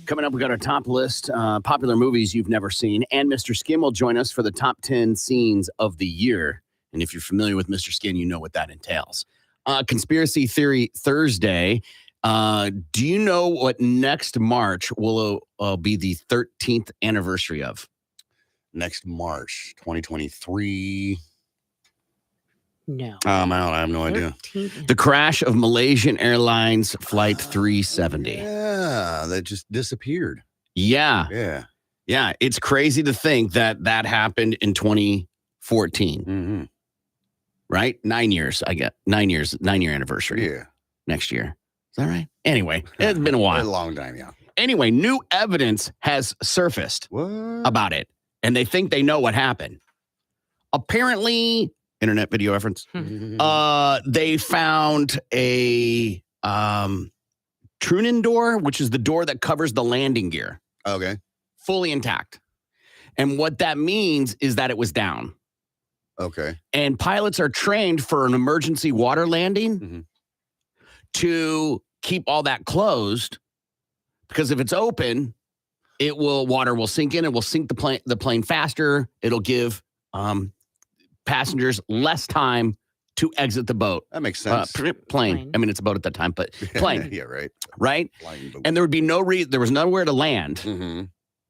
Coming up, we got our top list, popular movies you've never seen, and Mr. Skin will join us for the top 10 scenes of the year. And if you're familiar with Mr. Skin, you know what that entails. Conspiracy Theory Thursday. Do you know what next March will be the 13th anniversary of? Next March 2023. No. I'm out. I have no idea. The crash of Malaysian Airlines Flight 370. Yeah, that just disappeared. Yeah. Yeah. Yeah. It's crazy to think that happened in 2014. Mm-hmm. Right? 9 years, I get. 9 years, 9-year anniversary. Yeah. Next year. Is that right? Anyway, it's been a while. A long time, yeah. Anyway, new evidence has surfaced about it. And they think they know what happened. Apparently, internet video reference. They found a Trunin door, which is the door that covers the landing gear. Okay. Fully intact. And what that means is that it was down. Okay. And pilots are trained for an emergency water landing to keep all that closed, because if it's open, water will sink in. It will sink the plane faster. It'll give passengers less time to exit the boat. That makes sense. Plane. I mean, it's a boat at that time, but plane. Yeah, right. Right? And there would be there was nowhere to land. Mm-hmm.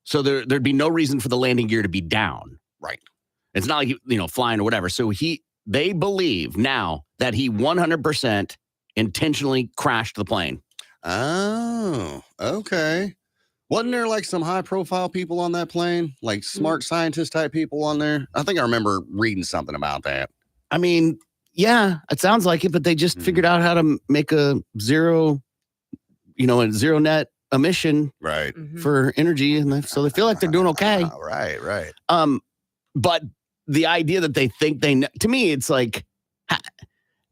So there'd be no reason for the landing gear to be down. Right. It's not like, flying or whatever. So they believe now that he 100% intentionally crashed the plane. Oh, okay. Wasn't there like some high profile people on that plane? Like smart scientist type people on there? I think I remember reading something about that. I mean, yeah, it sounds like it, but they just figured out how to make a zero net emission for energy. And so they feel like they're doing okay. Right. But the idea that they think to me, it's like,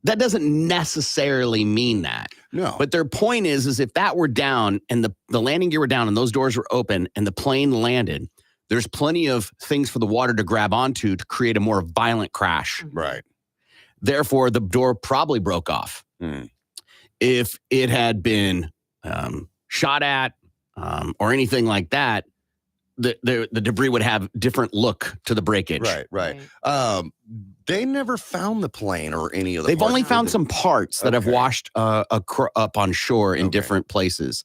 that doesn't necessarily mean that. No. But their point is if that were down and the landing gear were down and those doors were open and the plane landed, there's plenty of things for the water to grab onto to create a more violent crash. Right. Therefore, the door probably broke off. If it had been shot at or anything like that, the debris would have different look to the breakage. Right. They never found the plane or any of the They've parts. only found some parts that have washed up on shore in different places.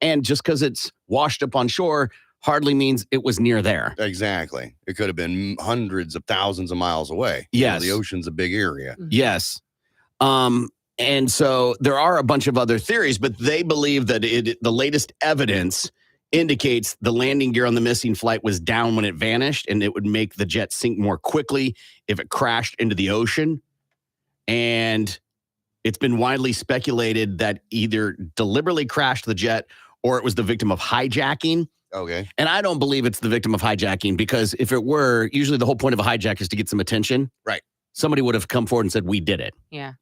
And just because it's washed up on shore hardly means it was near there. Exactly. It could have been hundreds of thousands of miles away. Yes. The ocean's a big area. Yes. And so there are a bunch of other theories, but they believe that the latest evidence indicates the landing gear on the missing flight was down when it vanished, and it would make the jet sink more quickly if it crashed into the ocean. And it's been widely speculated that either deliberately crashed the jet or it was the victim of hijacking. Okay. And I don't believe it's the victim of hijacking because if it were, usually the whole point of a hijack is to get some attention. Right. Somebody would have come forward and said, we did it. Yeah.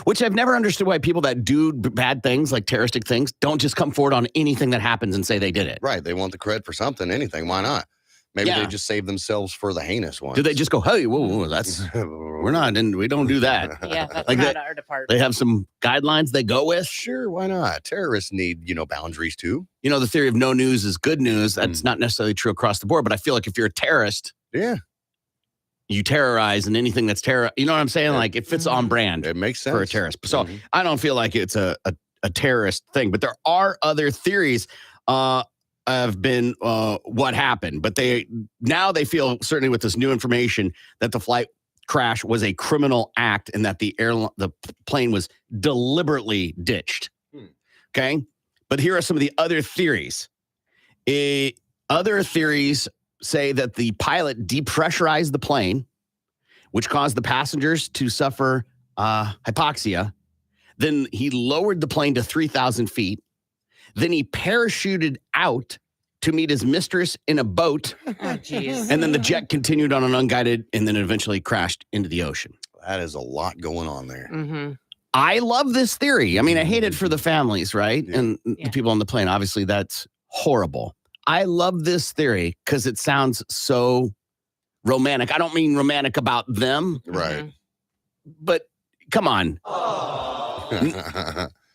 Which I've never understood why people that do bad things, like terroristic things, don't just come forward on anything that happens and say they did it. Right. They want the credit for something, anything. Why not? Maybe Yeah. they just save themselves for the heinous ones. Do they just go, hey, whoa, that's, we're not, and we don't do that. Yeah, that's Like not that- our department. They have some guidelines they go with. Sure, why not? Terrorists need, boundaries too. You know, the theory of no news is good news. That's not necessarily true across the board, but I feel like if you're a terrorist, Yeah. you terrorize, and anything that's terror, you know what I'm saying? Like it fits on brand It makes sense. for a terrorist. So Mhm. I don't feel like it's a terrorist thing, but there are other theories have been what happened, but they feel, certainly with this new information, that the flight crash was a criminal act and that the plane was deliberately ditched. Okay, but here are some of the other theories. Other theories say that the pilot depressurized the plane, which caused the passengers to suffer hypoxia. Then he lowered the plane to 3,000 feet. Then he parachuted out to meet his mistress in a boat. Oh, jeez. And then the jet continued on an unguided and then eventually crashed into the ocean. That is a lot going on there. Mm-hmm. I love this theory. I mean, I hate it for the families, right? Yeah. And the people on the plane. Obviously, that's horrible. I love this theory because it sounds so romantic. I don't mean romantic about them, Right. but come on.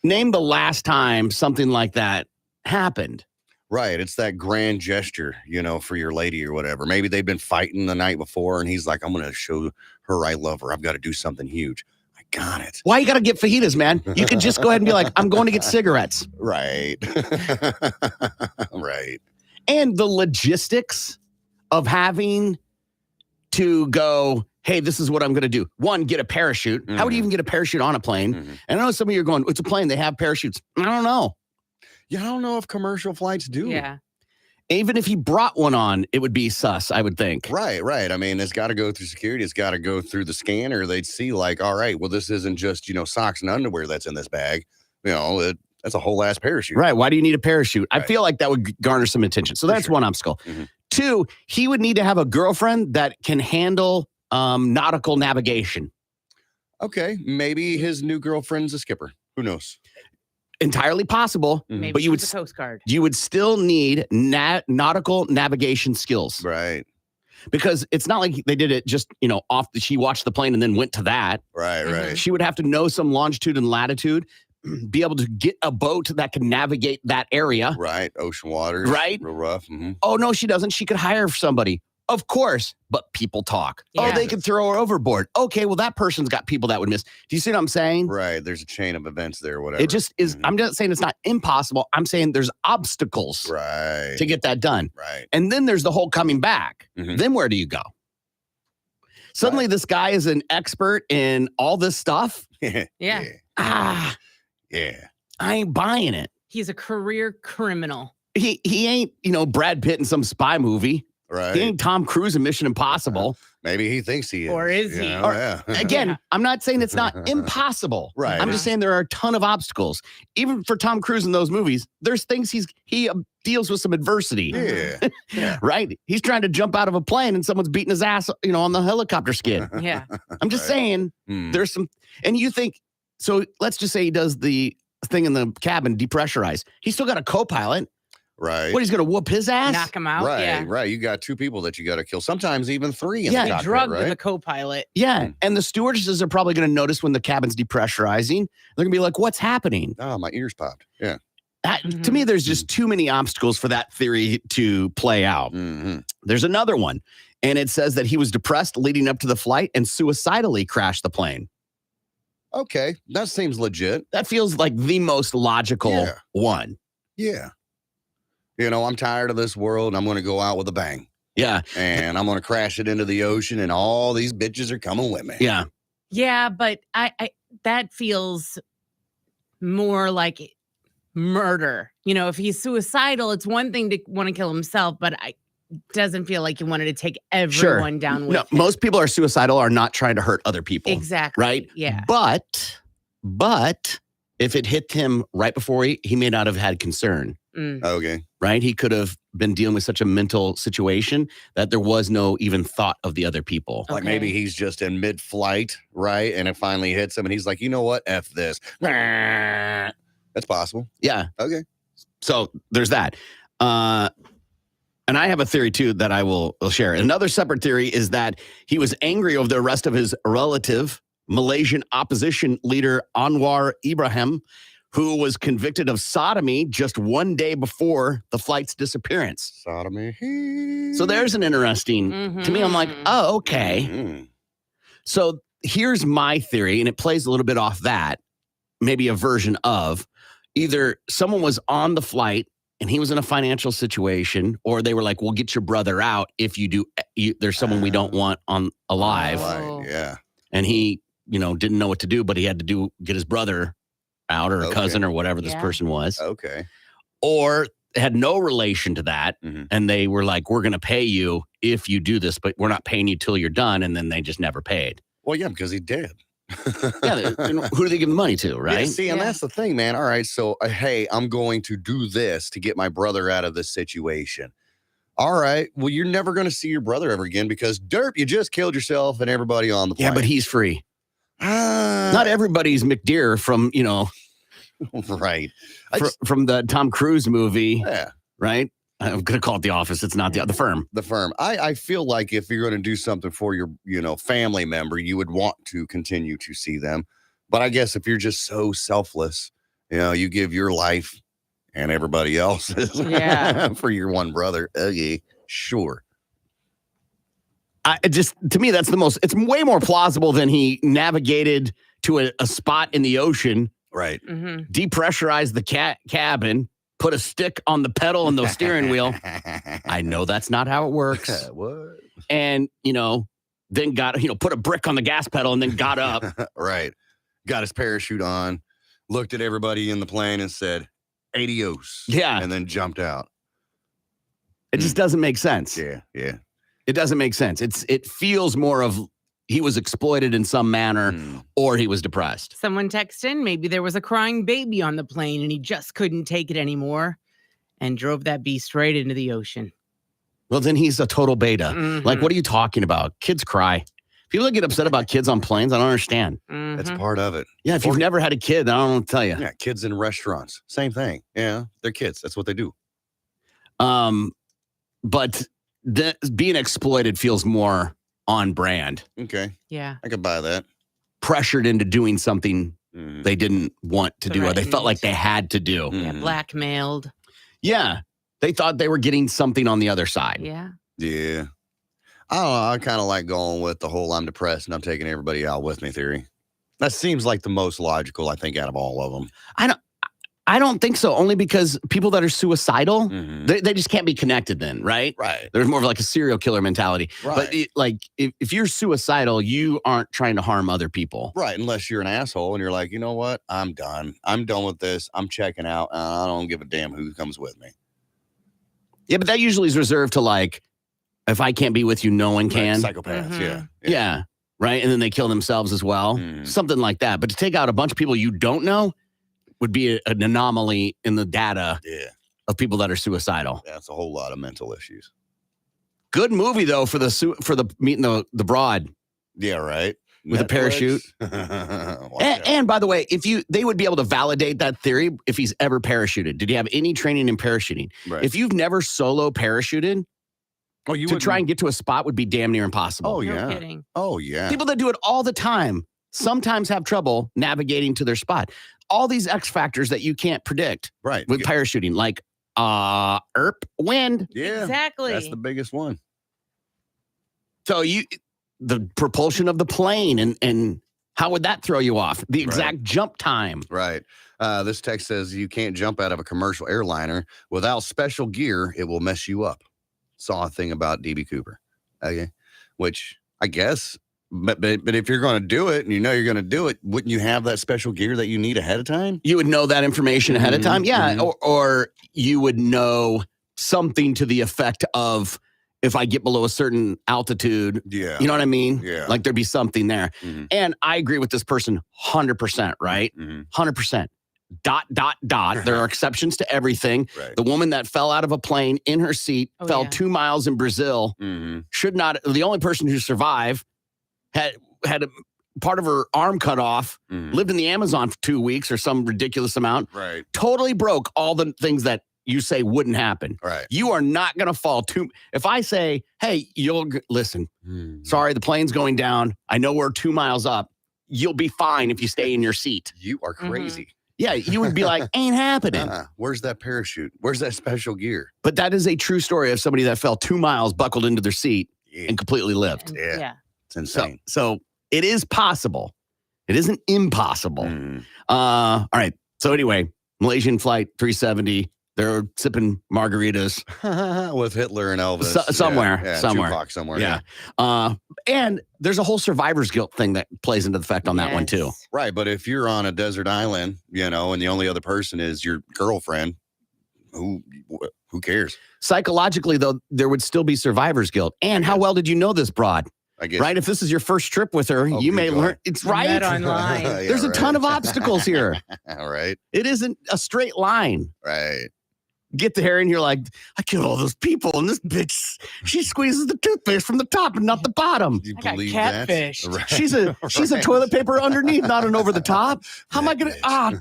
Name the last time something like that happened. Right. It's that grand gesture, for your lady or whatever. Maybe they've been fighting the night before and he's like, I'm going to show her I love her. I've got to do something huge. I got it. Why you got to get fajitas, man? You could just go ahead and be like, I'm going to get cigarettes. Right. Right. And the logistics of having to go, hey, this is what I'm going to do. One, get a parachute. How would you even get a parachute on a plane? And I know some of you are going, it's a plane. They have parachutes. I don't know. Yeah, I don't know if commercial flights do. Yeah. Even if he brought one on, it would be sus, I would think. Right. I mean, it's got to go through security. It's got to go through the scanner. They'd see like, all right, well, this isn't just, socks and underwear that's in this bag. That's a whole ass parachute. Right. Why do you need a parachute? I Right. feel like that would garner some attention. So that's sure. one obstacle. Mhm. Two, he would need to have a girlfriend that can handle nautical navigation. Okay. Maybe his new girlfriend's a skipper. Who knows? Entirely possible. Maybe But you would she's a Coast Guard. you would still need nautical navigation skills. Right. Because it's not like they did it just, she watched the plane and then went to that. Right. She would have to know some longitude and latitude, be able to get a boat that can navigate that area. Right. Ocean waters. Right. Real rough. Mm-hmm. Oh, no, she doesn't. She could hire somebody. Of course, but people talk. Yeah. Oh, they could throw her overboard. Okay, well, that person's got people that would miss. Do you see what I'm saying? Right. There's a chain of events there, whatever. It just is. I'm not saying it's not impossible. I'm saying there's obstacles Right. to get that done. Right. And then there's the whole coming back. Mhm. Then where do you go? Suddenly, this guy is an expert in all this stuff. Yeah. Ah, Yeah. I ain't buying it. He's a career criminal. He ain't, Brad Pitt in some spy movie. Right. He ain't Tom Cruise in Mission Impossible. Maybe he thinks he is. Or is he? You know? Or- Yeah. Again, Yeah. I'm not saying it's not impossible. Right. I'm just saying there are a ton of obstacles. Even for Tom Cruise in those movies, there's things he deals with some adversity. Yeah. Right? He's trying to jump out of a plane and someone's beating his ass, on the helicopter skid. Yeah. I'm just Right. saying Hmm. there's some, and you think, so let's just say he does the thing in the cabin, depressurize. He's still got a co-pilot. Right. What, he's going to whoop his ass? Knock him out. Right. Yeah. Right. You got two people that you got to kill. Sometimes even three in Yeah. the He cockpit, drugged right? the co-pilot. Yeah. And the stewardesses are probably going to notice when the cabin's depressurizing. They're going to be like, what's happening? Oh, my ears popped. Yeah. To me, there's just too many obstacles for that theory to play out. Mm-hmm. There's another one, and it says that he was depressed leading up to the flight and suicidally crashed the plane. Okay. That seems legit. That feels like the most logical Yeah. one. Yeah. I'm tired of this world. I'm going to go out with a bang. Yeah. And I'm going to crash it into the ocean, and all these bitches are coming with me. Yeah. Yeah, but I that feels more like murder. If he's suicidal, it's one thing to want to kill himself, but it doesn't feel like he wanted to take everyone down with No, him. most people are suicidal are not trying to hurt other people. Exactly. Right? Yeah. But if it hit him right before he may not have had concern. Okay. Right? He could have been dealing with such a mental situation that there was no even thought of the other people. Like maybe he's just in mid-flight, right? And it finally hits him and he's like, you know what? F this. That's possible. Yeah. Okay. So there's that. And I have a theory too that I will share. Another separate theory is that he was angry over the arrest of his relative, Malaysian opposition leader Anwar Ibrahim, who was convicted of sodomy just one day before the flight's disappearance. Sodomy. So there's an interesting, to me, I'm like, oh, okay. Mm-hmm. So here's my theory, and it plays a little bit off that, maybe a version of either someone was on the flight and he was in a financial situation, or they were like, we'll get your brother out if you do, there's someone we don't want on alive. Yeah. And he, didn't know what to do, but he had to get his brother out, or a cousin, or whatever this person was. Okay. Or had no relation to that. And they were like, we're going to pay you if you do this, but we're not paying you till you're done. And then they just never paid. Well, yeah, because he did. Yeah. Who do they give the money to, right? Yeah, see, and that's the thing, man. All right. So, hey, I'm going to do this to get my brother out of this situation. All right. Well, you're never going to see your brother ever again because, derp, you just killed yourself and everybody on the plane. Yeah, but he's free. Not everybody's McDear from, right. From the Tom Cruise movie. Yeah. Right? I'm going to call it The Office. It's not the Firm. The Firm. I feel like if you're going to do something for your, family member, you would want to continue to see them. But I guess if you're just so selfless, you give your life and everybody else's for your one brother. Okay, sure. To me, that's it's way more plausible than he navigated to a spot in the ocean. Right. Depressurized the cabin, put a stick on the pedal and the steering wheel. I know that's not how it works. What? And, then put a brick on the gas pedal and then got up. Right. Got his parachute on, looked at everybody in the plane and said, adios. Yeah. And then jumped out. It just doesn't make sense. Yeah. Yeah. It doesn't make sense. It feels more of he was exploited in some manner or he was depressed. Someone texted in, maybe there was a crying baby on the plane and he just couldn't take it anymore and drove that beast right into the ocean. Well, then he's a total beta. Like, what are you talking about? Kids cry. People that get upset about kids on planes, I don't understand. That's part of it. Yeah, if you've never had a kid, I don't know what to tell you. Yeah, kids in restaurants. Same thing. Yeah, they're kids. That's what they do. But being exploited feels more on brand. Okay. Yeah. I could buy that. Pressured into doing something they didn't want to do, or they felt like they had to do. Yeah, blackmailed. Yeah. They thought they were getting something on the other side. Yeah. Yeah. I don't know. I kind of like going with the whole I'm depressed and I'm taking everybody out with me theory. That seems like the most logical, I think, out of all of them. I don't think so, only because people that are suicidal, they just can't be connected then, right? Right. There's more of like a serial killer mentality. Right. But if you're suicidal, you aren't trying to harm other people. Right. Unless you're an asshole and you're like, you know what? I'm done. I'm done with this. I'm checking out. I don't give a damn who comes with me. Yeah, but that usually is reserved to like, if I can't be with you, no one can. Right. Psychopaths, Yeah. Right. And then they kill themselves as well. Something like that. But to take out a bunch of people you don't know would be an anomaly in the data of people that are suicidal. That's a whole lot of mental issues. Good movie though for the meeting the broad. Yeah, right. With a parachute. and by the way, they would be able to validate that theory if he's ever parachuted. Did he have any training in parachuting? Right. If you've never solo parachuted, to try and get to a spot would be damn near impossible. Oh yeah. No kidding. Oh yeah. People that do it all the time sometimes have trouble navigating to their spot. All these X factors that you can't predict with parachuting, like wind. Yeah. Exactly. That's the biggest one. So the propulsion of the plane and how would that throw you off? The exact jump time. Right. This text says you can't jump out of a commercial airliner without special gear. It will mess you up. Saw a thing about DB Cooper. Okay. Which I guess, but if you're going to do it and you know you're going to do it, wouldn't you have that special gear that you need ahead of time? You would know that information ahead of time. Yeah. Or you would know something to the effect of, if I get below a certain altitude, you know what I mean? Yeah. Like there'd be something there. And I agree with this person 100%, right? 100%. There are exceptions to everything. Right. The woman that fell out of a plane in her seat, fell 2 miles in Brazil, should not, the only person who survived had a part of her arm cut off, lived in the Amazon for 2 weeks or some ridiculous amount. Right. Totally broke all the things that you say wouldn't happen. Right. You are not going to fall if I say, hey, listen, sorry, the plane's going down. I know we're 2 miles up. You'll be fine if you stay in your seat. You are crazy. Yeah, you would be like, ain't happening. Where's that parachute? Where's that special gear? But that is a true story of somebody that fell 2 miles, buckled into their seat, and completely lived. Yeah. It's insane. So it is possible. It isn't impossible. All right. So anyway, Malaysian flight 370. They're sipping margaritas with Hitler and Elvis somewhere. Tupac somewhere. Yeah. And there's a whole survivor's guilt thing that plays into the fact on that one too. Right. But if you're on a desert island, and the only other person is your girlfriend, who cares? Psychologically, though, there would still be survivor's guilt. And how well did you know this broad? I guess. Right? If this is your first trip with her, you may learn. It's right. Met online. There's a ton of obstacles here. All right. It isn't a straight line. Right. Get there and you're like, I killed all those people, and this bitch, she squeezes the toothpaste from the top and not the bottom. You believe catfish. that? Right. She's a toilet paper underneath, not an over the top. How am I gonna?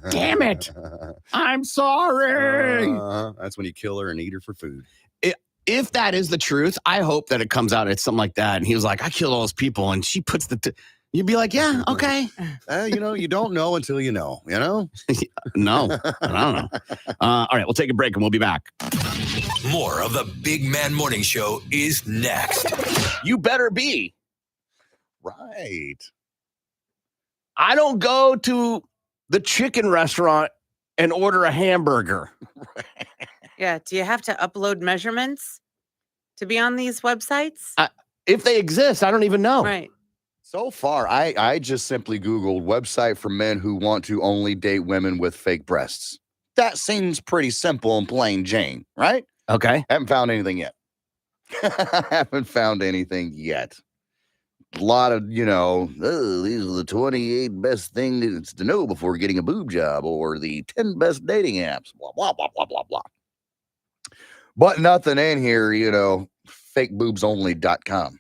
Damn it! I'm sorry. That's when you kill her and eat her for food. If that is the truth, I hope that it comes out. It's something like that. And he was like, I killed all those people, and she puts you'd be like, yeah, okay. You don't know until you know, No, I don't know. All right, we'll take a break and we'll be back. More of the Big Man Morning Show is next. You better be. Right. I don't go to the chicken restaurant and order a hamburger. Yeah. Do you have to upload measurements to be on these websites? If they exist, I don't even know. Right. So far, I just simply Googled website for men who want to only date women with fake breasts. That seems pretty simple and plain Jane, right? Okay. Haven't found anything yet. Haven't found anything yet. A lot of, these are the 28 best things to know before getting a boob job, or the 10 best dating apps, blah, blah, blah, blah, blah, blah. But nothing in here, fakeboobsonly.com.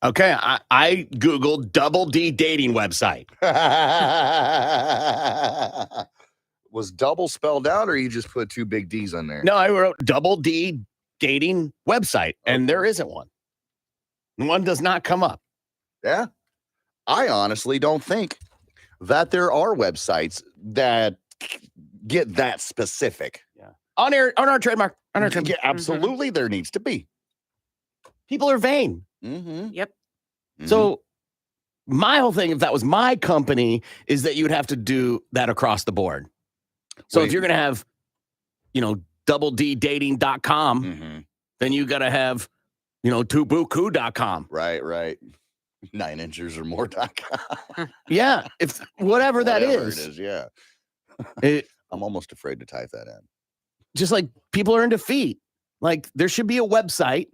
Okay, I Googled double D dating website. Was double spelled out, or you just put two big D's on there? No, I wrote double D dating website, and there isn't one. One does not come up. Yeah. I honestly don't think that there are websites that get that specific. Yeah. On our trademark. On our trademark. Yeah, absolutely. There needs to be. People are vain. Mm-hmm. Yep. Mm-hmm. So my whole thing, if that was my company, is that you would have to do that across the board. So if you're going to have, doubleddating.com, then you got to have, tubuku.com. Right. 9 inches or more.com. Yeah. If whatever that is. It is, yeah. I'm almost afraid to type that in. Just like people are into feet. Like there should be a website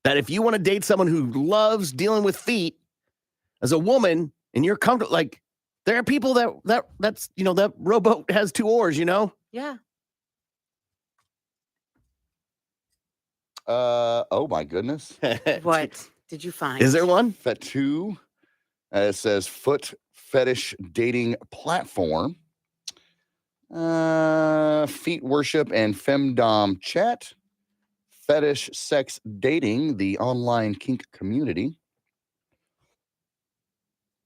that if you want to date someone who loves dealing with feet as a woman and you're comfortable, like there are people that's that rowboat has 2 oars, Yeah. Oh my goodness. What did you find? Is there one? Fatu. It says foot fetish dating platform. Feet worship and femdom chat. Fetish sex dating, the online kink community.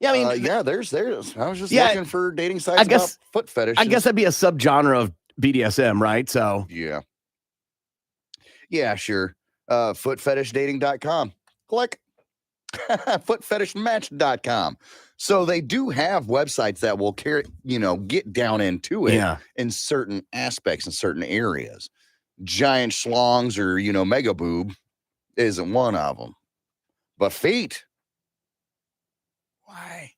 Yeah, I mean, there's. I was just looking for dating sites about foot fetish. I guess that'd be a subgenre of BDSM, right? So yeah, sure. Footfetishdating.com. Click. Footfetishmatch.com. So they do have websites that will get down into it in certain aspects in certain areas. Giant schlongs or mega boob isn't one of them. But feet. Why?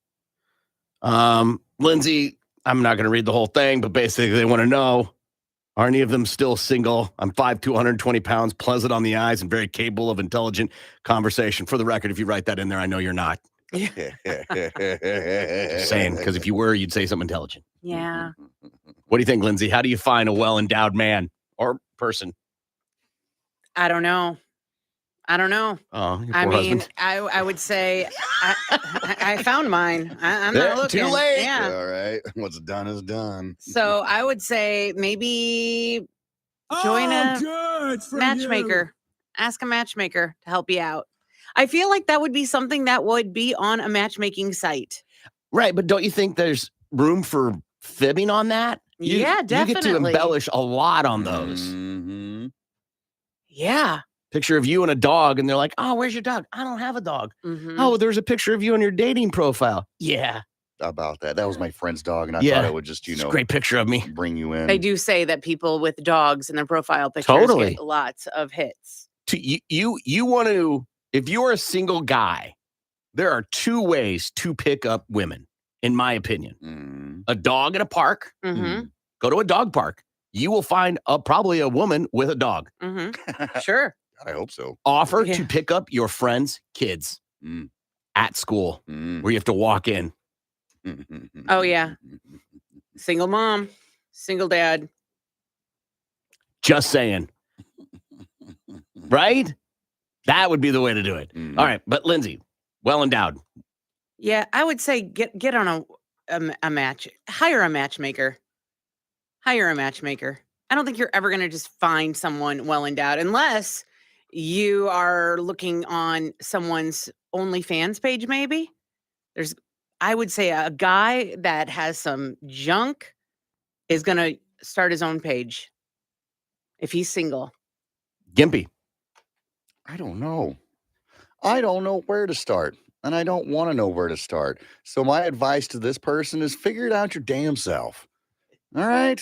Lindsay, I'm not going to read the whole thing, but basically they want to know, are any of them still single? I'm 5'2", 120 pounds, pleasant on the eyes, and very capable of intelligent conversation. For the record, if you write that in there, I know you're not. Just saying, because if you were, you'd say something intelligent. Yeah. What do you think, Lindsay? How do you find a well-endowed man or person? I don't know. Oh, your I poor mean, husband. I would say I found mine. I'm There, not looking. too late. Yeah. All right. What's done is done. So I would say maybe join a matchmaker. Ask a matchmaker to help you out. I feel like that would be something that would be on a matchmaking site. Right, but don't you think there's room for fibbing on that? Yeah, You get to definitely. embellish a lot on those. Mm-hmm. Yeah. Picture of you and a dog, and they're like, "Oh, where's your dog? I don't have a dog." Mhm. Oh, there's a picture of you on your dating profile. Yeah, About that. That was my friend's dog, and I Yeah. thought it would just, it's a great picture of me. bring you in. They do say that people with dogs in their profile pictures Totally. get lots of hits. You want to, if you're a single guy, there are two ways to pick up women, in my opinion. Mm. A dog in a park. Mm-hmm. Go to a dog park. You will find probably a woman with a dog. Mm-hmm. Sure. I hope so. Offer Yeah. to pick up your friend's kids at school where you have to walk in. Oh, yeah. Single mom, single dad. Just saying. Right? That would be the way to do it. All right. But Lindsay, well endowed. Yeah, I would say get on a match. Hire a matchmaker. Hire a matchmaker. I don't think you're ever going to just find someone well endowed unless you are looking on someone's OnlyFans page, maybe. I would say a guy that has some junk is going to start his own page if he's single. Gimpy. I don't know. I don't know where to start, and I don't want to know where to start. So my advice to this person is figure it out your damn self. All right?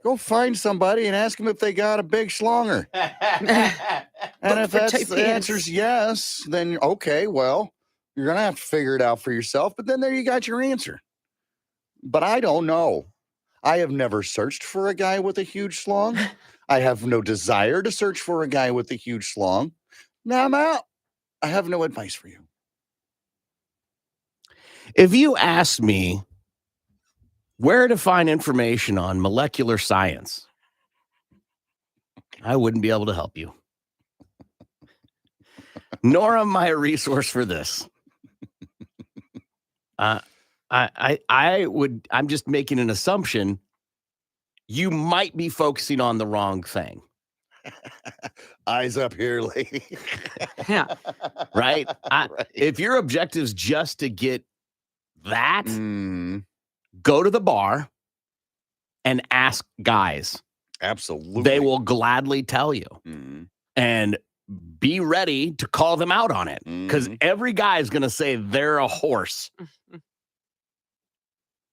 Go find somebody and ask them if they got a big schlonger. And if the answer's yes, then okay, well, you're going to have to figure it out for yourself, but then there you got your answer. But I don't know. I have never searched for a guy with a huge schlong. I have no desire to search for a guy with a huge schlong. Now I'm out. I have no advice for you. If you asked me where to find information on molecular science, I wouldn't be able to help you. Nor am I a resource for this. I'm just making an assumption. You might be focusing on the wrong thing. Eyes up here, lady. Yeah. Right? If your objective's just to get that, go to the bar and ask guys. Absolutely. They will gladly tell you. And be ready to call them out on it. Because every guy is going to say they're a horse.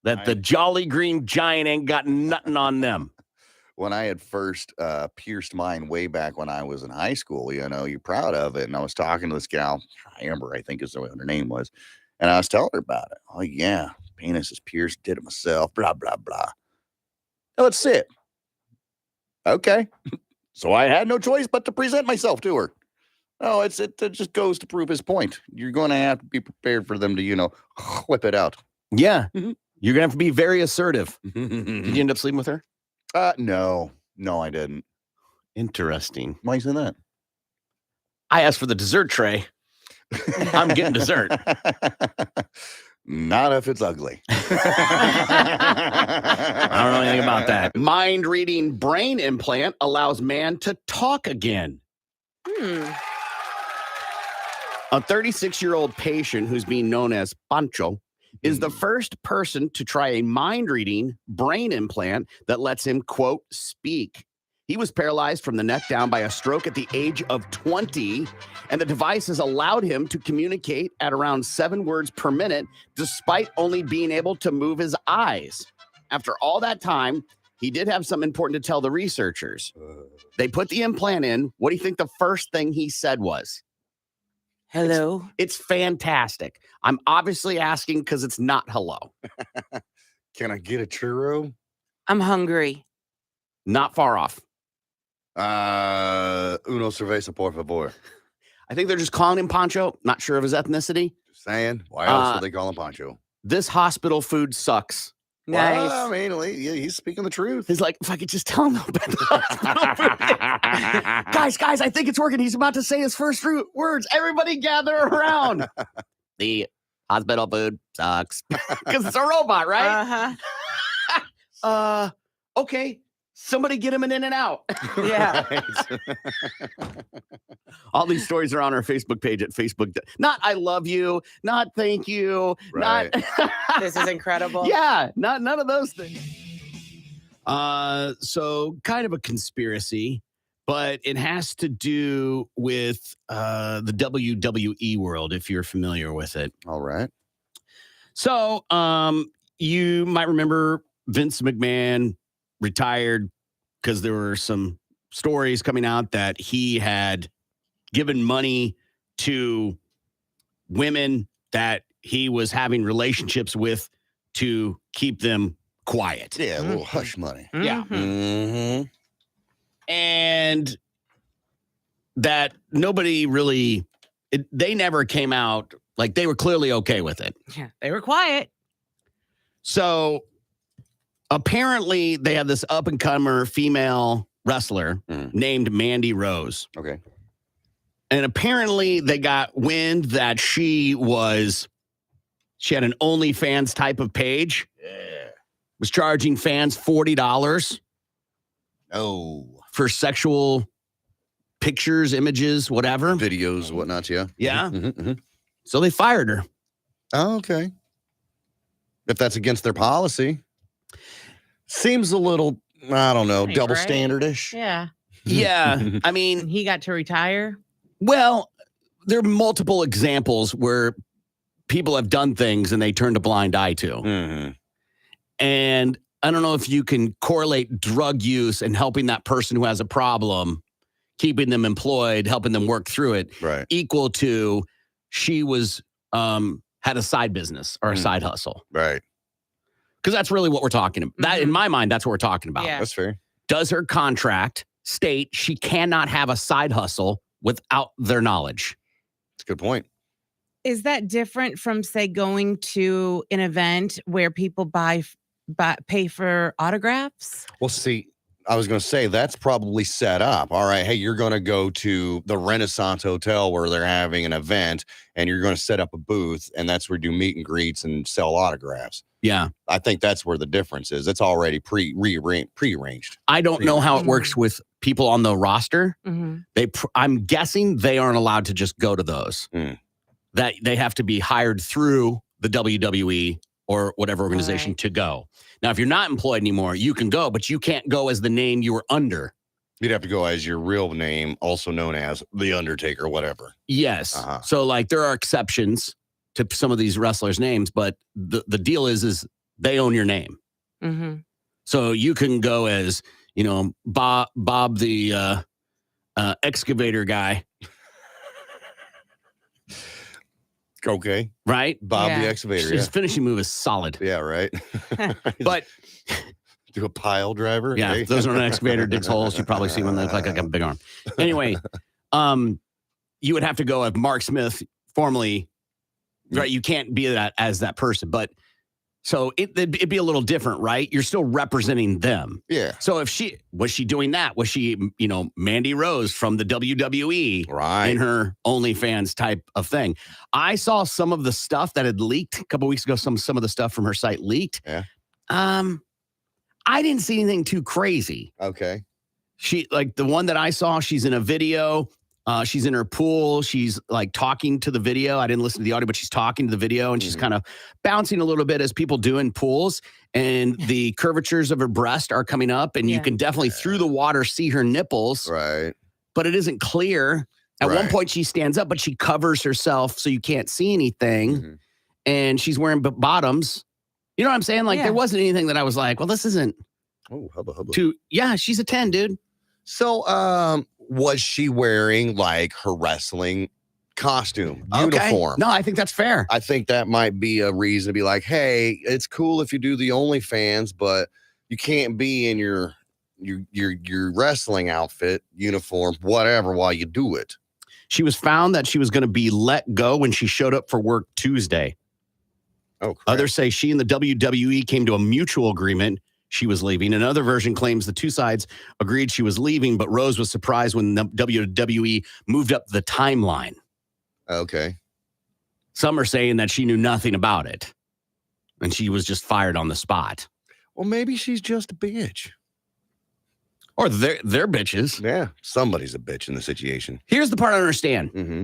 That the Jolly Green Giant ain't got nothing on them. When I had first pierced mine way back when I was in high school, you're proud of it. And I was talking to this gal, Amber, I think is what her name was. And I was telling her about it. Oh, yeah, penis is pierced, did it myself, blah, blah, blah. Now, let's see it. Okay. So I had no choice but to present myself to her. Oh, it just goes to prove his point. You're going to have to be prepared for them to, whip it out. Yeah. You're going to have to be very assertive. Did you end up sleeping with her? No, I didn't. Interesting. Why you say that? I asked for the dessert tray. I'm getting dessert. Not if it's ugly. I don't know anything about that. Mind reading brain implant allows man to talk again. A 36-year-old patient who's being known as Pancho is the first person to try a mind-reading brain implant that lets him, quote, speak. He was paralyzed from the neck down by a stroke at the age of 20, and the device has allowed him to communicate at around 7 words per minute, despite only being able to move his eyes. After all that time, he did have something important to tell the researchers. They put the implant in. What do you think the first thing he said was? Hello. It's fantastic. I'm obviously asking because it's not hello. Can I get a churro? I'm hungry. Not far off. Uno cerveza, por favor. I think they're just calling him Pancho. Not sure of his ethnicity. Saying, why else would they call him Pancho? This hospital food sucks. Nice. Well, I mean, he's speaking the truth. He's like, if I could just tell him about the hospital food. Guys, I think it's working. He's about to say his first words. Everybody gather around. The hospital food sucks. Because it's a robot, right? Uh-huh. Okay. Somebody get him an in and out. Yeah. All these stories are on our Facebook page at Facebook. Not I love you, not thank you, Right. not This is incredible. yeah, none of those things. So kind of a conspiracy, but it has to do with the WWE world, if you're familiar with it. All right. So you might remember Vince McMahon retired because there were some stories coming out that he had given money to women that he was having relationships with to keep them quiet. Yeah, a little hush money. Yeah. Mm-hmm. And that nobody really, they never came out, like they were clearly okay with it. Yeah. They were quiet. So apparently they had this up and comer female wrestler named Mandy Rose. Okay. And apparently they got wind that she had an OnlyFans type of page. Yeah. Was charging fans $40 for sexual pictures, images, whatever. Videos, whatnot, yeah. Yeah. Mm-hmm. So they fired her. Oh, okay. If that's against their policy. Seems a little, I don't know, Right, double right. standardish. Yeah. Yeah. I mean, And he got to retire. well, there are multiple examples where people have done things and they turned a blind eye to. Mm-hmm. And I don't know if you can correlate drug use and helping that person who has a problem, keeping them employed, helping them work through it, Right. equal to she was had a side business or a side hustle. Right. Because that's really what we're talking about. That, in my mind, that's what we're talking about. Yeah. That's fair. Does her contract state she cannot have a side hustle without their knowledge? That's a good point. Is that different from, say, going to an event where people pay for autographs? Well, see, I was going to say that's probably set up. All right. Hey, you're going to go to the Renaissance Hotel where they're having an event and you're going to set up a booth and that's where you do meet and greets and sell autographs. Yeah. I think that's where the difference is. It's already prearranged. I don't know how it works with people on the roster. Mm-hmm. I'm guessing they aren't allowed to just go to those. That they have to be hired through the WWE or whatever organization to go. Now, if you're not employed anymore, you can go, but you can't go as the name you were under. You'd have to go as your real name, also known as The Undertaker, whatever. Yes. Uh-huh. So, like, there are exceptions to some of these wrestlers' names, but the deal is they own your name. Mm-hmm. So you can go as, Bob the excavator guy. Okay. Right? Bob the Excavator. His Yeah. finishing move is solid. Yeah, right. But do a pile driver. yeah, Hey. if those are an excavator digs holes, you probably see one that looks like a big arm. Anyway, you would have to go as Mark Smith, formerly, right? You can't be that as that person, but so it'd be a little different, right? You're still representing them. Yeah. So if was she doing that? Was she, Mandy Rose from the WWE in her OnlyFans type of thing? I saw some of the stuff that had leaked a couple weeks ago. Some of the stuff from her site leaked. Yeah. I didn't see anything too crazy. Okay. She, like the one that I saw, she's in a video. She's in her pool. She's like talking to the video. I didn't listen to the audio, but she's talking to the video and she's kind of bouncing a little bit as people do in pools. And the curvatures of her breast are coming up and you can definitely through the water see her nipples. Right. But it isn't clear. At one point she stands up, but she covers herself so you can't see anything. And she's wearing bottoms. You know what I'm saying? Like there wasn't anything that I was like, well, this isn't hubba. She's a 10, dude. So, was she wearing like her wrestling costume, uniform? No, I think that's fair. I think that might be a reason to be like, hey, it's cool if you do the OnlyFans, but you can't be in your wrestling outfit, uniform, whatever, while you do it. She was found that she was going to be let go when she showed up for work Tuesday. Oh, crap. Others say she and the WWE came to a mutual agreement. She was leaving. Another version claims the two sides agreed she was leaving, but Rose was surprised when the WWE moved up the timeline. Okay. Some are saying that she knew nothing about it, and she was just fired on the spot. Well, maybe she's just a bitch. Or they're bitches. Yeah, somebody's a bitch in the situation. Here's the part I don't understand. Mm-hmm.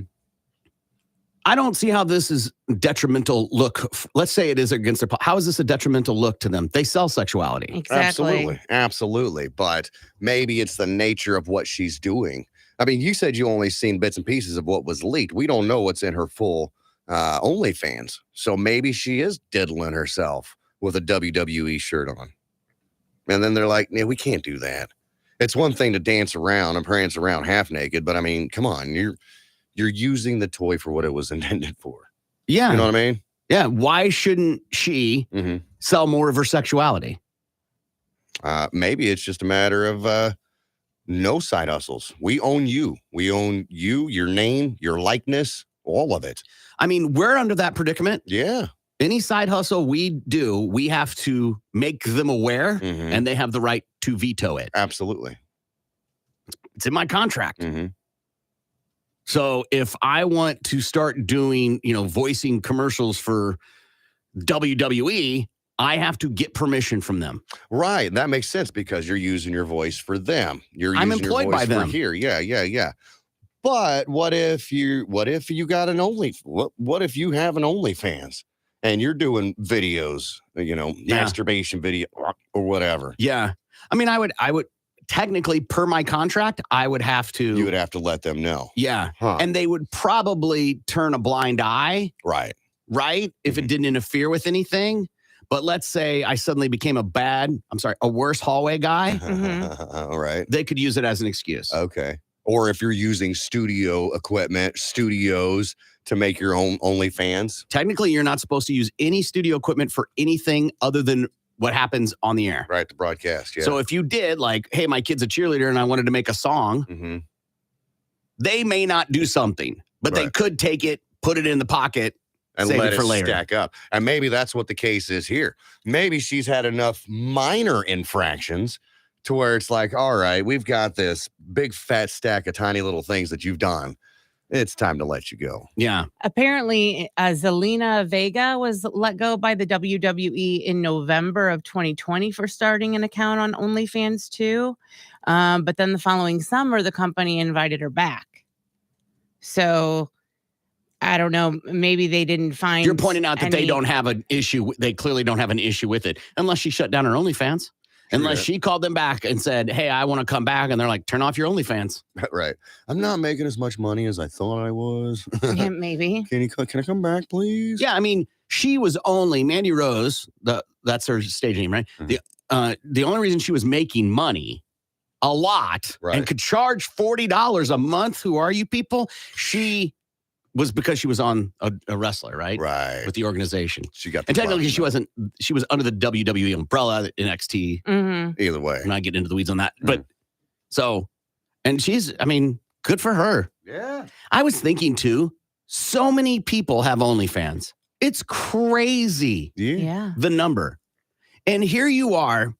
I don't see how this is detrimental look. Let's say it is against their. How is this a detrimental look to them? They sell sexuality. Exactly. Absolutely. But maybe it's the nature of what she's doing. I mean, you said you only seen bits and pieces of what was leaked. We don't know what's in her full OnlyFans. So maybe she is diddling herself with a WWE shirt on. And then they're like, "Yeah, we can't do that." It's one thing to dance around and prance around half naked, but I mean, come on, you're using the toy for what it was intended for. Yeah. You know what I mean? Yeah. Why shouldn't she sell more of her sexuality? Maybe it's just a matter of no side hustles. We own you. We own you, your name, your likeness, all of it. I mean, we're under that predicament. Yeah. Any side hustle we do, we have to make them aware, and they have the right to veto it. Absolutely. It's in my contract. Mm-hmm. So if I want to start doing, voicing commercials for WWE, I have to get permission from them. Right. That makes sense because you're using your voice for them. I'm employed by them here. Yeah. But what if you got an what if you have an OnlyFans and you're doing videos, masturbation video or whatever? Yeah. I mean, I would technically, per my contract, I would have to. You would have to let them know. Yeah. Huh. And they would probably turn a blind eye. Right. If it didn't interfere with anything. But let's say I suddenly became a worse hallway guy. All right. They could use it as an excuse. Okay. Or if you're using studio equipment, studios to make your own OnlyFans. Technically, you're not supposed to use any studio equipment for anything other than what happens on the air. Right, the broadcast, yeah. So if you did, like, hey, my kid's a cheerleader and I wanted to make a song, they may not do something, but they could take it, put it in the pocket, and save let it for later. Stack up. And maybe that's what the case is here. Maybe she's had enough minor infractions to where it's like, all right, we've got this big fat stack of tiny little things that you've done. It's time to let you go. Yeah. Apparently, Zelina Vega was let go by the WWE in November of 2020 for starting an account on OnlyFans too. But then the following summer, the company invited her back. So I don't know. Maybe they didn't find. You're pointing out that they don't have an issue. They clearly don't have an issue with it unless she shut down her OnlyFans. Unless she called them back and said, hey, I want to come back. And they're like, turn off your OnlyFans. Right. I'm not making as much money as I thought I was. Yeah, maybe. Can I come back, please? Yeah, I mean, she was only, Mandy Rose, that's her stage name, right? The only reason she was making money a lot and could charge $40 a month, who are you people? She was because she was on a wrestler, right? Right. With the organization. She got and technically she was under the WWE umbrella, NXT. Either way. I'm not getting into the weeds on that. But and she's, I mean, good for her. Yeah. I was thinking too, so many people have OnlyFans. It's crazy. Yeah. The number. And here you are.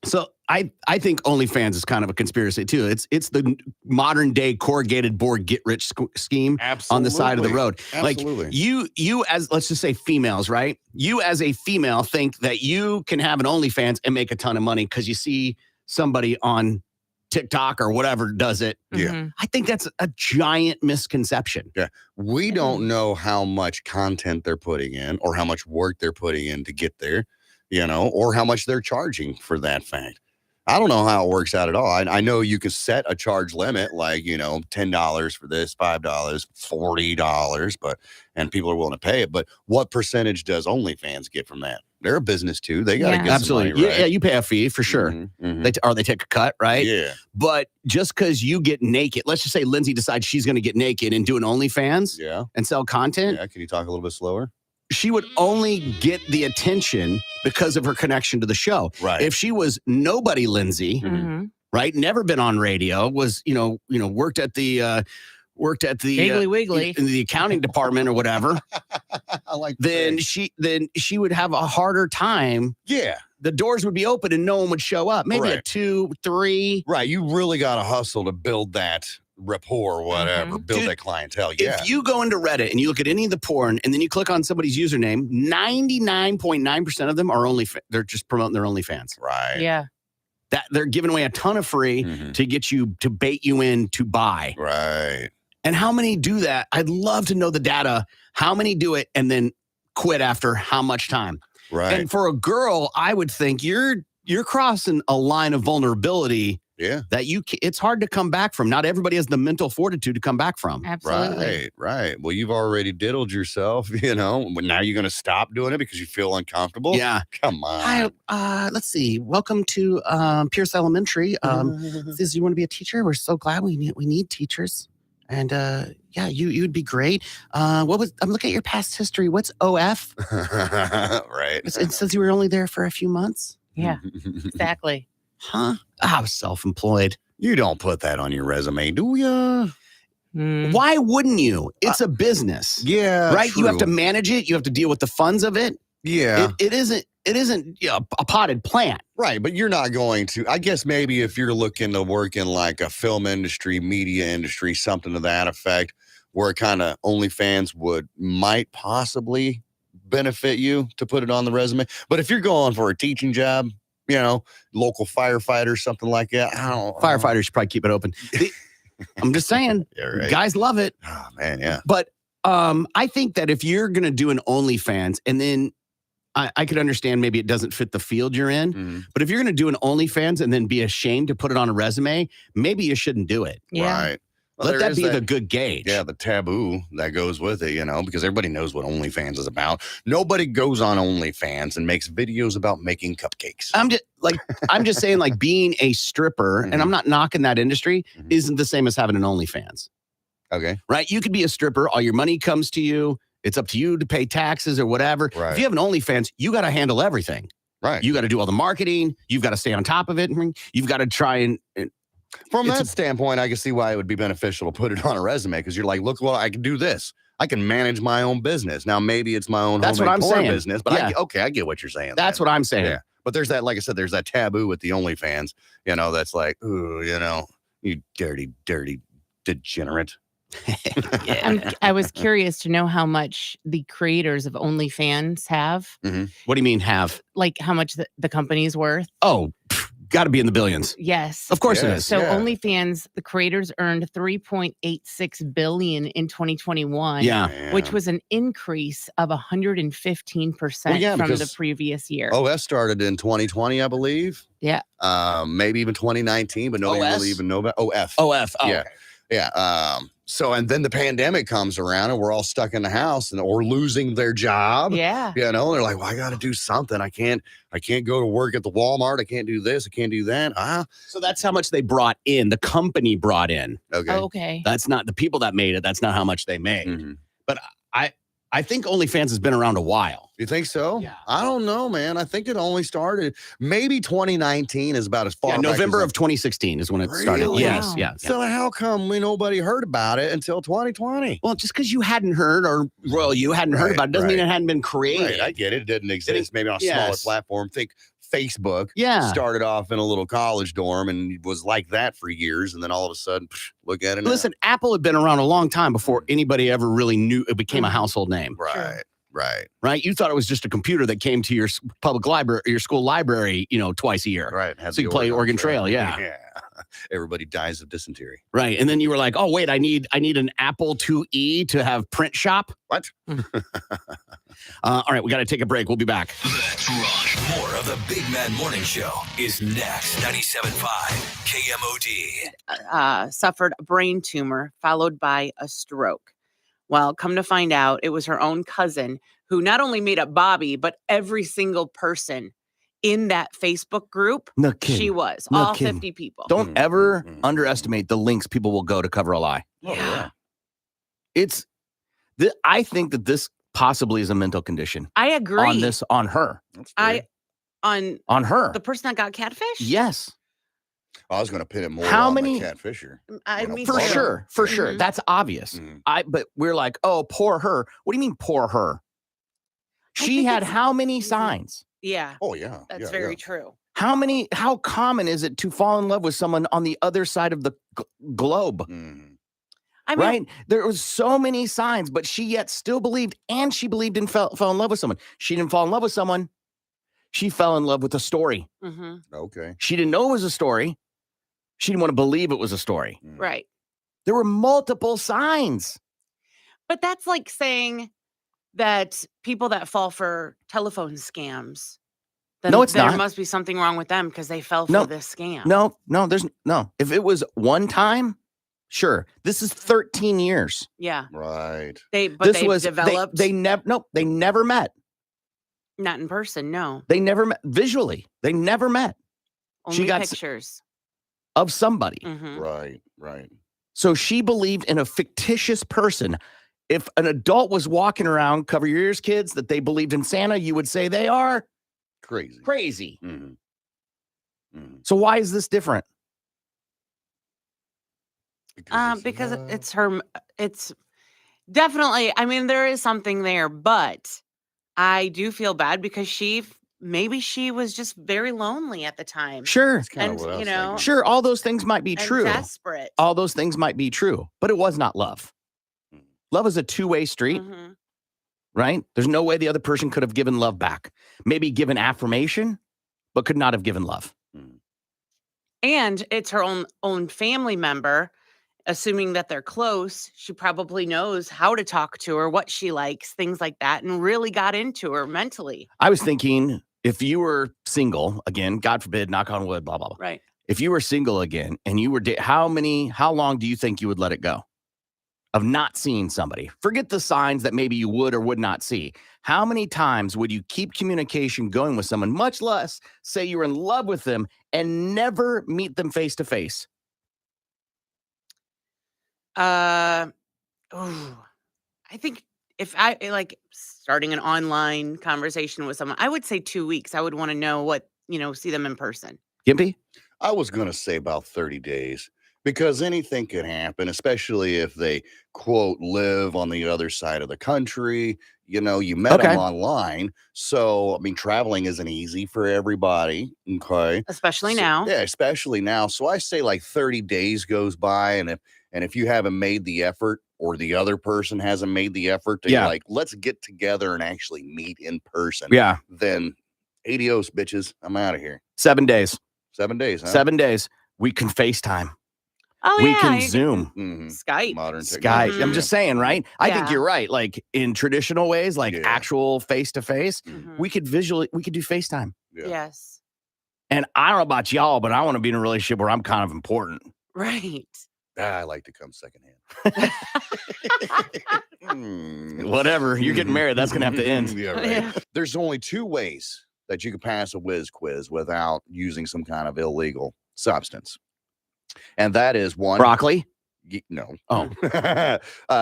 So I think OnlyFans is kind of a conspiracy too. It's the modern day corrugated board get rich scheme on the side of the road. Absolutely. Like you as, let's just say females, right? You as a female think that you can have an OnlyFans and make a ton of money because you see somebody on TikTok or whatever does it. Yeah. I think that's a giant misconception. Yeah. We don't know how much content they're putting in or how much work they're putting in to get there, or how much they're charging for that fact. I don't know how it works out at all. I know you can set a charge limit, like, $10 for this, $5, $40, and people are willing to pay it. But what percentage does OnlyFans get from that? They're a business too. They got to get absolutely. some money, right? Yeah, you pay a fee for sure. They take a cut, right? Yeah. But just because you get naked, let's just say Lindsay decides she's going to get naked and do an OnlyFans and sell content. Yeah. Can you talk a little bit slower? She would only get the attention because of her connection to the show. Right. If she was nobody Lindsay, right? Never been on radio, was, worked at the worked at the Wiggly Wiggly. in the accounting department or whatever, I like then that. she would have a harder time. Yeah. The doors would be open and no one would show up. Maybe a Right. 2, 3. Right. You really got to hustle to build that rapport or whatever, build Dude, that clientele. Yeah. If you go into Reddit and you look at any of the porn and then you click on somebody's username, 99.9% of them are they're just promoting their OnlyFans. Right. Yeah. That they're giving away a ton of free to get you to bait you in to buy. Right. And how many do that? I'd love to know the data. How many do it and then quit after how much time? Right. And for a girl, I would think you're crossing a line of vulnerability. Yeah. That it's hard to come back from. Not everybody has the mental fortitude to come back from. Absolutely. Right. Well, you've already diddled yourself, but now you're going to stop doing it because you feel uncomfortable. Yeah. Come on. Hi, let's see. Welcome to Pierce Elementary. Says you want to be a teacher? We're so glad we need teachers. And yeah, you'd be great. I'm looking at your past history. What's OF? Right. It says you were only there for a few months. Yeah. Exactly. Huh? I was self-employed. You don't put that on your resume, do ya? Why wouldn't you? It's a business. Yeah. Right? You have to true. manage it. You have to deal with the funds of it. Yeah. It isn't a potted plant. Right, but you're not going to. I guess maybe if you're looking to work in like a film industry, media industry, something to that effect, where kind of OnlyFans might possibly benefit you to put it on the resume. But if you're going for a teaching job, local firefighter, something like that, I don't. Firefighters should probably keep it open. I'm just saying, right. guys love it. Oh man, yeah. But I think that if you're gonna do an OnlyFans, and then I could understand maybe it doesn't fit the field you're in, but if you're going to do an OnlyFans and then be ashamed to put it on a resume, maybe you shouldn't do it. Yeah. Right. Well, Let that be the good gauge. Yeah, the taboo that goes with it, because everybody knows what OnlyFans is about. Nobody goes on OnlyFans and makes videos about making cupcakes. I'm just saying, like, being a stripper, and I'm not knocking that industry, isn't the same as having an OnlyFans. Okay. Right? You could be a stripper. All your money comes to you. It's up to you to pay taxes or whatever. Right. If you have an OnlyFans, you got to handle everything. Right. You got to do all the marketing. You've got to stay on top of it. You've got to try and from that standpoint, I can see why it would be beneficial to put it on a resume because you're like, look, well, I can do this. I can manage my own business. Now, maybe it's my own That's what I'm porn saying. business, but Yeah. I get what you're saying. That's what I'm saying. Yeah. But there's that, like I said, there's that taboo with the OnlyFans, that's like, ooh, you dirty, dirty degenerate. I was curious to know how much the creators of OnlyFans have. What do you mean have? Like how much the company's worth. Oh, got to be in the billions. Yes. Of course it is. So OnlyFans, the creators earned $3.86 billion in 2021. Yeah. Which was an increase of 115% from the previous year. OS started in 2020, I believe. Yeah. Maybe even 2019, but nobody really even know about OF. OF. Oh, yeah. okay. Yeah. So, and then the pandemic comes around and we're all stuck in the house or losing their job. Yeah. They're like, well, I got to do something. I can't go to work at the Walmart. I can't do this. I can't do that. So that's how much they brought in. The company brought in. Okay. Okay. That's not the people that made it. That's not how much they made. But I think OnlyFans has been around a while. You think so? Yeah. I don't know, man. I think it only started maybe 2019 is about as far back November as of 2016 is when it started. Really? Yes. Wow. Yeah. So how come nobody heard about it until 2020? Well, just because you hadn't heard you hadn't heard about it doesn't mean it hadn't been created. Right, I get it. It didn't exist. Maybe on a smaller platform. Think Facebook started off in a little college dorm and was like that for years. And then all of a sudden, look at it now. Listen, Apple had been around a long time before anybody ever really knew it became a household name. Right. You thought it was just a computer that came to your public library, your school library, twice a year. Right. So you play Oregon Trail. Yeah. Yeah. Everybody dies of dysentery. Right. And then you were like, oh, wait, I need an Apple IIe to have print shop. What? All right. We got to take a break. We'll be back. Let's rock. More of the Big Mad Morning Show is next. 97.5 KMOD. Suffered a brain tumor followed by a stroke. Well, come to find out, it was her own cousin who not only made up Bobby, but every single person in that Facebook group. No kidding. She was. No all kidding. 50 people. Don't ever underestimate the links people will go to cover a lie. Yeah. I think that this possibly is a mental condition. I agree. On her. On her. the person that got catfish? Yes. I was going to pin it more How on many- the catfisher. Me For too. sure. For sure. Mhm. That's obvious. Mhm. But we're like, oh, poor her. What do you mean, poor her? I She think had it's how many easy. signs? Yeah, Oh, yeah. that's yeah, very yeah. true. How common is it to fall in love with someone on the other side of the globe? Mhm. I mean, Right? There was so many signs, but she yet still believed, and she believed and fell in love with someone. She didn't fall in love with someone. She fell in love with a story. mhm, Okay. She didn't know it was a story. She didn't want to believe it was a story. Mm. right. There were multiple signs. But that's like saying that people that fall for telephone scams, then No, it's there not. must be something wrong with them because they fell No, for this scam. No, there's no. If it was one time, sure. This is 13 years. Yeah, Right. they've developed they never met. not in person. No, They never met visually. They never met only got pictures. of somebody. Mhm. Right. So she believed in a fictitious person. If an adult was walking around, cover your ears, kids, that they believed in Santa, you would say they are Crazy. crazy. Mhm. So why is this different? Because it's her. It's definitely. I mean, there is something there, but I do feel bad because maybe she was just very lonely at the time. Sure. That's kind And, of what I was you know, thinking. Sure, all those things might be and true. desperate. All those things might be true, but it was not love. Love is a two-way street, Mhm. right? There's no way the other person could have given love back. Maybe given affirmation, but could not have given love. And it's her own family member. Assuming that they're close, she probably knows how to talk to her, what she likes, things like that, and really got into her mentally. I was thinking if you were single, again, God forbid, knock on wood, blah, blah, blah. Right. If you were single again and you were, how long do you think you would let it go of not seeing somebody? Forget the signs that maybe you would or would not see. How many times would you keep communication going with someone, much less say you were in love with them and never meet them face to face? I think if I like starting an online conversation with someone, I would say 2 weeks. I would want to know see them in person. Gimpy? I was going to say about 30 days because anything could happen, especially if they, quote, live on the other side of the country. You met them online. So, I mean, traveling isn't easy for everybody. Okay. Especially So- now. Yeah, especially now. So I say like 30 days goes by. And if you haven't made the effort or the other person hasn't made the effort to Yeah. like, let's get together and actually meet in person. Yeah. Then adios, bitches. I'm out of here. 7 days. 7 days, huh? 7 days. We can FaceTime. Oh, We yeah. can you Zoom. Mhm. Skype. Modern Skype. technology. I'm just saying, right? I think Yeah. you're right. Like in traditional ways, like Yeah. actual face to face, Mhm. we could do FaceTime. Yeah. Yes. And I don't know about y'all, but I want to be in a relationship where I'm kind of important. Right. I like to come secondhand. Whatever. You're getting married. That's going to have to end. Yeah, right. Yeah. There's only 2 ways that you can pass a whiz quiz without using some kind of illegal substance. And that is one. Broccoli. No. Oh.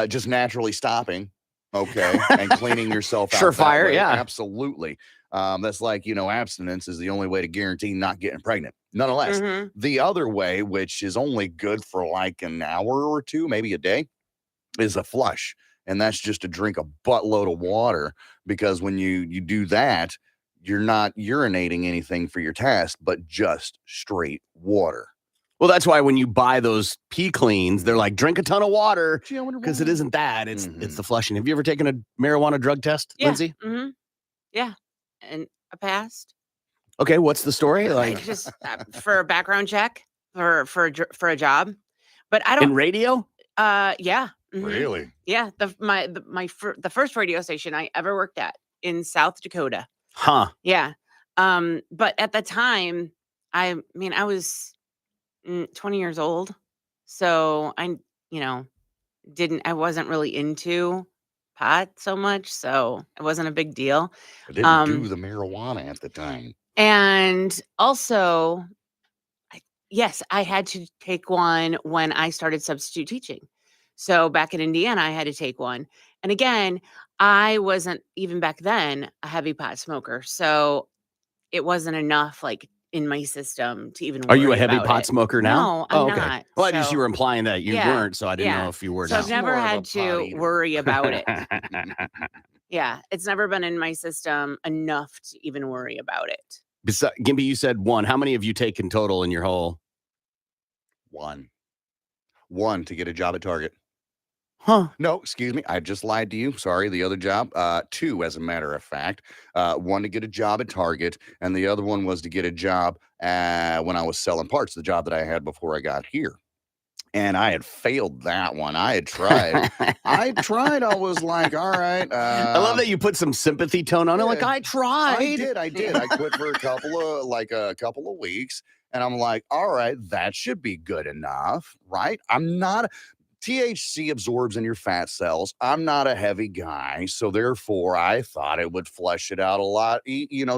Just naturally stopping. Okay. And cleaning yourself out. that Surefire, way. yeah. Absolutely. That's like, abstinence is the only way to guarantee not getting pregnant. Nonetheless, Mhm. the other way, which is only good for like an hour or 2, maybe a day, is a flush. And that's just to drink a buttload of water, because when you do that, you're not urinating anything for your test, but just straight water. Well, that's why when you buy those pee cleans, they're like, drink a ton of water, Gee, I wonder because why. it isn't that. It's Mhm. the flushing. Have you ever taken a marijuana drug test, Yeah. Lindsay? Mm-hmm. Yeah. And I passed. Okay, what's the story? I Like just for a background check for a job, but I don't. in radio? Yeah. Mhm. Really? Yeah. The first radio station I ever worked at in South Dakota. Huh. Yeah. But at the time, I mean, I was 20 years old, so I wasn't really into pot so much, so it wasn't a big deal. I didn't do the marijuana at the time. And also, yes, I had to take one when I started substitute teaching. So back in Indiana, I had to take one. And again, I wasn't even back then a heavy pot smoker. So it wasn't enough like in my system to even Are you a worry heavy about pot it. smoker now? No, I'm okay. not. Well, I just So- you were implying that you Yeah, weren't, so I didn't know if you were So now. I've never More of a had pot to eater. worry about it. Yeah, it's never been in my system enough to even worry about it. Gimpy, you said one. How many have you taken total in your whole? One to get a job at Target. Huh. No, excuse me. I just lied to you. Sorry. The other job, two, as a matter of fact. One to get a job at Target, and the other one was to get a job when I was selling parts, the job that I had before I got here. And I had failed that one. I had tried. I tried. I was like, all right. I love that you put some sympathy tone on it. Like, yeah. I tried. I did. I quit for a couple of weeks, and I'm like, all right, that should be good enough, right? I'm not. THC absorbs in your fat cells. I'm not a heavy guy, so therefore I thought it would flush it out a lot,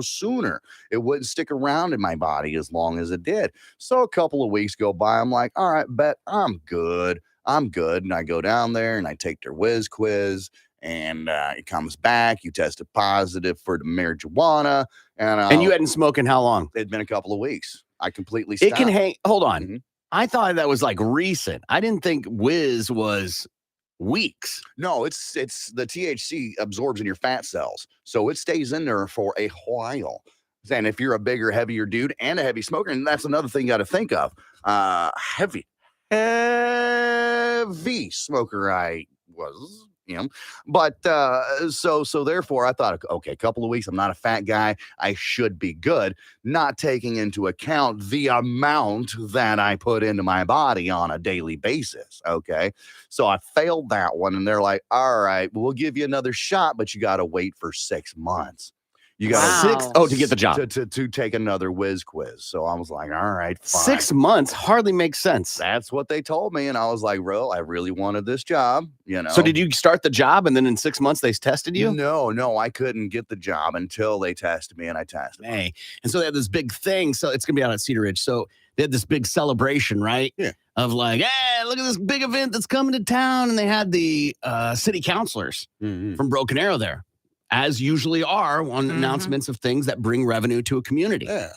sooner. It wouldn't stick around in my body as long as it did. So a couple of weeks go by. I'm like, all right, bet I'm good. I'm good. And I go down there and I take their whiz quiz, and it comes back. You tested positive for the marijuana, And you hadn't smoked in how long? It'd been a couple of weeks. I completely stopped. It can hang. Hold on. Mhm. I thought that was like recent. I didn't think Whiz was weeks. No, it's the THC absorbs in your fat cells, so it stays in there for a while. And if you're a bigger, heavier dude and a heavy smoker, and that's another thing you got to think of, heavy smoker I was, but so therefore I thought, okay, a couple of weeks, I'm not a fat guy, I should be good, not taking into account the amount that I put into my body on a daily basis. Okay, so I failed that one, and they're like, all right, we'll give you another shot, but you got to wait for 6 months. You got Wow. to get the job. to take another whiz quiz. So I was like, all right, fine. 6 months hardly makes sense. That's what they told me. And I was like, bro, I really wanted this job, So did you start the job and then in 6 months they tested you? No, I couldn't get the job until they tested me, and I tested. Hey. And so they had this big thing. So it's going to be out at Cedar Ridge. So they had this big celebration, right? Yeah. Of like, hey, look at this big event that's coming to town. And they had the city councilors from Broken Arrow there, as usually are, on announcements of things that bring revenue to a community. Yeah.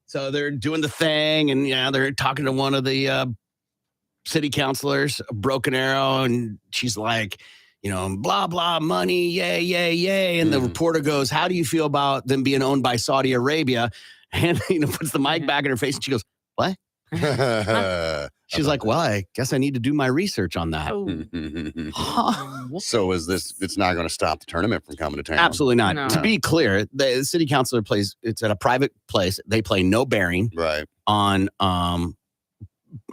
So they're doing the thing, and they're talking to one of the city councilors, Broken Arrow, and she's like, blah, blah, money, yay, yay, yay. And the reporter goes, how do you feel about them being owned by Saudi Arabia? And, puts the mic back in her face, and she goes, what? She's like, well, I guess I need to do my research on that. So it's not going to stop the tournament from coming to town? Absolutely not. No. To be clear, the city councilor plays, it's at a private place. They play no bearing Right. on,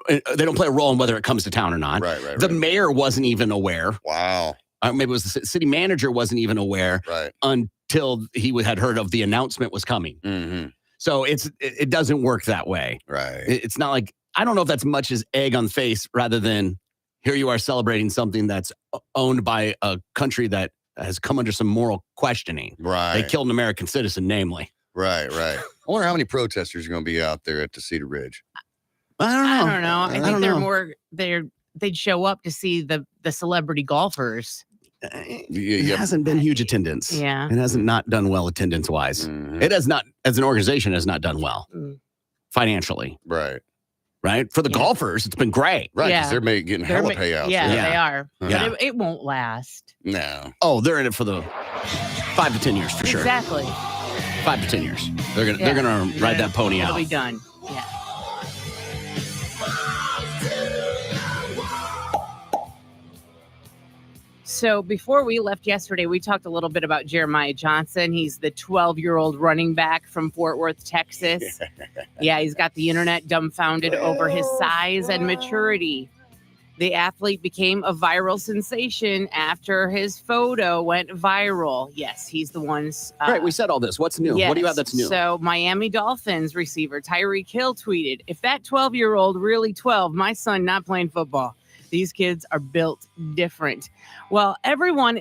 they don't play a role in whether it comes to town or not. Right. The mayor wasn't even aware. Wow. Maybe it was the city manager wasn't even aware Right. until he had heard of the announcement was coming. Mm-hmm. So it doesn't work that way. Right. It's not like, I don't know if that's much as egg on the face rather than here you are celebrating something that's owned by a country that has come under some moral questioning. Right. They killed an American citizen, namely. Right. I wonder how many protesters are going to be out there at the Cedar Ridge. I don't know. I think don't they're know. more they'd show up to see the celebrity golfers. It hasn't been huge attendance. Yeah. It hasn't not done well attendance wise. Mhm. It has not, as an organization, has not done well financially. Right. For the Yeah. golfers, it's been great. Right. Yeah. Because they're getting They're hella ma- payouts. Yeah, Yeah. they are. Yeah. But it won't last. No. Oh, they're in it for the 5 to 10 years for sure. Exactly. 5 to 10 years. They're gonna Yeah. ride that pony It'll out. be done. Yeah. So before we left yesterday, we talked a little bit about Jeremiah Johnson. He's the 12-year-old running back from Fort Worth, Texas. Yeah, he's got the internet dumbfounded over his size and maturity. The athlete became a viral sensation after his photo went viral. Yes, he's the one. Right, we said all this. What's new? What do you have that's new? So Miami Dolphins receiver Tyreek Hill tweeted, if that 12-year-old really 12, my son not playing football. These kids are built different. Well, everyone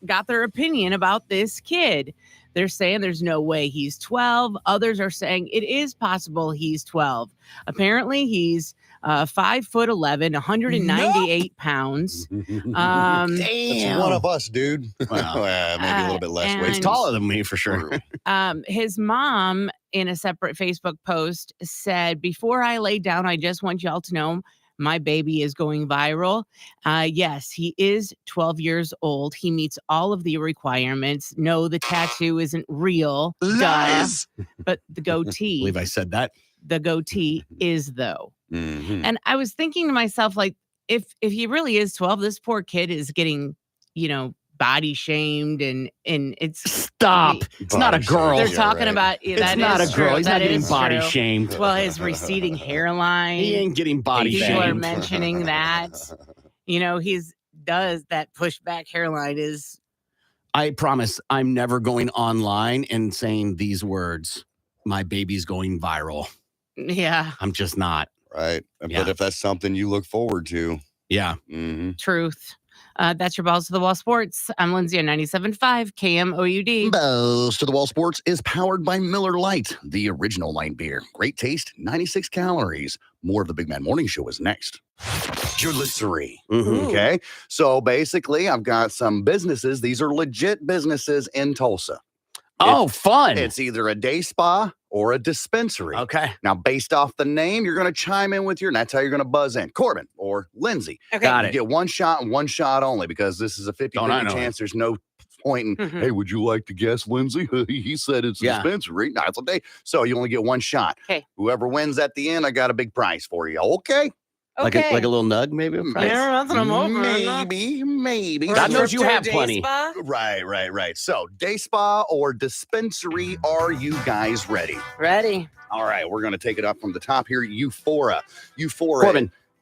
got their opinion about this kid. They're saying there's no way he's 12. Others are saying it is possible he's 12. Apparently, he's 5'11", 198 pounds. It's Damn. one of us, dude. Wow. Well, maybe a little bit less weight. He's taller than me for sure. His mom in a separate Facebook post said, before I lay down, I just want y'all to know my baby is going viral. Yes, he is 12 years old. He meets all of the requirements. No, the tattoo isn't real. Lies. Duh. But the I goatee, believe I said that. the goatee is though. Mhm. And I was thinking to myself, like, if he really is 12, this poor kid is getting, body shamed and it's Stop. It's not a Body girl. they're Yeah, talking right. about It's that not a is girl. true. He's That not getting is body true. shamed. Well, his receding hairline. He ain't getting body People are shamed. mentioning that. He's does that pushback hairline is I promise I'm never going online and saying these words. My baby's going viral. yeah, I'm just not. Right. Yeah. But if that's something you look forward to, Yeah. truth. That's your Balls to the Wall Sports. I'm Lindsay on 97.5 KMOUD. Balls to the Wall Sports is powered by Miller Lite, the original light beer. Great taste, 96 calories. More of the Big Man Morning Show is next. You're listening. 3. Okay. So basically, I've got some businesses. These are legit businesses in Tulsa. Oh, fun. It's either a day spa or a dispensary. Okay. Now, based off the name, you're going to chime in with and that's how you're going to buzz in. Corbin or Lindsay. Okay. Got You it. get one shot and one shot only because this is a 50-50 Don't I know chance. There's no point in, Mhm. hey, would you like to guess, Lindsay? He said it's a Yeah. dispensary. No, it's a day. So you only get one shot. Okay. Whoever wins at the end, I got a big prize for you. Okay. Like a little nug, maybe? A prize? Yeah, that's what I'm hoping. Maybe. God knows you So- have plenty. Right. So day spa or dispensary, are you guys ready? Ready. All right, we're going to take it up from the top here. Euphoria.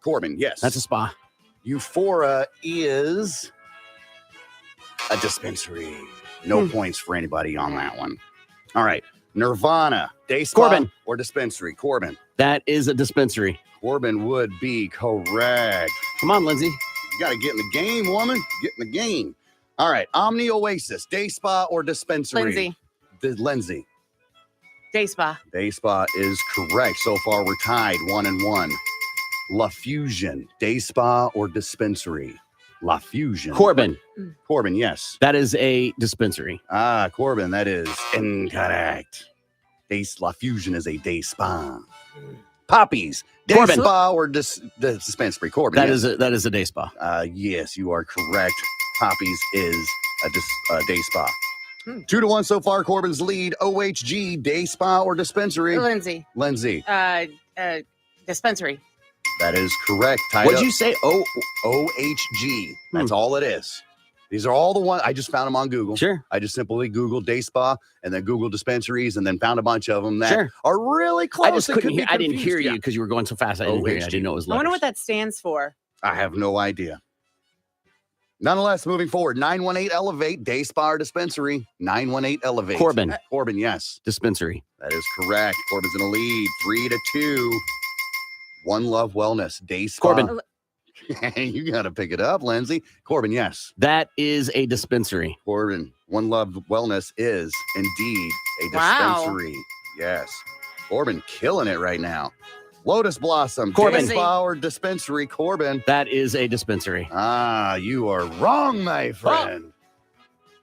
Corbin, yes. That's a spa. Euphoria is a dispensary. No points for anybody on that one. All right. Nirvana, day spa Corbin. or dispensary? Corbin. That is a dispensary. Corbin would be correct. Come on, Lindsay. You got to get in the game, woman. Get in the game. All right. Omni Oasis, day spa or dispensary? Lindsay. Lindsay. Day spa. Day spa is correct. So far, we're tied 1-1. La Fusion, day spa or dispensary? La Fusion. Corbin. Corbin, yes. That is a dispensary. Corbin, that is incorrect. La Fusion is a day spa. Poppies, day Corbin. spa or dispensary? Corbin, That yes. is a day spa. Yes, you are correct. Poppies is a day spa. 2-1 so far. Corbin's lead. OHG, day spa or dispensary? Lindsay. Lindsay, Dispensary. that is correct. Tied What'd up. you say? OHG. That's all it is. These are all the ones. I just found them on Google. Sure. I just simply Googled day spa and then Googled dispensaries and then found a bunch of them that Sure. are really close. I just and couldn't could be hear. I didn't confused. hear you Yeah. because you were going so fast. I didn't hear you. I OHG. didn't know it was I wonder letters. what that stands for. I have no idea. Nonetheless, moving forward, 918 Elevate, day spa or dispensary? 918 Elevate. Corbin. Corbin, yes. Dispensary. That is correct. Corbin's in the lead, 3-2. One Love Wellness, day spa. Corbin. You got to pick it up, Lindsay. Corbin, yes. That is a dispensary. Corbin, One Love Wellness is indeed a Wow. dispensary. Yes. Corbin killing it right now. Lotus Blossom, Corbin. day spa or dispensary? Corbin. That is a dispensary. You are wrong, my friend.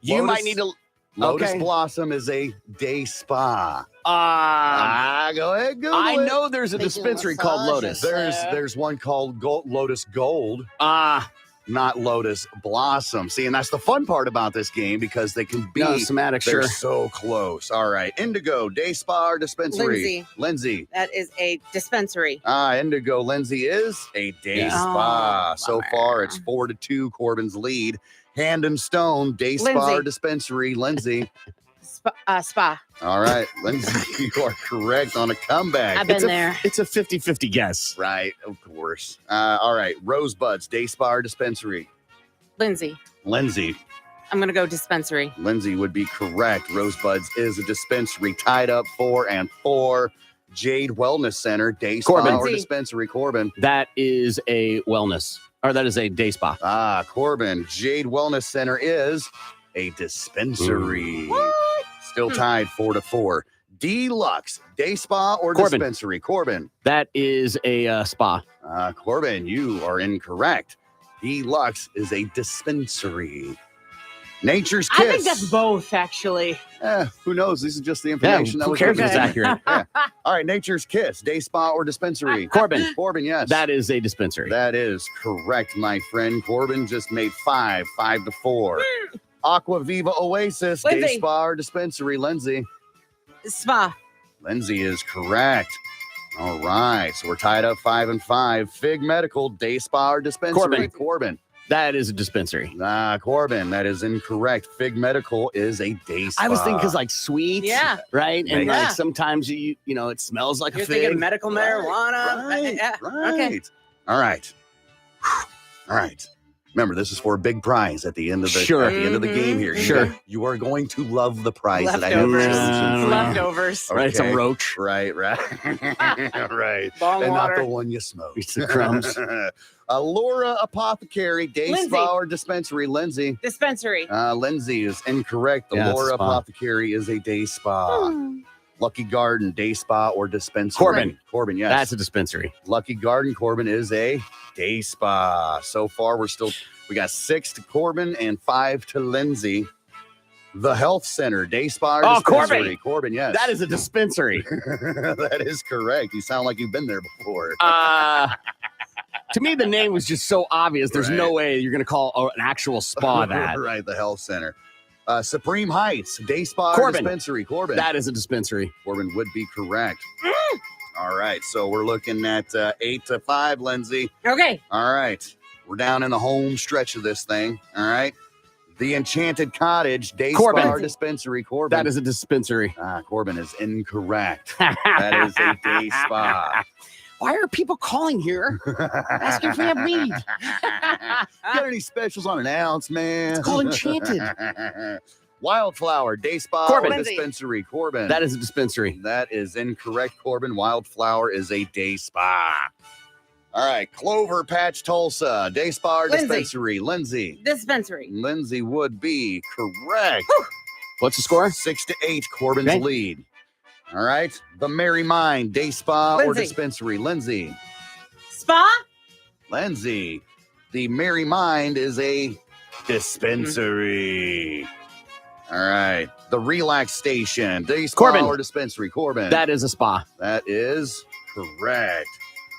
You Lotus- might need to. Lotus Okay. Blossom is a day spa. Go ahead, Google I it. know there's a dispensary called Lotus. There's one called Lotus Gold, Ah, not Lotus Blossom. See, and that's the fun part about this game because they can be no, somatic, they're sure. so close. All right, Indigo, day spa or dispensary? Lindsay. That is a dispensary. Indigo. Lindsay is a day Yeah. spa. Oh, So bummer. far, it's 4-2. Corbin's lead. Hand and Stone, day spa Lindsay. or dispensary? Lindsay. Spa. All right, Lindsay, you are correct on a comeback. I've been there. It's a 50-50 guess. Right, of course. All right, Rosebuds, day spa or dispensary? Lindsay. Lindsay. I'm going to go dispensary. Lindsay would be correct. Rosebuds is a dispensary, tied up 4-4. Jade Wellness Center, day spa Corbin. or Lindsay. dispensary? Corbin. That is a wellness, or that is a day spa. Corbin. Jade Wellness Center is a dispensary. Still tied 4-4. Deluxe, day spa or Corbin. dispensary? Corbin. That is a spa. Corbin, you are incorrect. Deluxe is a dispensary. Nature's Kiss. I think that's both, actually. Who knows? This is just the information that who was cares if given. it's accurate? Yeah. All right, Nature's Kiss, day spa or dispensary? Corbin. Corbin, yes. That is a dispensary. That is correct, my friend. Corbin just made 5-4. Aqua Viva Oasis, day Lindsay. spa or dispensary? Lindsay. Spa. Lindsay is correct. All right, so we're tied up 5-5. Fig Medical, day spa or dispensary? Corbin. That is a dispensary. Corbin, that is incorrect. Fig Medical is a day spa. I was thinking because like sweets, Yeah. right? And Yeah. like sometimes you know it smells like You're a fig. thinking medical marijuana. Right, Yeah. right. Okay. All right. All right. Remember, this is for a big prize at the end of the Sure. at the end of the game here. Sure. You are going to love the prize that I have Leftovers. chosen. for you. Leftovers. Right, it's a Okay. roach. Right. Right. Bong And water. not the one you smoke. It's the crumbs. Laura Apothecary, day Lindsay. spa or dispensary? Lindsay. Dispensary. Lindsay is incorrect. The Yeah, it's a Laura spa. Apothecary is a day spa. Lucky Garden, day spa or dispensary? Corbin. Corbin, yes. That's a dispensary. Lucky Garden, Corbin is a day spa. So far, we got 6 to Corbin and 5 to Lindsay. The Health Center, day spa or Oh, dispensary? Corbin. Corbin, yes. That is a dispensary. That is correct. You sound like you've been there before. To me, the name was just so obvious. There's no Right. way you're going to call an actual spa that. Right, the Health Center. Supreme Heights, day spa or Corbin. dispensary? Corbin. That is a dispensary. Corbin would be correct. All right, so we're looking at 8-5, Lindsay. Okay. All right, we're down in the home stretch of this thing. All right, the Enchanted Cottage, day Corbin. spa or dispensary? Corbin. That is a dispensary. Corbin is incorrect. That is a day spa. Why are people calling here asking for a weed? Got any specials on an ounce, man? It's called Enchanted. Wildflower, day spa Corbin. or dispensary? Corbin. That is a dispensary. That is incorrect, Corbin. Wildflower is a day spa. All right, Clover Patch, Tulsa, day spa or Lindsay. dispensary? Lindsay. Dispensary. Lindsay would be correct. What's the score? 6-8, Corbin's Okay. lead. All right, the Merry Mind, day spa or Lindsay. dispensary? Lindsay. Spa. Lindsay. The Merry Mind is a dispensary. All right, the Relax Station, day spa Corbin. or dispensary? Corbin. That is a spa. That is correct.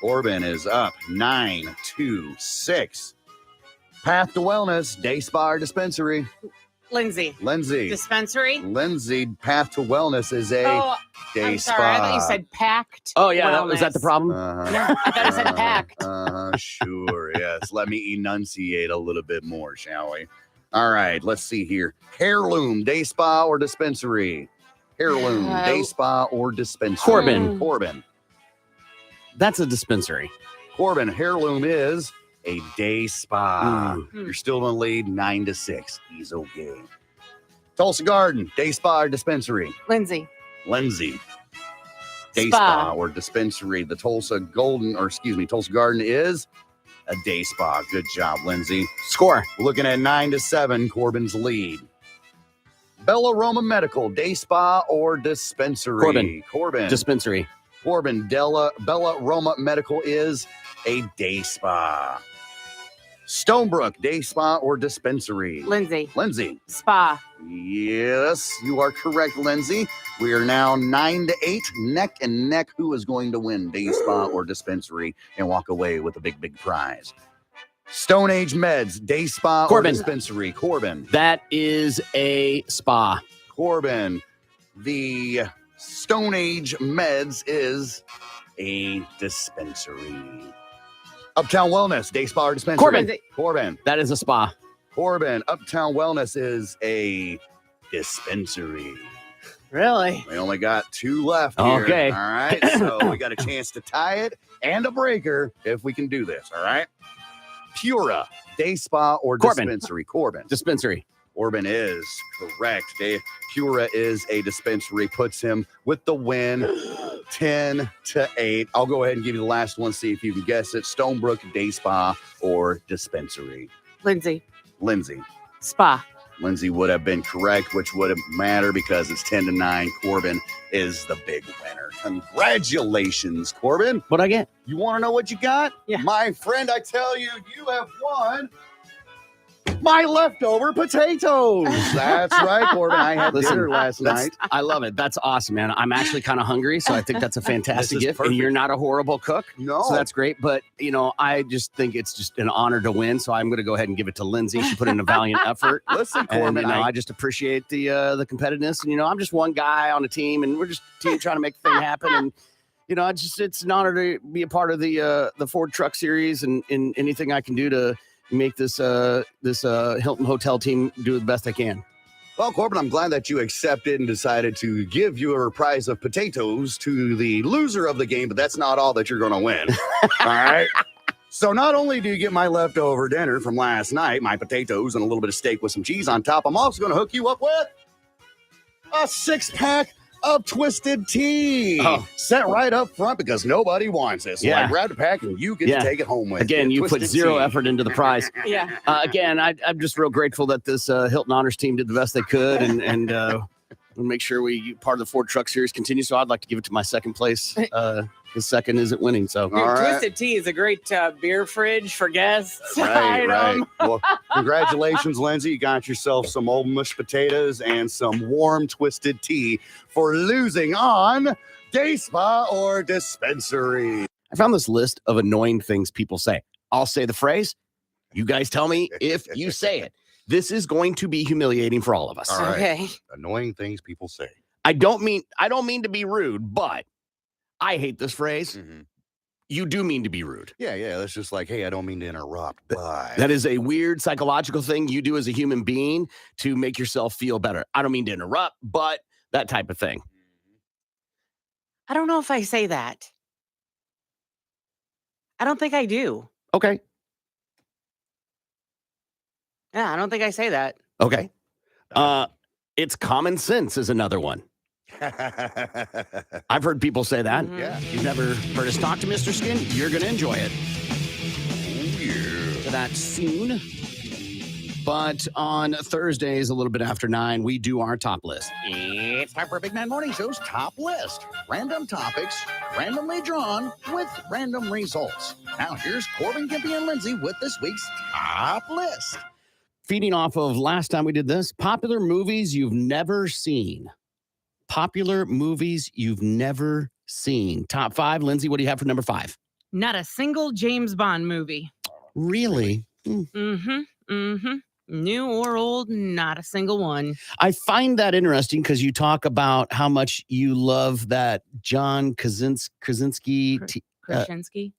Corbin is up 9-6. Path to Wellness, day spa or dispensary? Lindsay. Lindsay. Dispensary. Lindsay, Path to Wellness is a Oh, day I'm spa. sorry. I thought you said packed. Oh, yeah. Was that the wellness. problem? Uh-huh. I thought it said packed. Sure, yes. Let me enunciate a little bit more, shall we? All right, let's see here. Heirloom, day spa or dispensary? Heirloom, day spa or dispensary? Corbin. Corbin. That's a dispensary. Corbin, Heirloom is a day spa. Mm. You're still in the lead 9-6. He's okay. Tulsa Garden, day spa or dispensary? Lindsay. Lindsay. Day Spa. spa or dispensary. The Tulsa Garden is a day spa. Good job, Lindsay. Score. Looking at 9-7, Corbin's lead. Bella Roma Medical, day spa or dispensary? Corbin. Dispensary. Corbin, Bella Roma Medical is a day spa. Stonebrook, day spa or dispensary? Lindsay. Lindsay. Spa. Yes, you are correct, Lindsay. We are now 9-8, neck and neck. Who is going to win, day spa or dispensary, and walk away with a big, big prize? Stone Age Meds, day spa Corbin. or dispensary? Corbin. That is a spa. Corbin. The Stone Age Meds is a dispensary. Uptown Wellness, day spa or dispensary? Corbin. Corbin. That is a spa. Corbin. Uptown Wellness is a dispensary. Really? We only got 2 left here. Okay. All right. So we got a chance to tie it and a breaker if we can do this. All right. Pura, day spa or Corbin. dispensary? Corbin. Dispensary. Corbin is correct. Pura is a dispensary, puts him with the win 10-8. I'll go ahead and give you the last one, see if you can guess it. Stonebrook, day spa or dispensary? Lindsay. Lindsay. Spa. Lindsay would have been correct, which wouldn't matter because it's 10-9. Corbin is the big winner. Congratulations, Corbin. What'd I get? You want to know what you got? Yeah. My friend, I tell you, you have won My leftover potatoes. That's right, Corbin. I had Listen, dinner last night. I love it. That's awesome, man. I'm actually kind of hungry, so I think that's a fantastic This is gift. And perfect. you're not a horrible cook, No. so that's great. But I just think it's just an honor to win. So I'm going to go ahead and give it to Lindsay. She put in a valiant effort. Listen, And, Corbin, I just appreciate the competitiveness. And I'm just one guy on a team, and we're just a team trying to make the thing happen. And it's an honor to be a part of the Ford Truck Series, and anything I can do to make this Hilton Hotel team do the best I can. Well, Corbin, I'm glad that you accepted and decided to give your prize of potatoes to the loser of the game, but that's not all that you're going to win. All right. So not only do you get my leftover dinner from last night, my potatoes and a little bit of steak with some cheese on top, I'm also going to hook you up with a 6-pack of Twisted Tea. Oh. Set right up front because nobody wants it. So I Yeah. grabbed a pack and you get Yeah. to take it home with Again, you put Twisted zero Tea. effort into the prize. Yeah. Again, I'm just real grateful that this Hilton Honors team did the best they could, and we'll make sure part of the Ford Truck Series continues. So I'd like to give it to my second place. The second isn't winning. So All right. Twisted Tea is a great beer fridge for guests. Right, right. item. Well, congratulations, Lindsay. You got yourself some old mushed potatoes and some warm Twisted Tea for losing on Day Spa or Dispensary. I found this list of annoying things people say. I'll say the phrase. You guys tell me if you say it. This is going to be humiliating for all of us. All right. Okay. Annoying things people say. I don't mean to be rude, but I hate this phrase. Mm-hmm. You do mean to be rude. Yeah. That's just like, hey, I don't mean to interrupt. Bye. That is a weird psychological thing you do as a human being to make yourself feel better. I don't mean to interrupt, but that type of thing. I don't know if I say that. I don't think I do. Okay. Yeah, I don't think I say that. Okay. It's common sense is another one. I've heard people say that. Mhm. Yeah. You've never heard us talk to Mr. Skin? You're going to enjoy it. Oh, yeah. To that soon. But on Thursdays, a little bit after 9, we do our top list. It's time for Big Man Morning Show's top list. Random topics, randomly drawn with random results. Now here's Corbin, Gimpy, and Lindsay with this week's top list. Feeding off of last time we did this, popular movies you've never seen. Popular movies you've never seen. Top 5. Lindsay, what do you have for number 5? Not a single James Bond movie. Really? New or old, not a single one. I find that interesting because you talk about how much you love that John Krasinski, Krasinski?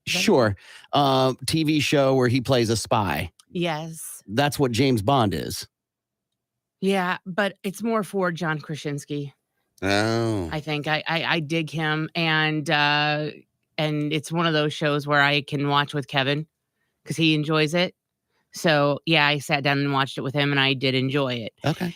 sure, TV show where he plays a spy. Yes. That's what James Bond is. Yeah, but it's more for John Krasinski. Oh. I think I dig him, and it's one of those shows where I can watch with Kevin because he enjoys it. So yeah, I sat down and watched it with him, and I did enjoy it. Okay.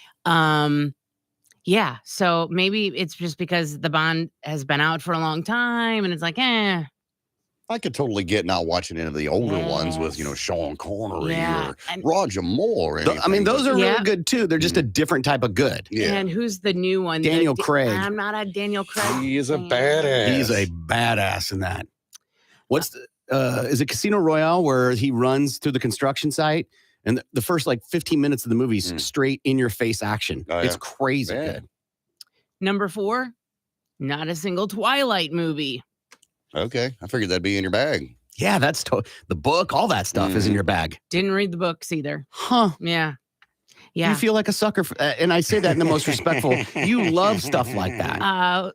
Yeah. So maybe it's just because the Bond has been out for a long time, and it's like, I could totally get not watching any of the older ones with, Sean Connery Yeah, or and- Roger Moore. Or I mean, anything, those but- are Yeah. really good too. They're just a different type of good. Yeah. And who's the new one? Daniel Craig. I'm not a Daniel Craig. He is a fan. badass. He's a badass in that. What's is it Casino Royale where he runs through the construction site and the first like 15 minutes of the movie is straight in your face action. Oh, It's yeah. crazy Yeah. good. Number 4, not a single Twilight movie. Okay. I figured that'd be in your bag. Yeah, that's the book, all that stuff is in your bag. Didn't read the books either. Huh. Yeah. Yeah. You feel like a sucker for, and I say that in the most respectful. You love stuff like that.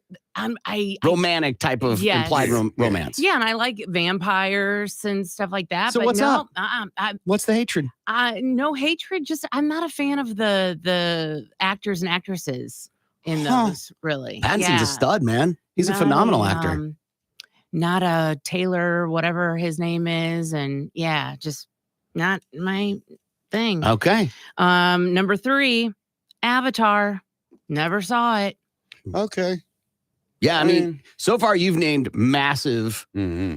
Romantic type of Yes. implied romance. Yeah, and I like vampires and stuff like that. So but what's no, up? What's the hatred? No hatred. Just I'm not a fan of the actors and actresses in those. Really, Pattinson's a stud, man. He's a phenomenal actor. Not a Taylor, whatever his name is, and yeah, just not my thing. Okay. Number 3, Avatar. Never saw it. Okay. Yeah, I mean, so far you've named massive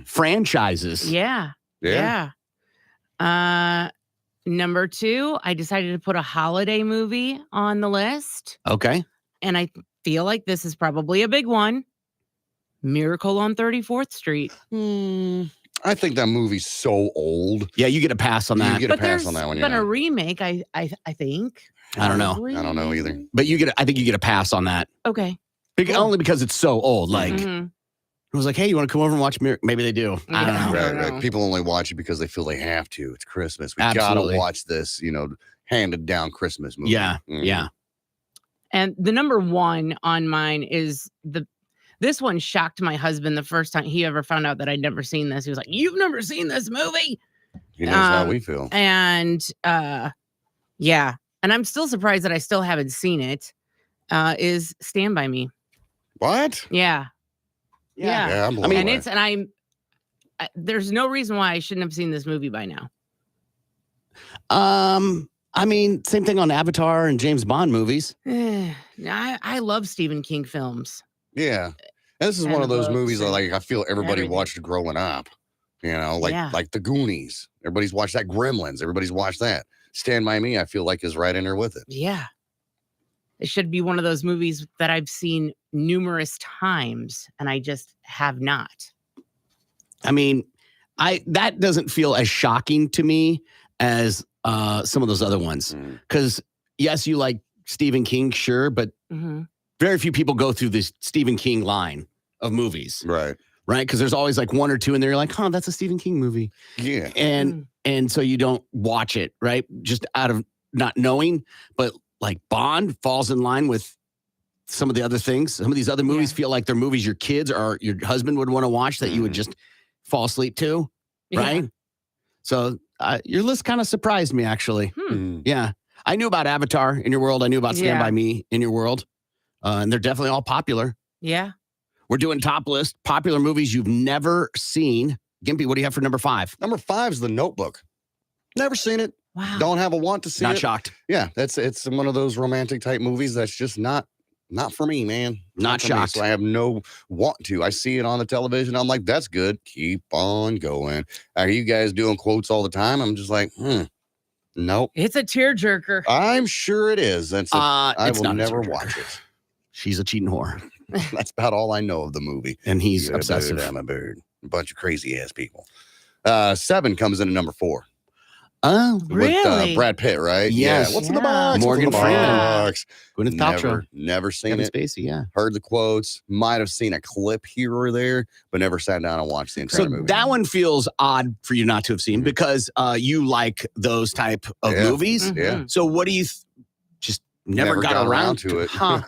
franchises. Yeah. Number 2, I decided to put a holiday movie on the list. Okay. And I feel like this is probably a big one. Miracle on 34th Street. I think that movie's so old. Yeah, you get a pass on that. You get a pass on that one. Been Yeah. a remake, I think. I don't know. I don't know either. But I think you get a pass on that. Okay. Only because it's so old. Like, Mhm. it was like, hey, you want to come over and watch Maybe they do. I don't know. Right. People only watch it because they feel they have to. It's Christmas. We Absolutely. gotta watch this, handed down Christmas movie. Yeah. Mhm. Yeah. And the number one on mine is this one shocked my husband the first time he ever found out that I'd never seen this. He was like, "You've never seen this movie?" He knows how we feel. And yeah. And I'm still surprised that I still haven't seen it. Is Stand By Me. What? Yeah. Yeah, I'm blown away. There's no reason why I shouldn't have seen this movie by now. I mean, same thing on Avatar and James Bond movies. I love Stephen King films. Yeah. And this is And one of those books movies that I feel everybody everything. watched growing up. Yeah. Like The Goonies. Everybody's watched that. Gremlins. Everybody's watched that. Stand By Me, I feel like, is right in there with it. Yeah. It should be one of those movies that I've seen numerous times and I just have not. I mean, that doesn't feel as shocking to me as some of those other ones. Because yes, you like Stephen King, sure, but very few people go through this Stephen King line of movies. Right. Right? Because there's always like one or two in there, you're like, that's a Stephen King movie. Yeah. And so you don't watch it, right? Just out of not knowing. But like Bond falls in line with some of the other things. Some of these other movies feel like they're movies your kids or your husband would want to watch that you would just fall asleep to, right? Yeah. So your list kind of surprised me, actually. Yeah. I knew about Avatar in your world. I knew about Stand By Me in your world. And they're definitely all popular. Yeah. We're doing top list, popular movies you've never seen. Gimpy, what do you have for number 5? Number 5 is The Notebook. Never seen it. Wow. Don't have a want to see it. Not shocked. Yeah, it's one of those romantic type movies that's just not for me, man. Not for me, shocked. so I have no want to. I see it on the television. I'm like, that's good. Keep on going. Are you guys doing quotes all the time? I'm just like, nope. It's a tearjerker. I'm sure it is. I it's will not a never tearjerker. watch it. She's a cheating whore. That's about all I know of the movie. And he's You're a obsessive. bird, I'm a bird. A bunch of crazy ass people. 7 comes in at number 4. Oh, Really? With Brad Pitt, right? Yes. Yeah. What's in the Yeah. box? Morgan What's in the Freeman. box? Gwyneth Paltrow. Never seen Kevin it. Spacey, yeah. Heard the quotes. Might have seen a clip here or there, but never sat down and watched the entire So movie. that one feels odd for you not to have seen because you like those type of Yeah. movies. Yeah. So what do you just never got around to it? Huh.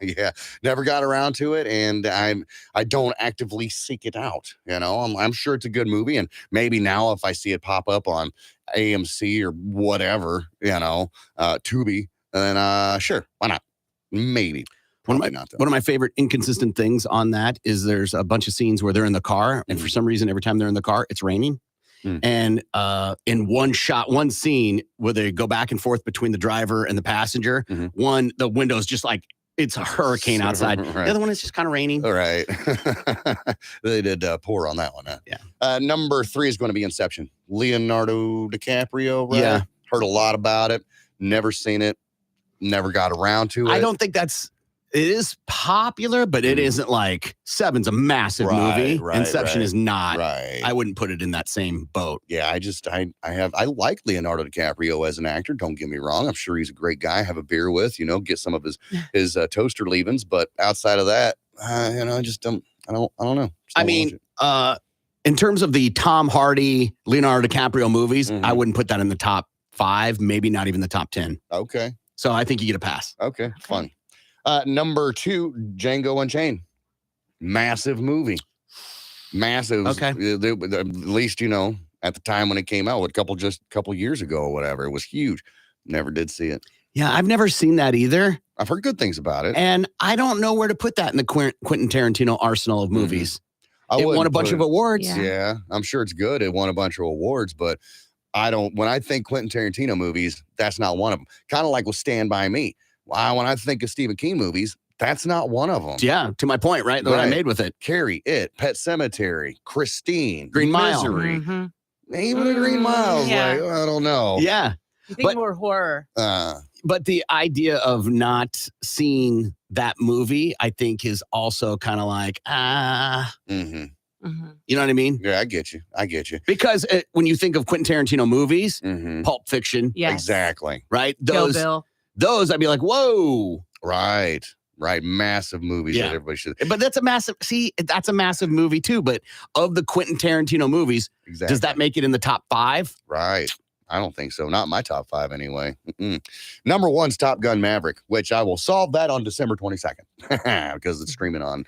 Yeah, never got around to it, and I don't actively seek it out. I'm sure it's a good movie, and maybe now if I see it pop up on AMC or whatever, Tubi, then sure, why not? Maybe. One Probably not, though. of my favorite inconsistent things on that is there's a bunch of scenes where they're in the car, and for some reason, every time they're in the car, it's raining. And in one scene where they go back and forth between the driver and the passenger, the window's just like it's a hurricane outside. Right. The other one is just kind of raining. All right. They did pour on that one. Huh? Yeah. Number 3 is going to be Inception. Leonardo DiCaprio, right? Yeah. Heard a lot about it. Never seen it. Never got around to it. I don't think it is popular, but it isn't like 7's a massive movie. Inception is not. Right. I wouldn't put it in that same boat. Yeah, I like Leonardo DiCaprio as an actor. Don't get me wrong. I'm sure he's a great guy. Have a beer with, get some of his toaster leavings. But outside of that, I just don't. I don't know. Just I don't mean, watch it. in terms of the Tom Hardy, Leonardo DiCaprio movies, I wouldn't put that in the top 5, maybe not even the top 10. Okay. So I think you get a pass. Okay. Fun. Number 2, Django Unchained. Massive movie. Massive. Okay. At least, at the time when it came out, a couple years ago or whatever, it was huge. Never did see it. Yeah, I've never seen that either. I've heard good things about it. And I don't know where to put that in the Quentin Tarantino arsenal of movies. It won a wouldn't bunch put of it- awards. Yeah, I'm sure it's good. It won a bunch of awards, but when I think Quentin Tarantino movies, that's not one of them. Kind of like with Stand By Me. Wow, when I think of Stephen King movies, that's not one of them. Yeah, to my point, right? What I made with it. Carrie, It, Pet Cemetery, Christine, Green Mile. Misery. Mm-hmm. Even the Green Miles, yeah. I don't know. Yeah. You think more horror. But the idea of not seeing that movie, I think, is also kind of like, Mhm. You know what I mean? Yeah, I get you. Because when you think of Quentin Tarantino movies, Mhm. Pulp Fiction, Yes. Exactly. right? Kill Bill. Those I'd be like, whoa. Right. Massive movies Yeah. that everybody should. But that's a massive movie too. But of the Quentin Tarantino movies, Exactly. does that make it in the top 5? Right. I don't think so. Not my top 5 anyway. Number 1's Top Gun Maverick, which I will solve that on December 22nd because it's streaming on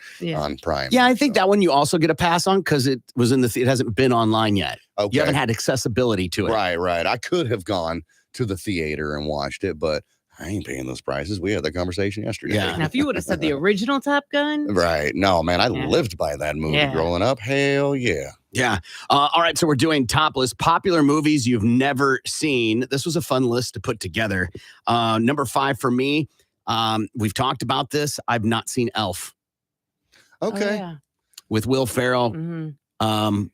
Prime. Yeah, I think that one you also get a pass on because it was it hasn't been online yet. Okay. You haven't had accessibility to it. Right. I could have gone to the theater and watched it, but I ain't paying those prices. We had that conversation yesterday. Yeah. Now, if you would have said the original Top Gun, Right. No, man, I Yeah. lived by that movie Yeah. growing up. Hell yeah. Yeah. All right. So we're doing topless popular movies you've never seen. This was a fun list to put together. Number 5 for me. We've talked about this. I've not seen Elf Okay. Oh, yeah. with Will Ferrell. Mhm.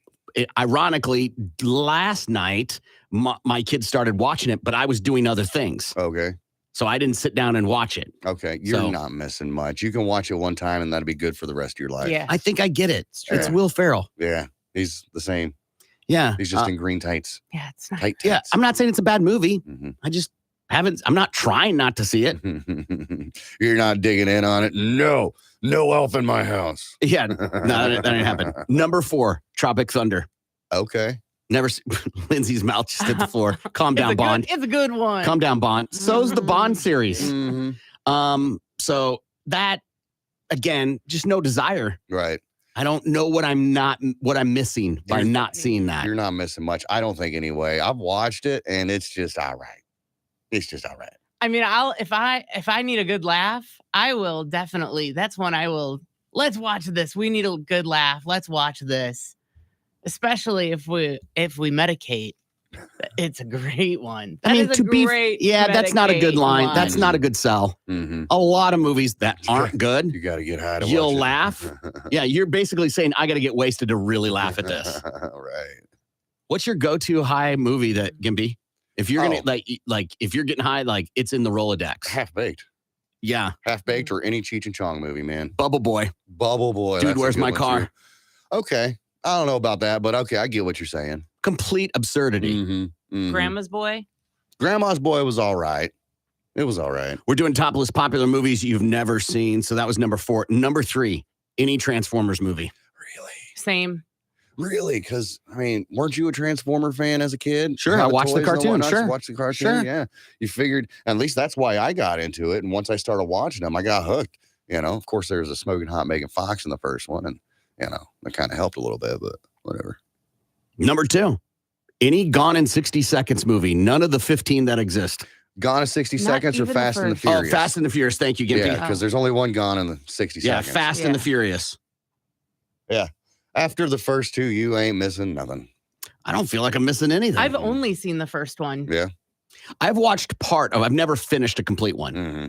Ironically, last night my kids started watching it, but I was doing other things, Okay. so I didn't sit down and watch it. Okay. You're So- not missing much. You can watch it one time and that'll be good for the rest of your life. Yeah. I think I get it. It's true. It's Will Ferrell. Yeah. He's the same. Yeah. He's just in green tights. Yeah, it's not. Tight Yeah. tights. I'm not saying it's a bad movie. Mhm. I just haven't. I'm not trying not to see it. You're not digging in on it. No elf in my house. Yeah. No, that didn't happen. Number 4, Tropic Thunder. Okay. Never. Lindsay's mouth just hit the floor. Calm down, Bond. It's a good one. Calm down, Bond. So's the Bond series. Mhm. So that again, just no desire. Right. I don't know what I'm missing by You're- not seeing that. You're not missing much. I don't think anyway. I've watched it and it's just all right. It's just all right. I mean, if I need a good laugh, I will definitely. That's when I will. Let's watch this. We need a good laugh. Let's watch this. Especially if we medicate. It's a great one. I mean, That is a great. that's not a good Medicaid line. one. That's not a good sell. Mm-hmm. A lot of movies that aren't good, You got to get high to you'll watch it. laugh. Yeah, you're basically saying I got to get wasted to really laugh at this. Right. What's your go-to high movie that Gimpy? If you're gonna Oh. like if you're getting high, like it's in the Rolodex. Half Baked. Yeah, Half Baked or any Cheech and Chong movie, man. Bubble Boy. Bubble Boy. Dude, that's a where's good my one, car? too. Okay. I don't know about that, but okay, I get what you're saying. Complete absurdity. Mhm. Grandma's Boy. Grandma's Boy was all right. It was all right. We're doing topless popular movies you've never seen. So that was number 4. Number 3, any Transformers movie. Really? Same. Really? Because, I mean, weren't you a Transformer fan as a kid? Sure, Had I the watched the toys and cartoon, whatnot? sure. Watched the cartoon, Sure. yeah. You figured, at least that's why I got into it. And once I started watching them, I got hooked. You know, of course, there was a smoking hot Megan Fox in the first one. And, you know, that kind of helped a little bit, but whatever. Number 2, any Gone in 60 Seconds movie. None of the 15 that exist. Gone in 60 Not seconds or even the Fast and the first. Furious? Oh, Fast and the Furious. Thank you, Gimpy. Yeah, because there's only one Gone in the 60 Yeah, seconds. Fast and the Furious. After the first 2, you ain't missing nothing. I don't feel like I'm missing anything. I've only seen the first one. Yeah. I've watched part of. I've never finished a complete one. Mm-hmm.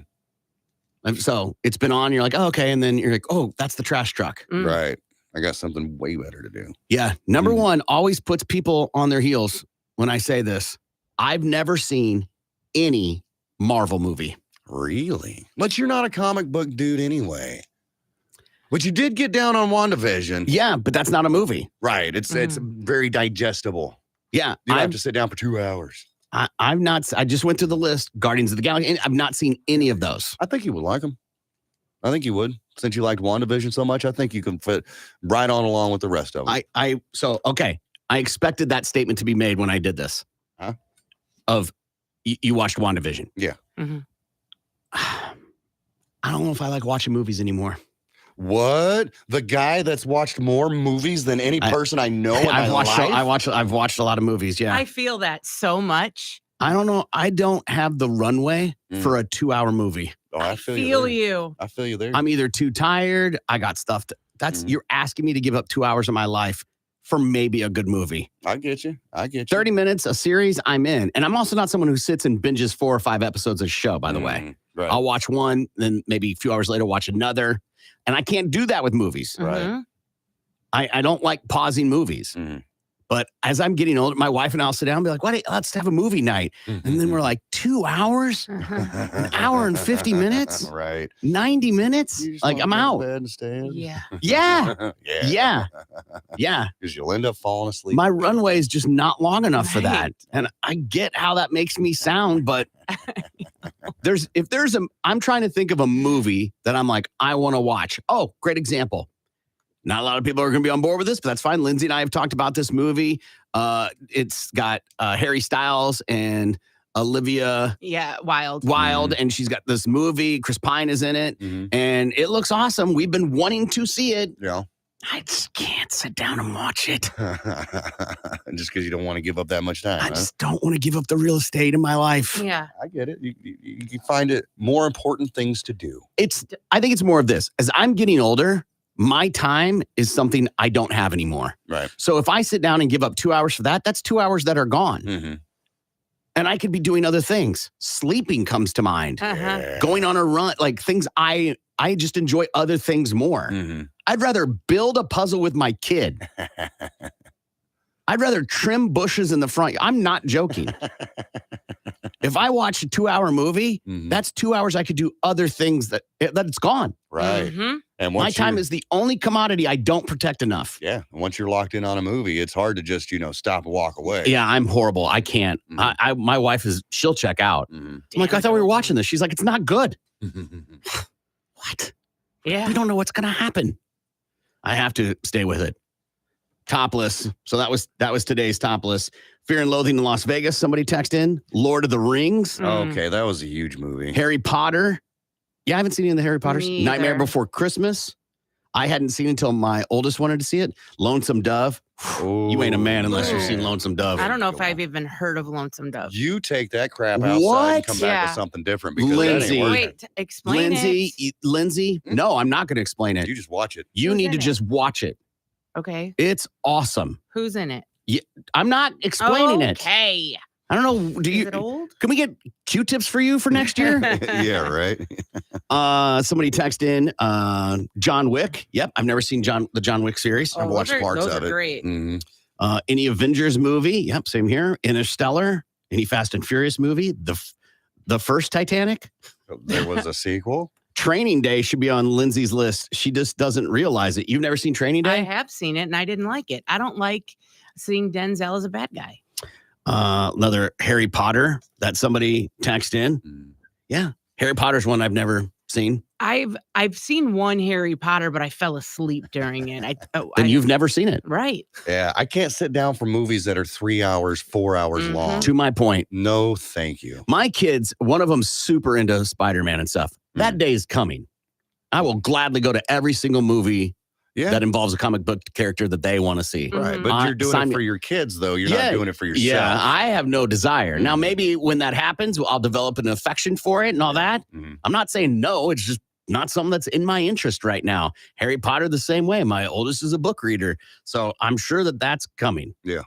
And so it's been on. You're like, oh, okay, and then you're like, oh, that's the trash truck. Mm. Right. I got something way better to do. Yeah. Number Mhm. 1 always puts people on their heels when I say this. I've never seen any Marvel movie. Really? But you're not a comic book dude anyway. But you did get down on WandaVision. Yeah, but that's not a movie. Right. It's very digestible. Yeah, You don't have to sit down for 2 hours. I've not. I just went through the list. Guardians of the Galaxy. And I've not seen any of those. I think you would like them. I think you would. Since you liked WandaVision so much, I think you can fit right on along with the rest of them. Okay. I expected that statement to be made when I did this. Huh? Of you watched WandaVision. Yeah. Mhm. I don't know if I like watching movies anymore. What? The guy that's watched more movies than any person I know in my life? I've watched a lot of movies. Yeah. I feel that so much. I don't know. I don't have the runway for a 2-hour movie. Oh, I feel Feel there. you. I feel you there. I'm either too tired. I got stuff. You're asking me to give up 2 hours of my life for maybe a good movie. I get you. 30 minutes, a series, I'm in. And I'm also not someone who sits and binges 4 or 5 episodes of a show, by the way. Right. I'll watch one, then maybe a few hours later, watch another. And I can't do that with movies. Right. Mhm. I don't like pausing movies. Mhm. But as I'm getting older, my wife and I'll sit down and be like, let's have a movie night. And then we're like, 2 hours? An hour and 50 minutes? Right. 90 minutes? Like, I'm out. Yeah. Yeah. Yeah. Yeah. Because you'll end up falling asleep. My runway is just not long enough for that. Right. And I get how that makes me sound, but I'm trying to think of a movie that I'm like, I want to watch. Oh, great example. Not a lot of people are going to be on board with this, but that's fine. Lindsay and I have talked about this movie. It's got Harry Styles and Olivia Wilde. And she's got this movie. Chris Pine is in it, and it looks awesome. We've been wanting to see it. Yeah. I just can't sit down and watch it. Just because you don't want to give up that much time. I just don't want to give up the real estate in my life. Yeah. I get it. You find it more important things to do. I think it's more of this. As I'm getting older, my time is something I don't have anymore. Right. So if I sit down and give up 2 hours for that, that's 2 hours that are gone. And I could be doing other things. Sleeping comes to mind. Yeah. Going on a run, like things I just enjoy other things more. I'd rather build a puzzle with my kid. I'd rather trim bushes in the front. I'm not joking. If I watch a 2-hour movie, that's 2 hours I could do other things that it's gone. Right. And my time is the only commodity I don't protect enough. Yeah. Once you're locked in on a movie, it's hard to just, stop and walk away. Yeah, I'm horrible. I can't. My wife she'll check out. I'm like, I thought we were watching this. She's like, it's not good. What? Yeah. We don't know what's going to happen. I have to stay with it. Topless. So that was today's topless. Fear and Loathing in Las Vegas. Somebody text in. Lord of the Rings. Okay, that was a huge movie. Harry Potter. Yeah, I haven't seen any of the Harry Potters. Me Nightmare either. Before Christmas. I hadn't seen until my oldest wanted to see it. Lonesome Dove. You ain't a man unless you've seen Lonesome Dove. I don't know if I've even heard of Lonesome Dove. You take that crap outside What? and come back with Yeah. something different because Lindsay. that ain't working. Wait, explain it. Lindsay. No, I'm not going to explain it. You just watch it. You Who's need in to it? just watch it. Okay. It's awesome. Who's in it? I'm not explaining it. Okay. I don't know. Is it old? Can we get Q-tips for you for next year? Yeah, right. Somebody text in John Wick. Yep, I've never seen the John Wick series. I've watched parts those of are it. great. Any Avengers movie? Yep, same here. Interstellar. Any Fast and Furious movie? The first Titanic. There was a sequel. Training Day should be on Lindsay's list. She just doesn't realize it. You've never seen Training Day? I have seen it and I didn't like it. I don't like seeing Denzel as a bad guy. Another Harry Potter that somebody texted in. Yeah, Harry Potter's one I've never seen. I've seen one Harry Potter, but I fell asleep during it. Then you've never seen it. Right. Yeah, I can't sit down for movies that are 3 hours, 4 hours long. To my point. No, thank you. My kids, one of them's super into Spider-Man and stuff. That day is coming. I will gladly go to every single movie that involves a comic book character that they want to see. Right. But you're doing it for your kids, though. You're not doing it for yourself. Yeah, I have no desire. Now, maybe when that happens, I'll develop an affection for it and all that. I'm not saying no. It's just not something that's in my interest right now. Harry Potter, the same way. My oldest is a book reader. So I'm sure that that's coming. Yeah.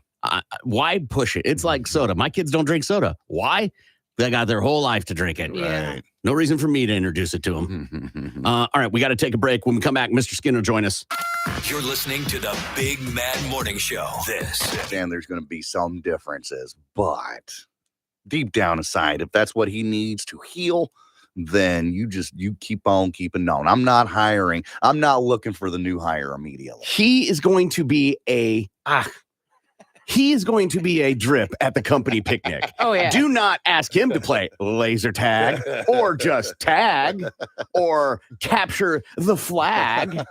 Why push it? It's like soda. My kids don't drink soda. Why? They got their whole life to drink it. Yeah. Right. No reason for me to introduce it to them. All right, we got to take a break. When we come back, Mr. Skinner will join us. You're listening to the Big Mad Morning Show. And there's going to be some differences, but deep down inside, if that's what he needs to heal, then you keep on keeping on. I'm not hiring. I'm not looking for the new hire immediately. He is going to be a drip at the company picnic. Oh, yeah. Do not ask him to play laser tag or just tag or capture the flag.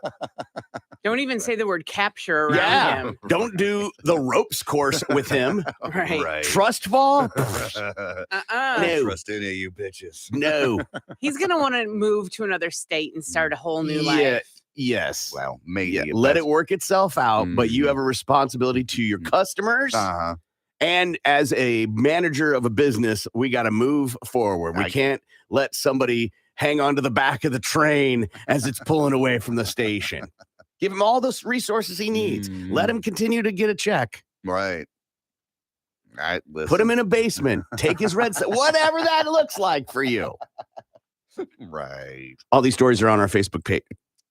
Don't even say the word capture around him. Don't do the ropes course with him. Right. Trust fall? Uh-uh. Don't trust any of you bitches. No. He's going to want to move to another state and start a whole new life. Yes. Well, maybe. Yeah, let it work itself out, but you have a responsibility to your customers. Uh-huh. And as a manager of a business, we got to move forward. We can't let somebody hang on to the back of the train as it's pulling away from the station. Give him all the resources he needs. Let him continue to get a check. Right. Put him in a basement. Take his red set, whatever that looks like for you. Right. All these stories are on our Facebook page.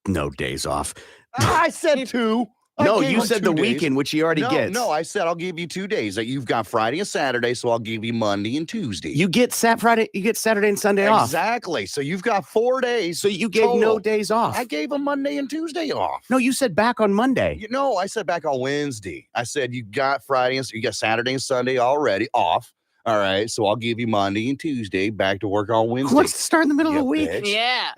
No days off. I said 2. No, gave you him said 2 the days. weekend, which he already gets. No, I said I'll give you 2 days. That you've got Friday and Saturday, so I'll give you Monday and Tuesday. You get Friday, you get Saturday and Sunday off. Exactly. So you've got 4 days. So you gave no total. days off. I gave him Monday and Tuesday off. No, you said back on Monday. No, I said back on Wednesday. I said you got Friday and you got Saturday and Sunday already off. All right, so I'll give you Monday and Tuesday back to work on Wednesday. Who wants to start in the middle of the week? Bitch. Yeah.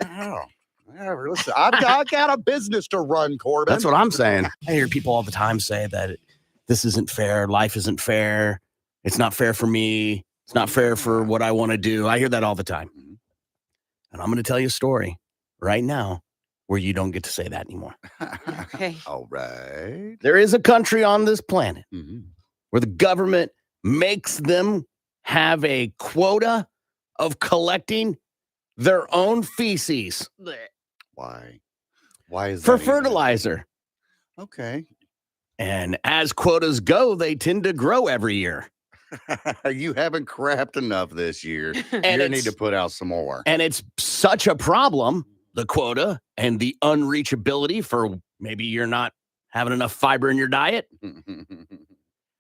Oh, listen, I've got a business to run, Corbin. That's what I'm saying. I hear people all the time say that this isn't fair. Life isn't fair. It's not fair for me. It's not fair for what I want to do. I hear that all the time. And I'm going to tell you a story right now where you don't get to say that anymore. Okay. All right. There is a country on this planet Mm-hmm. where the government makes them have a quota of collecting their own feces Why? Why is for that even- fertilizer. Okay. And as quotas go, they tend to grow every year. You haven't crapped enough this year. And You need to put out some more. And it's such a problem, the quota and the unreachability for maybe you're not having enough fiber in your diet,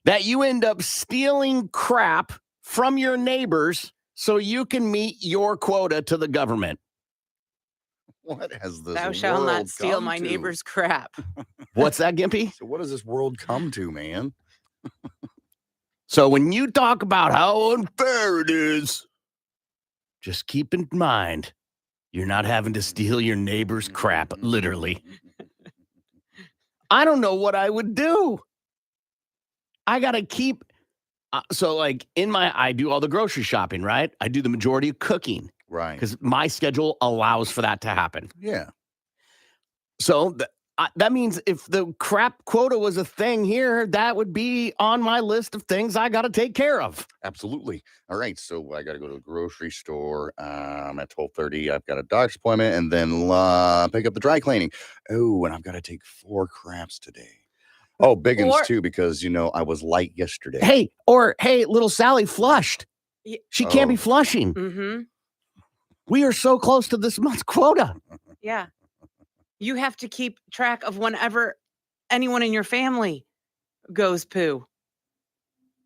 that you end up stealing crap from your neighbors so you can meet your quota to the government. What has this Thou shalt not world steal come my to? neighbor's crap. What's that, Gimpy? So what does this world come to, man? So when you talk about how unfair it is, just keep in mind, you're not having to steal your neighbor's crap, literally. I don't know what I would do. I got to keep. So like I do all the grocery shopping, right? I do the majority of cooking. Right. Because my schedule allows for that to happen. Yeah. So that means if the crap quota was a thing here, that would be on my list of things I got to take care of. Absolutely. All right. So I got to go to the grocery store at 12:30. I've got a doctor's appointment and then pick up the dry cleaning. Oh, and I've got to take 4 craps today. Oh, big ones too, because, I was light yesterday. Hey, little Sally flushed. She can't be flushing. Mm-hmm. We are so close to this month's quota. Yeah. You have to keep track of whenever anyone in your family goes poo.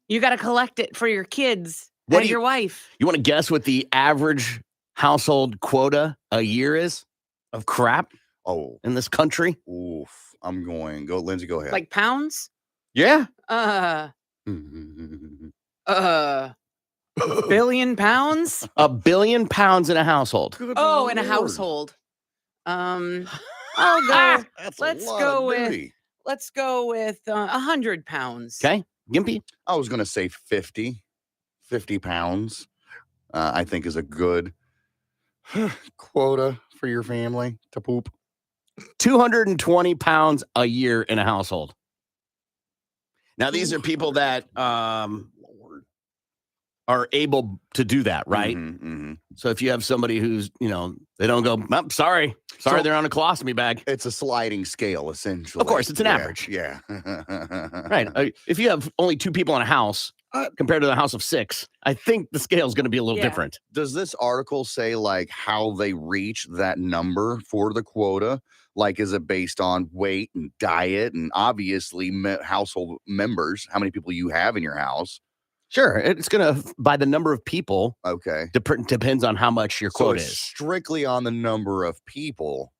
You got to collect it for your kids and your wife. You want to guess what the average household quota a year is of crap? Oh, in this country? Oof. Go, Lindsay, go ahead. Like pounds? Yeah. Billion pounds? $1 billion in a household. Oh, in a household. I'll go. Let's go with 100 pounds. Okay, Gimpy. I was going to say 50 pounds. I think is a good quota for your family to poop. 220 pounds a year in a household. Now, these are people that are able to do that, right? Mm-hmm. So if you have somebody who's, they don't go, I'm sorry, they're on a colostomy bag. It's a sliding scale, essentially. Of course, it's an average. Yeah. Right. If you have only 2 people in a house compared to the house of 6, I think the scale is going to be a little different. Does this article say like how they reach that number for the quota? Like, is it based on weight and diet and obviously household members, how many people you have in your house? Sure. It's going to, by the number of people. Okay. Depends on how much your quota is. Strictly on the number of people.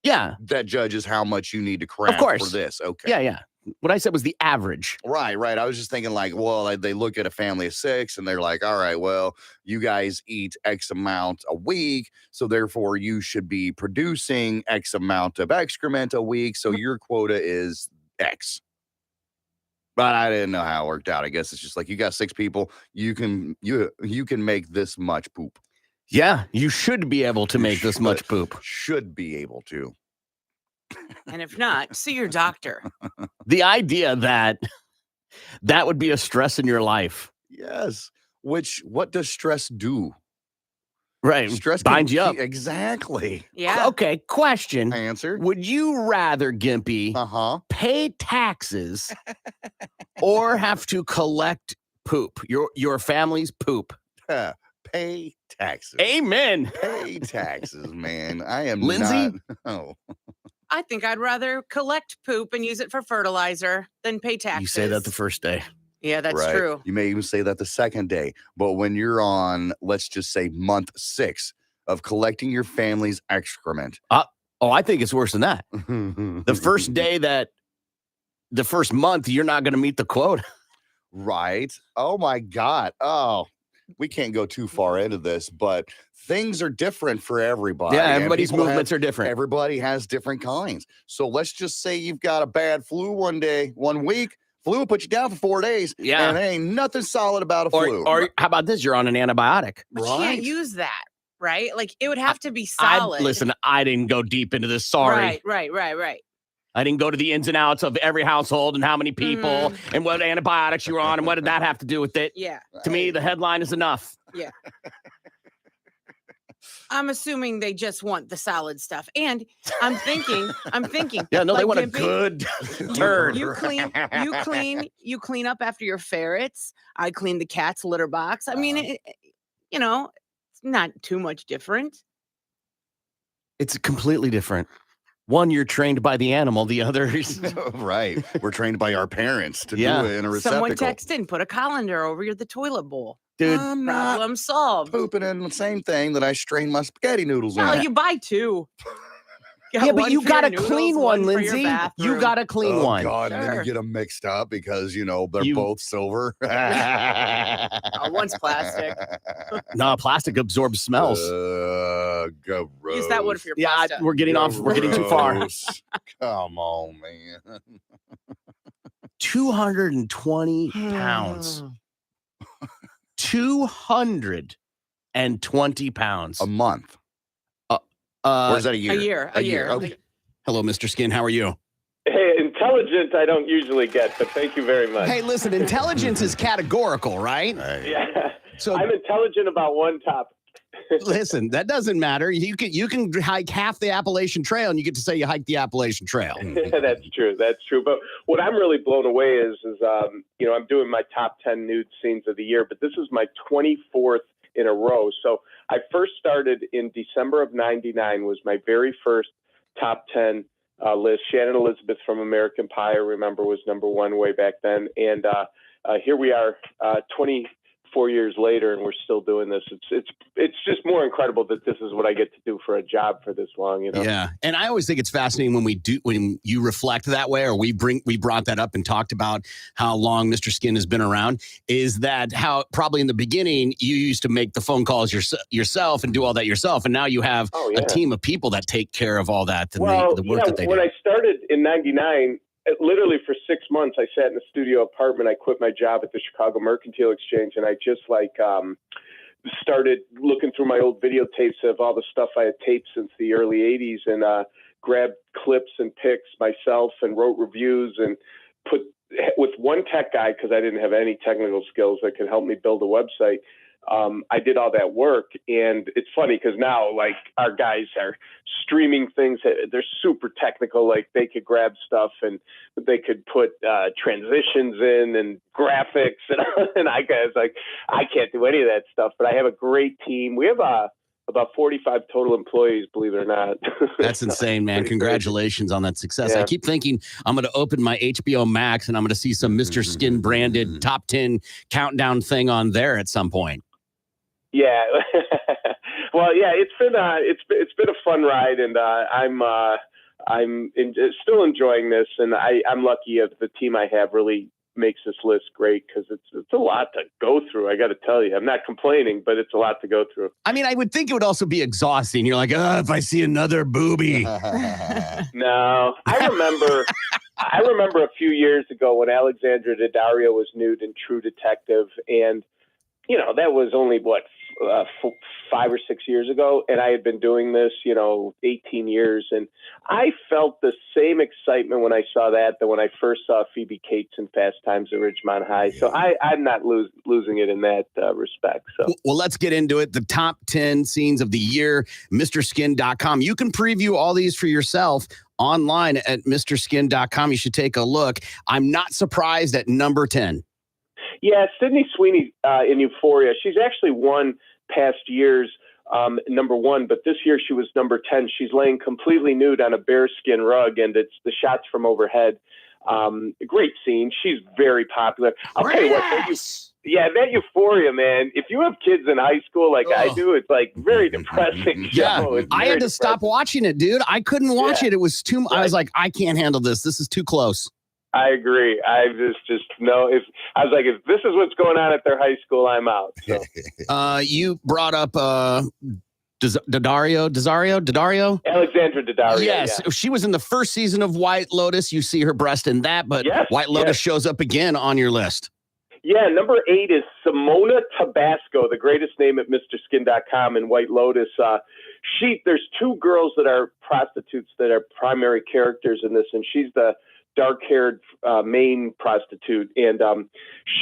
Yeah. That judges how much you need to craft for this. Okay. Yeah. What I said was the average. Right. I was just thinking like, well, they look at a family of 6 and they're like, all right, well, you guys eat X amount a week. So therefore you should be producing X amount of excrement a week. So your quota is X. But I didn't know how it worked out. I guess it's just like you got 6 people. You can make this much poop. Yeah, you should be able to make this much poop. Should be able to. And if not, see your doctor. The idea that would be a stress in your life. Yes. What does stress do? Right. Stress binds you up. Exactly. Yeah. Okay. Question. Answer. Would you rather, Gimpy, pay taxes or have to collect poop? Your family's poop. Pay taxes. Amen. Pay taxes, man. I am Lindsay? not. Oh. I think I'd rather collect poop and use it for fertilizer than pay taxes. You say that the first day. Yeah, that's right? true. You may even say that the second day. But when you're on, let's just say month 6 of collecting your family's excrement. Oh, I think it's worse than that. The first day the first month, you're not going to meet the quota. Right. Oh my God. Oh, we can't go too far into this, but things are different for everybody. Yeah, and everybody's people movements are different. Everybody has different kinds. So let's just say you've got a bad flu one week. Flu will put you down for 4 days. Yeah. And there ain't nothing solid about a flu. Or how about this? You're on an antibiotic. But you can't use that, right? Like it would have to be solid. Listen, I didn't go deep into this. Sorry. Right. I didn't go to the ins and outs of every household and how many people and what antibiotics you were on and what did that have to do with it. Yeah. To me, the headline is enough. Yeah. I'm assuming they just want the solid stuff. And I'm thinking. Yeah, no, like they want Gimpy, a good turd. You clean up after your ferrets. I clean the cat's litter box. I mean, it's not too much different. It's completely different. One, you're trained by the animal. The other is right. We're trained by our parents to do it in a receptacle. Someone text in, put a colander over the toilet bowl. Dude, I'm not problem solved. pooping in the same thing that I strain my spaghetti noodles No, in. you buy 2. Yeah, but you got got to clean one, Lindsay. You got to clean one. Oh, God, and then Sure. you get them mixed up because, they're both silver. One's plastic. No, plastic absorbs smells. Gross. Use that one for your Yeah, pasta. we're getting off. We're getting too far. Gross. Come on, man. 220 pounds. 220 pounds. A month. Or is that a year? A year. Okay. Hello, Mr. Skin. How are you? Hey, intelligent I don't usually get, but thank you very much. Hey, listen, intelligence is categorical, right? Yeah. So I'm intelligent about one topic. listen, that doesn't matter. You can hike half the Appalachian Trail and you get to say you hiked the Appalachian Trail. That's true. But what I'm really blown away is I'm doing my top 10 nude scenes of the year, but this is my 24th in a row. So I first started in December of '99 was my very first top 10 list. Shannon Elizabeth from American Pie, I remember, was number 1 way back then. And here we are 24 years later, and we're still doing this. It's just more incredible that this is what I get to do for a job for this long, Yeah. And I always think it's fascinating when you reflect that way, or we brought that up and talked about how long Mr. Skin has been around, is that how probably in the beginning you used to make the phone calls yourself and do all that yourself. And now you have a team of people that take care of all that and the work that they do. When I started in '99, literally for 6 months, I sat in a studio apartment. I quit my job at the Chicago Mercantile Exchange, and I just started looking through my old videotapes of all the stuff I had taped since the early '80s, and grabbed clips and pics myself and wrote reviews and put with one tech guy, because I didn't have any technical skills that could help me build a website. I did all that work, and it's funny because now, like, our guys are streaming things. They're super technical. Like, they could grab stuff and they could put transitions in and graphics, and I can't do any of that stuff. But I have a great team. We have about 45 total employees, believe it or not. That's insane, man. Congratulations on that success. Yeah. I keep thinking I'm going to open my HBO Max and I'm going to see some Mr. Skin branded top 10 countdown thing on there at some point. Yeah. Well, yeah, it's been a fun ride, and I'm still enjoying this, and I'm lucky of the team I have really makes this list great, because it's a lot to go through. I got to tell you, I'm not complaining, but it's a lot to go through. I mean, I would think it would also be exhausting. You're like, if I see another booby. No, I remember a few years ago when Alexandra Daddario was nude in True Detective, and that was only 5 or 6 years ago, and I had been doing this 18 years, and I felt the same excitement when I saw that when I first saw Phoebe Cates in Fast Times at Ridgemont High. So I'm not losing it in that respect. So well, let's get into it. The top 10 scenes of the year, MrSkin.com. You can preview all these for yourself online at MrSkin.com. You should take a look. I'm not surprised at number 10. Yeah, Sydney Sweeney in Euphoria. She's actually won past years number 1, but this year she was number 10. She's laying completely nude on a bearskin rug, and it's the shots from overhead. Great scene. She's very popular. I'll tell you what, that Euphoria, man. If you have kids in high school like I do, it's like very depressing show. Yeah, I had to stop watching it, dude. I couldn't watch it. It was too. I was like, I can't handle this. This is too close. I agree. I just know if this is what's going on at their high school, I'm out. So. You brought up Daddario. Alexandra Daddario. Yes, she was in the first season of White Lotus. You see her breast in that, but White Lotus shows up again on your list. Yeah, number 8 is Simona Tabasco, the greatest name at MrSkin.com in White Lotus. There's 2 girls that are prostitutes that are primary characters in this, and she's the dark-haired main prostitute, and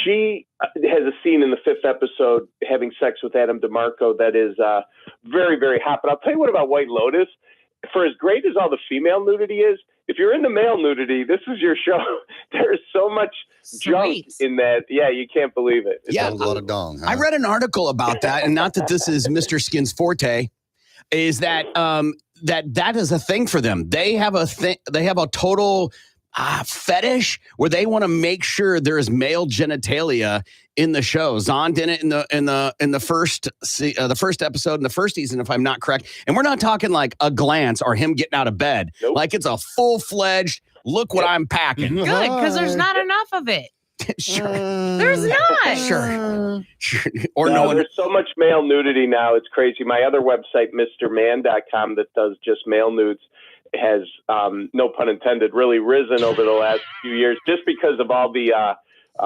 she has a scene in the 5th episode having sex with Adam DeMarco that is very, very hot. But I'll tell you what about White Lotus. For as great as all the female nudity is, if you're into male nudity, this is your show. There is so much junk in that. Yeah, you can't believe it. It's a lot of dong. Huh? I read an article about that, and not that this is Mr. Skin's forte, is that that is a thing for them. They have a thing. They have a total fetish where they want to make sure there is male genitalia in the show. Zahn did it in the first episode in the first season, if I'm not correct. And we're not talking like a glance or him getting out of bed. Nope. Like it's a full-fledged look what I'm packing. Good, because there's not enough of it. Sure. There's not. Sure. Or there's so much male nudity now. It's crazy. My other website, MrMan.com, that does just male nudes, has, no pun intended, really risen over the last few years just because of all the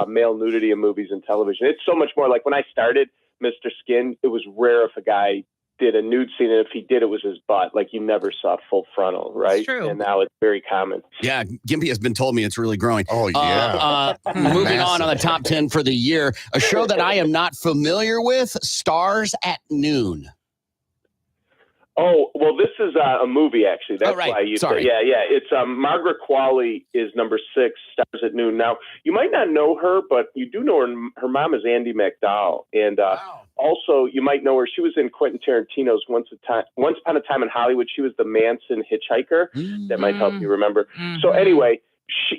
male nudity in movies and television. It's so much more like when I started Mr. Skin, it was rare if a guy did a nude scene, and if he did, it was his butt. Like you never saw full frontal, right? It's true. And now it's very common. Yeah, Gimpy has been told me it's really growing. Oh, yeah. Moving on the top 10 for the year, a show that I am not familiar with, Stars at Noon. Oh, well, this is a movie, actually. That's right. why you Sorry. Yeah. It's Margaret Qualley is number 6, Stars at Noon. Now, you might not know her, but you do know her. Her mom is Andie MacDowell. And also, you might know her. She was in Quentin Tarantino's Once Upon a Time in Hollywood. She was the Manson hitchhiker. That might help you remember. So anyway,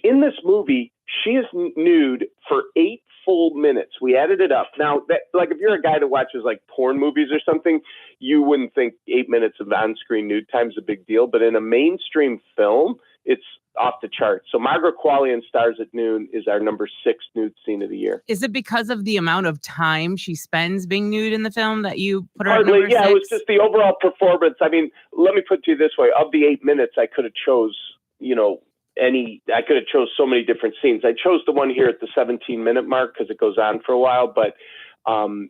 in this movie, she is nude for 8 full minutes. We added it up. Now, like if you're a guy that watches like porn movies or something, you wouldn't think 8 minutes of on-screen nude time is a big deal. But in a mainstream film, it's off the charts. So Margaret Qualley in Stars at Noon is our number 6 nude scene of the year. Is it because of the amount of time she spends being nude in the film that you put her at Hardly, number 6? it was just the overall performance. I mean, let me put it to you this way. Of the 8 minutes, I could have chose, I could have chose so many different scenes. I chose the one here at the 17-minute mark because it goes on for a while. But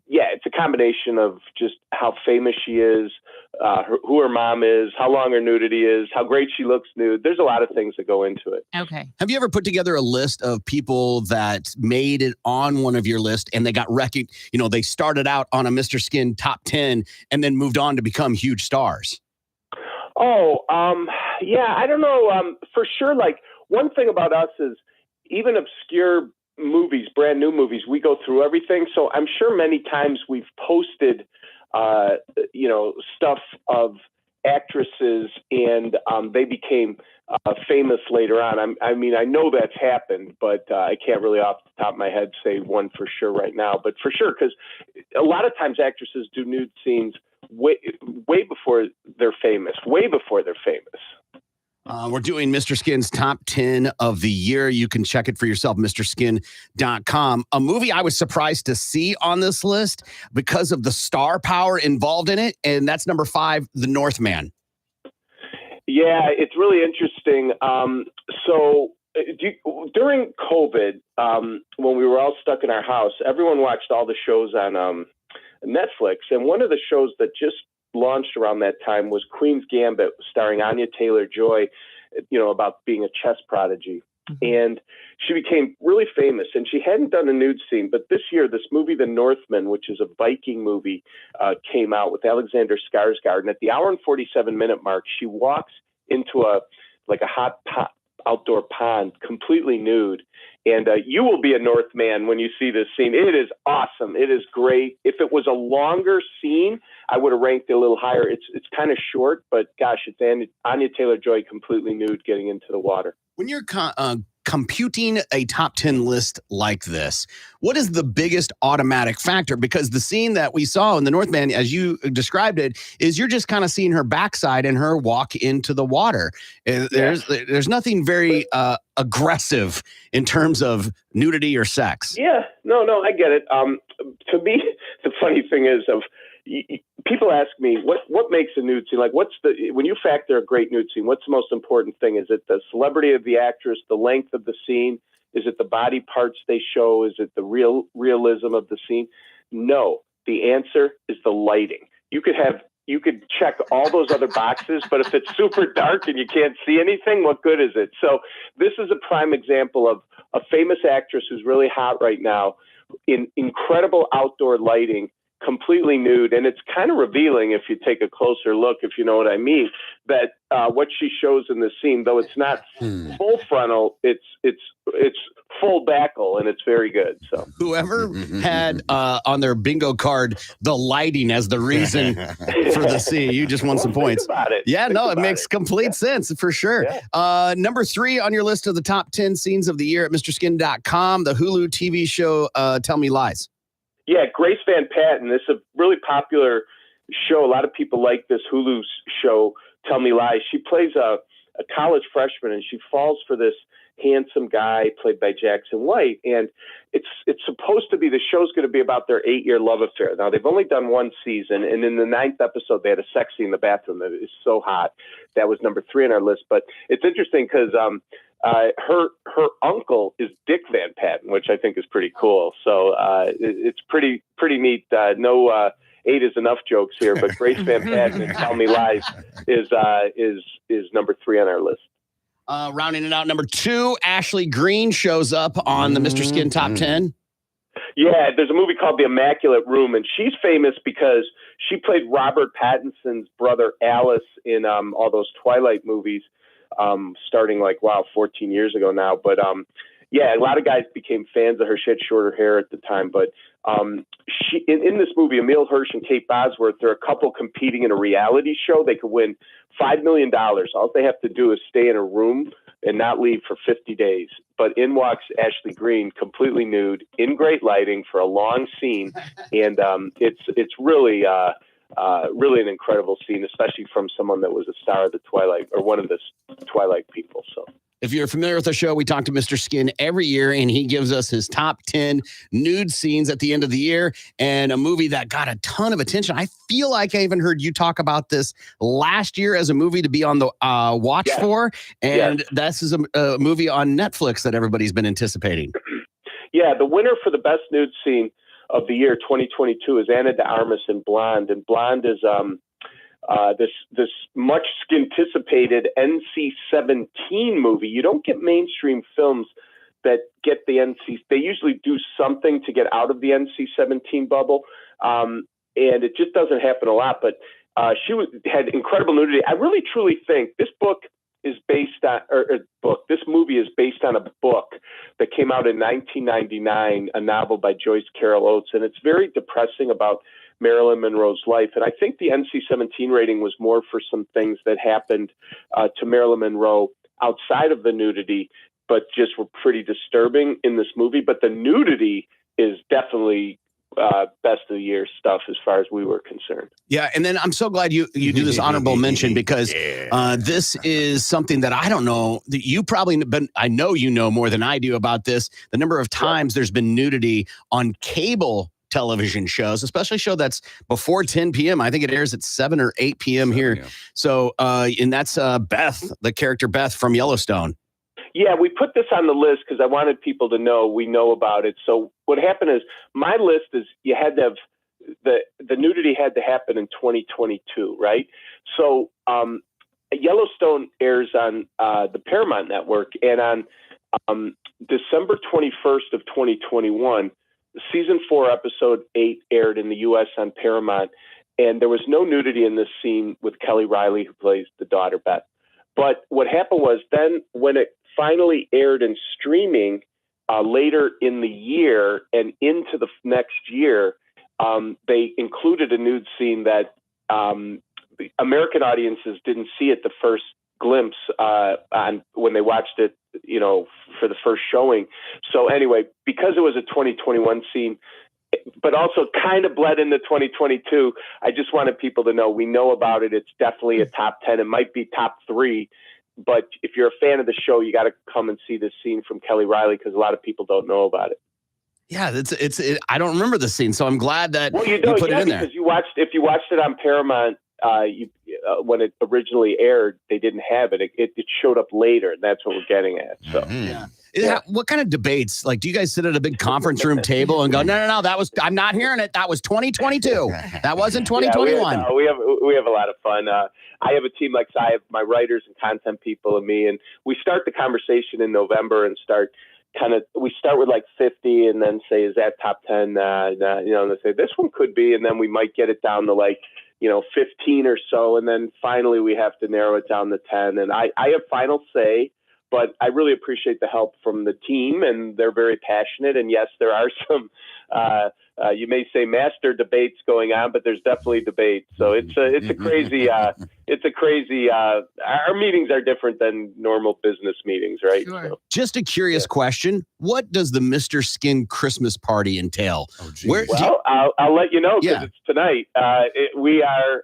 it's a combination of just how famous she is, who her mom is, how long her nudity is, how great she looks nude. There's a lot of things that go into it. Okay. Have you ever put together a list of people that made it on one of your list and they got they started out on a Mr. Skin top 10 and then moved on to become huge stars? Oh, I don't know. For sure, like one thing about us is even obscure movies, brand new movies, we go through everything. So I'm sure many times we've posted, stuff of actresses and they became famous later on. I mean, I know that's happened, but I can't really off the top of my head say one for sure right now. But for sure, because a lot of times actresses do nude scenes way before they're famous, We're doing Mr. Skin's top 10 of the year. You can check it for yourself, MrSkin.com. A movie I was surprised to see on this list because of the star power involved in it, and that's number 5, The Northman. Yeah, it's really interesting. During COVID, when we were all stuck in our house, everyone watched all the shows on Netflix, and one of the shows that just launched around that time was Queen's Gambit, starring Anya Taylor-Joy, about being a chess prodigy. And she became really famous, and she hadn't done a nude scene. But this year, this movie, The Northman, which is a Viking movie, came out with Alexander Skarsgård. And at the hour and 47-minute mark, she walks into a hot outdoor pond, completely nude. And you will be a Northman when you see this scene. It is awesome. It is great. If it was a longer scene, I would have ranked it a little higher. It's kind of short, but gosh, it's Anya Taylor-Joy completely nude getting into the water. When you're computing a top 10 list like this, what is the biggest automatic factor? Because the scene that we saw in the Northman, as you described it, is you're just kind of seeing her backside and her walk into the water. There's nothing very aggressive in terms of nudity or sex. Yeah, no, I get it. To me, the funny thing is people ask me what makes a nude scene, like when you factor a great nude scene, what's the most important thing? Is it the celebrity of the actress, the length of the scene? Is it the body parts they show? Is it the realism of the scene? No, the answer is the lighting. You could check all those other boxes, but if it's super dark and you can't see anything, what good is it? So this is a prime example of a famous actress who's really hot right now in incredible outdoor lighting, completely nude. And it's kind of revealing if you take a closer look, if you know what I mean, that what she shows in the scene, though it's not full frontal, it's full backle, and it's very good. So whoever had on their bingo card the lighting as the reason for the scene, you just won some points. Think about it. Yeah, Think it makes complete sense for sure. Yeah. Number 3 on your list of the top 10 scenes of the year at MrSkin.com, the Hulu TV show Tell Me Lies. Yeah, Grace Van Patten. This is a really popular show. A lot of people like this Hulu show, Tell Me Lies. She plays a college freshman, and she falls for this handsome guy played by Jackson White. And it's supposed to be, the show's going to be about their 8-year love affair. Now, they've only done one season, and in the 9th episode, they had a sex scene in the bathroom that is so hot. That was number 3 on our list. But it's interesting because her uncle is Dick Van Patten, which I think is pretty cool. So it's pretty neat. No 8 is enough jokes here, but Grace Van Patten and Tell Me Lies is number 3 on our list. Rounding it out, number 2, Ashley Greene shows up on the Mr. Skin Top 10. Yeah, there's a movie called The Immaculate Room, and she's famous because she played Robert Pattinson's brother Alice in all those Twilight movies. Starting 14 years ago now. But yeah, a lot of guys became fans of her. She had shorter hair at the time. But she in this movie, Emile Hirsch and Kate Bosworth, they're a couple competing in a reality show. They could win $5 million. All they have to do is stay in a room and not leave for 50 days. But in walks Ashley Greene, completely nude, in great lighting for a long scene. And it's really really an incredible scene, especially from someone that was a star of the Twilight, or one of the Twilight people. So if you're familiar with the show, we talk to Mr. Skin every year, and he gives us his top 10 nude scenes at the end of the year, and a movie that got a ton of attention. I feel like I even heard you talk about this last year as a movie to be on the watch for, and this is a movie on Netflix that everybody's been anticipating. Yeah, the winner for the best nude scene of the year 2022 is Anna de Armas in Blonde, and Blonde is this much anticipated NC-17 movie. You don't get mainstream films that get the NC. They usually do something to get out of the NC-17 bubble, and it just doesn't happen a lot. But she had incredible nudity. I really truly think this book is based on, this movie is based on a book that came out in 1999, a novel by Joyce Carol Oates, and it's very depressing about Marilyn Monroe's life. And I think the NC-17 rating was more for some things that happened to Marilyn Monroe outside of the nudity, but just were pretty disturbing in this movie. But the nudity is definitely best of the year stuff as far as we were concerned. Yeah, and then I'm so glad you do this honorable mention, because this is something that I don't know that you probably, but I know you know more than I do about this. The number of times there's been nudity on cable television shows, especially a show that's before 10 p.m. I think it airs at 7 or 8 p.m. here. So, and that's Beth, the character Beth from Yellowstone. Yeah, we put this on the list because I wanted people to know we know about it. So what happened is, my list is you had to have the nudity had to happen in 2022, right? So Yellowstone airs on the Paramount Network, and on December 21st of 2021, season 4, episode 8 aired in the U.S. on Paramount, and there was no nudity in this scene with Kelly Riley, who plays the daughter Beth. But what happened was, then when it finally aired in streaming later in the year and into the next year, they included a nude scene that the American audiences didn't see at the first glimpse on when they watched it, for the first showing. So anyway, because it was a 2021 scene, but also kind of bled into 2022, I just wanted people to know we know about it. It's definitely a top 10. It might be top 3. But if you're a fan of the show, you got to come and see this scene from Kelly Riley because a lot of people don't know about it. Yeah, I don't remember the scene, so I'm glad that you put it in there. Because if you watched it on Paramount, when it originally aired, they didn't have it. It showed up later, and that's what we're getting at. So, Yeah. What kind of debates? Like, do you guys sit at a big conference room table and go, no, I'm not hearing it. That was 2022. That wasn't 2021. We have a lot of fun. I have a team, I have my writers and content people and me, and we start the conversation in November and we start with 50 and then say, is that top 10? And they say this one could be, and then we might get it down to 15 or so. And then finally we have to narrow it down to 10. And I have final say, but I really appreciate the help from the team, and they're very passionate. And yes, there are some, you may say master debates going on, but there's definitely debates. So it's a crazy, our meetings are different than normal business meetings, right? Sure. So, Just a curious question. What does the Mr. Skin Christmas party entail? I'll let you know because it's tonight. We are,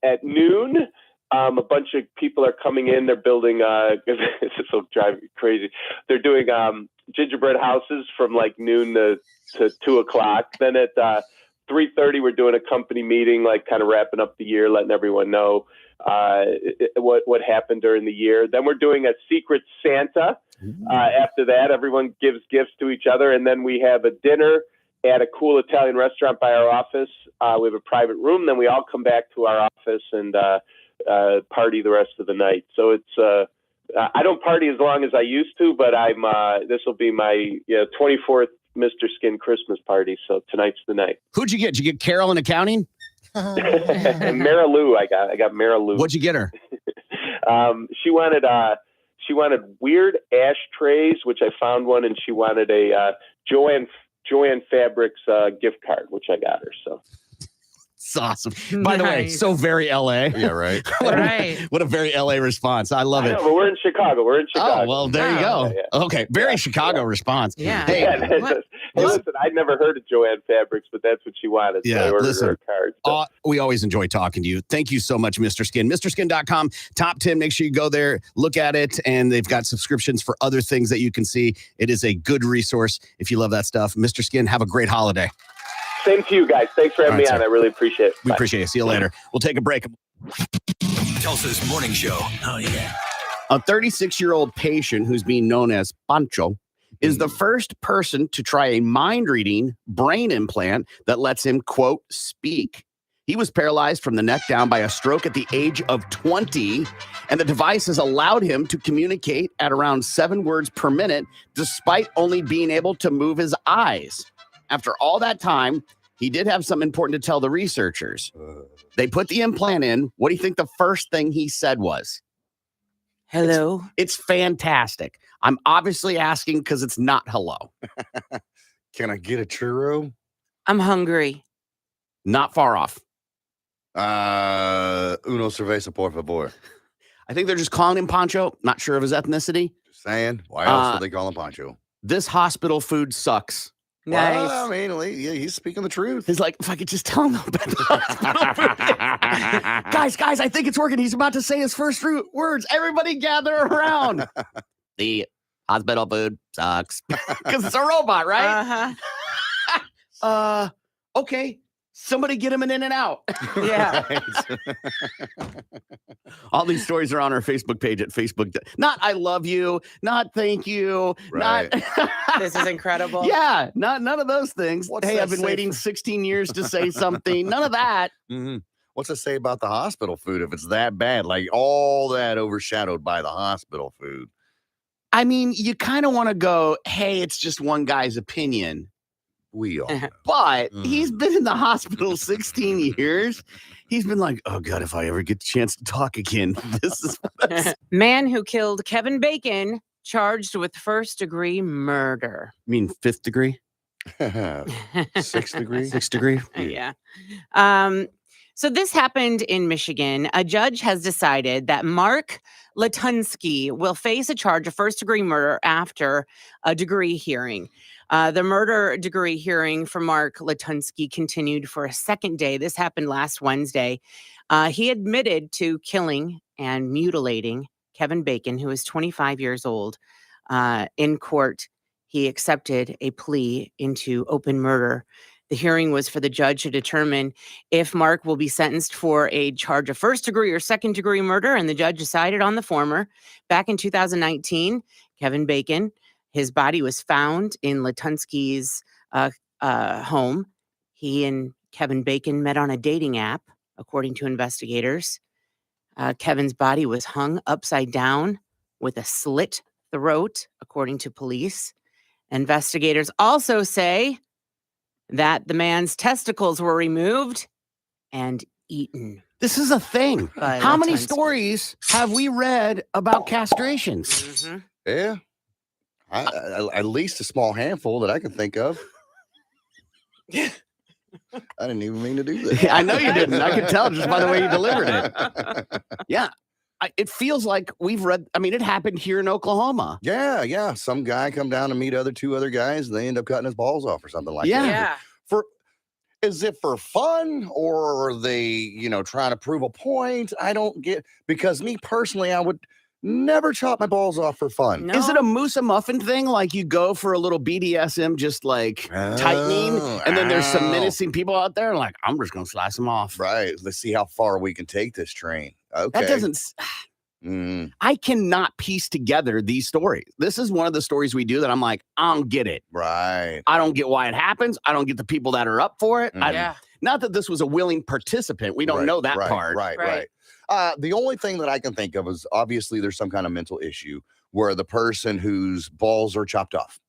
at noon, a bunch of people are coming in. They're building, this will drive me crazy. They're doing gingerbread houses from noon to 2 o'clock. Then at 3:30, we're doing a company meeting, kind of wrapping up the year, letting everyone know what happened during the year. Then we're doing a secret Santa. After that, everyone gives gifts to each other. And then we have a dinner at a cool Italian restaurant by our office. We have a private room. Then we all come back to our office and party the rest of the night. So it's I don't party as long as I used to, but I'm this will be my 24th Mr. Skin Christmas party. So tonight's the night. Who'd you get? Did you get Carol in accounting? And Mara Lou, I got Mara Lou. What'd you get her? She wanted weird ashtrays, which I found one, and she wanted a Joanne Fabrics gift card, which I got her. So. It's awesome. By the way, so very LA. Yeah, right. What a very LA response. I love it. But we're in Chicago. Oh, well, there you go. Yeah. Okay. Very Chicago response. Yeah. Hey, listen, I'd never heard of Joanne Fabrics, but that's what she wanted. Yeah, so I ordered listen, her a card. So. we always enjoy talking to you. Thank you so much, Mr. Skin. MrSkin.com, top 10. Make sure you go there, look at it, and they've got subscriptions for other things that you can see. It is a good resource if you love that stuff. Mr. Skin, have a great holiday. Same to you guys. Thanks for having me on. I really appreciate it. We appreciate it. See you later. We'll take a break. Tulsa's Morning Show. Oh, yeah. A 36-year-old patient who's being known as Pancho is the first person to try a mind-reading brain implant that lets him, quote, speak. He was paralyzed from the neck down by a stroke at the age of 20, and the device has allowed him to communicate at around 7 words per minute, despite only being able to move his eyes. After all that time, he did have something important to tell the researchers. They put the implant in. What do you think the first thing he said was? Hello. It's fantastic. I'm obviously asking because it's not hello. Can I get a churro? I'm hungry. Not far off. Uno cerveza, por favor. I think they're just calling him Pancho. Not sure of his ethnicity. Just saying. Why else would they call him Pancho? This hospital food sucks. Nice. Well, I mean, he's speaking the truth. He's like, if I could just tell him about the hospital food. Guys, I think it's working. He's about to say his first words. Everybody gather around. The hospital food sucks. Because it's a robot, right? Uh-huh. Okay. Somebody get him an In-N-Out. Yeah. All these stories are on our Facebook page at Facebook. Not I love you, not thank you, Right. not This is incredible. Yeah, none of those things. What's Hey, that I've been say waiting 16 years to say something. None of that. Mm-hmm. What's it say about the hospital food if it's that bad? Like all that overshadowed by the hospital food. I mean, you kind of want to go, hey, it's just one guy's opinion. We all know. But he's been in the hospital 16 years. He's been like, oh, God, if I ever get the chance to talk again, this is Man who killed Kevin Bacon charged with first-degree murder. You mean 5th degree? Sixth degree? Sixth degree? Yeah. So this happened in Michigan. A judge has decided that Mark Latunsky will face a charge of first-degree murder after a degree hearing. The murder degree hearing for Mark Latunsky continued for a second day. This happened last Wednesday. He admitted to killing and mutilating Kevin Bacon, who is 25 years old. In court, he accepted a plea into open murder. The hearing was for the judge to determine if Mark will be sentenced for a charge of first degree or second degree murder, and the judge decided on the former. Back in 2019, Kevin Bacon, his body was found in Latunsky's home. He and Kevin Bacon met on a dating app, according to investigators. Kevin's body was hung upside down with a slit throat, according to police. Investigators also say that the man's testicles were removed and eaten. This is a thing. by How many Latunsky. stories have we read about castrations? Mhm. Yeah. At least a small handful that I can think of. I didn't even mean to do that. I know you didn't. I could tell just by the way you delivered it. Yeah. It feels like we've read, I mean, it happened here in Oklahoma. Yeah. Some guy come down to meet two other guys, and they end up cutting his balls off or something like that. Yeah. Is it for fun, or are they, trying to prove a point? I don't get, because me personally, I would never chop my balls off for fun. No. Is it a moose and muffin thing? Like you go for a little BDSM, just like tightening, and then there's some menacing people out there like, I'm just going to slice them off. Right. Let's see how far we can take this train. Okay. That doesn't, Mm, I cannot piece together these stories. This is one of the stories we do that I'm like, I don't get it. right. I don't get why it happens. I don't get the people that are up for it. Yeah. Not that this was a willing participant. We don't know that part. Right. The only thing that I can think of is obviously there's some kind of mental issue where the person whose balls are chopped off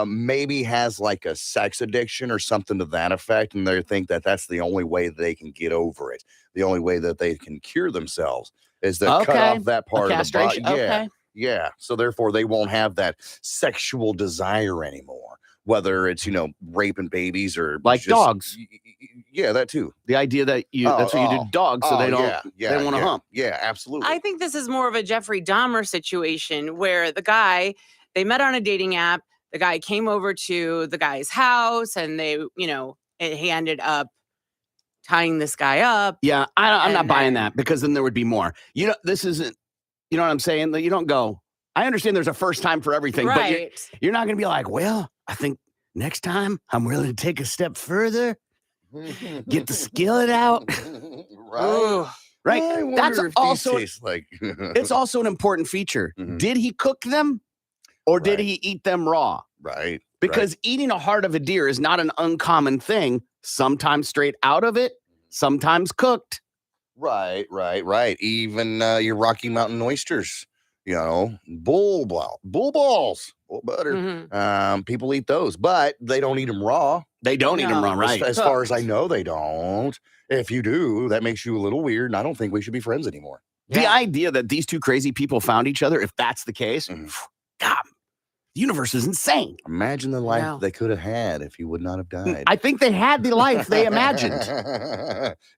maybe has like a sex addiction or something to that effect, and they think that that's the only way they can get over it. The only way that they can cure themselves is to cut off that part of the body. Castration. Okay. Yeah. So therefore, they won't have that sexual desire anymore. Whether it's raping babies or Like just- dogs. Yeah, that too. The idea that that's what you do to dogs, so they don't they want to hump. Yeah, absolutely. I think this is more of a Jeffrey Dahmer situation where the guy, they met on a dating app. The guy came over to the guy's house, and he ended up tying this guy up. Yeah, I'm not And buying then- that, because then there would be more. This isn't, you know what I'm saying? You don't go, I understand there's a first time for everything, but Right. you're not going to be like, well, I think next time I'm willing to take a step further, get the skillet out. right. Right? I wonder That's if these also, taste like. it's also an important feature. Mhm. Did he cook them or did Right. he eat them raw? right. Because eating a heart of a deer is not an uncommon thing. Sometimes straight out of it, sometimes cooked. Right. Even your Rocky Mountain oysters, bull balls, bull butter. Mhm. People eat those, but they don't eat them raw. They don't eat them No. raw, right? As far as I know, they don't. If you do, that makes you a little weird, and I don't think we should be friends anymore. The Yeah. idea that these two crazy people found each other, if that's the case, Mhm. God, the universe is insane. Imagine the life No. they could have had if he would not have died. I think they had the life they imagined.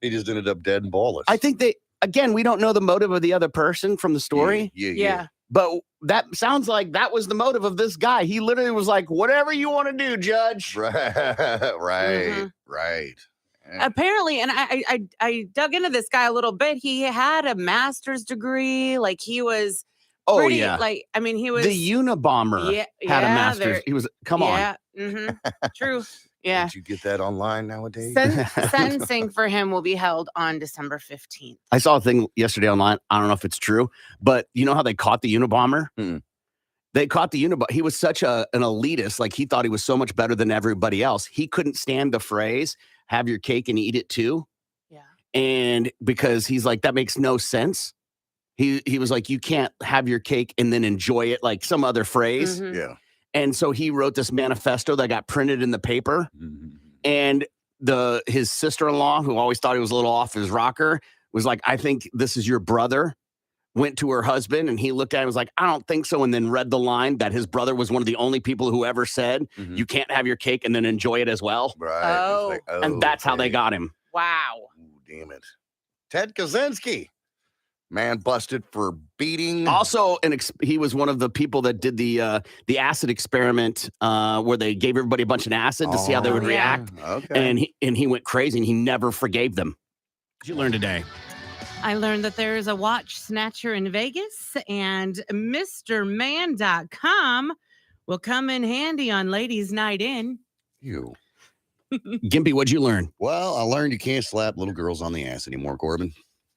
He just ended up dead and ballless. I think again, we don't know the motive of the other person from the story, Yeah. but that sounds like that was the motive of this guy. He literally was like, whatever you want to do, judge. Right. Mhm. Right. Apparently, and I dug into this guy a little bit. He had a master's degree. Like he was Oh, pretty, yeah. he was The Unabomber Yeah, had a yeah, master's. there- He was, come on. Yeah. True. Yeah. Did you get that online nowadays? Sentencing for him will be held on December 15th. I saw a thing yesterday online. I don't know if it's true, but you know how they caught the Unabomber? Mm. They caught the Unabomber. He was such an elitist. Like he thought he was so much better than everybody else. He couldn't stand the phrase, have your cake and eat it too. Yeah. And because he's like, that makes no sense. He was like, you can't have your cake and then enjoy it, like some other phrase. Mhm. Yeah. And so he wrote this manifesto that got printed in the paper. Mhm. And his sister-in-law, who always thought he was a little off his rocker, was like, I think this is your brother. went to her husband and he looked at him and was like, I don't think so. And then read the line that his brother was one of the only people who ever said, you can't have your cake and then enjoy it as well. Right. Oh. It's like, And that's how they got him. Wow. Ooh, damn it. Ted Kaczynski. Man busted for beating. Also, he was one of the people that did the acid experiment where they gave everybody a bunch of acid to see how they would react. Okay. And he went crazy and he never forgave them. What did you learn today? I learned that there is a watch snatcher in Vegas, and MrMan.com will come in handy on Ladies' Night In. You. Gimpy, what'd you learn? Well, I learned you can't slap little girls on the ass anymore, Corbin.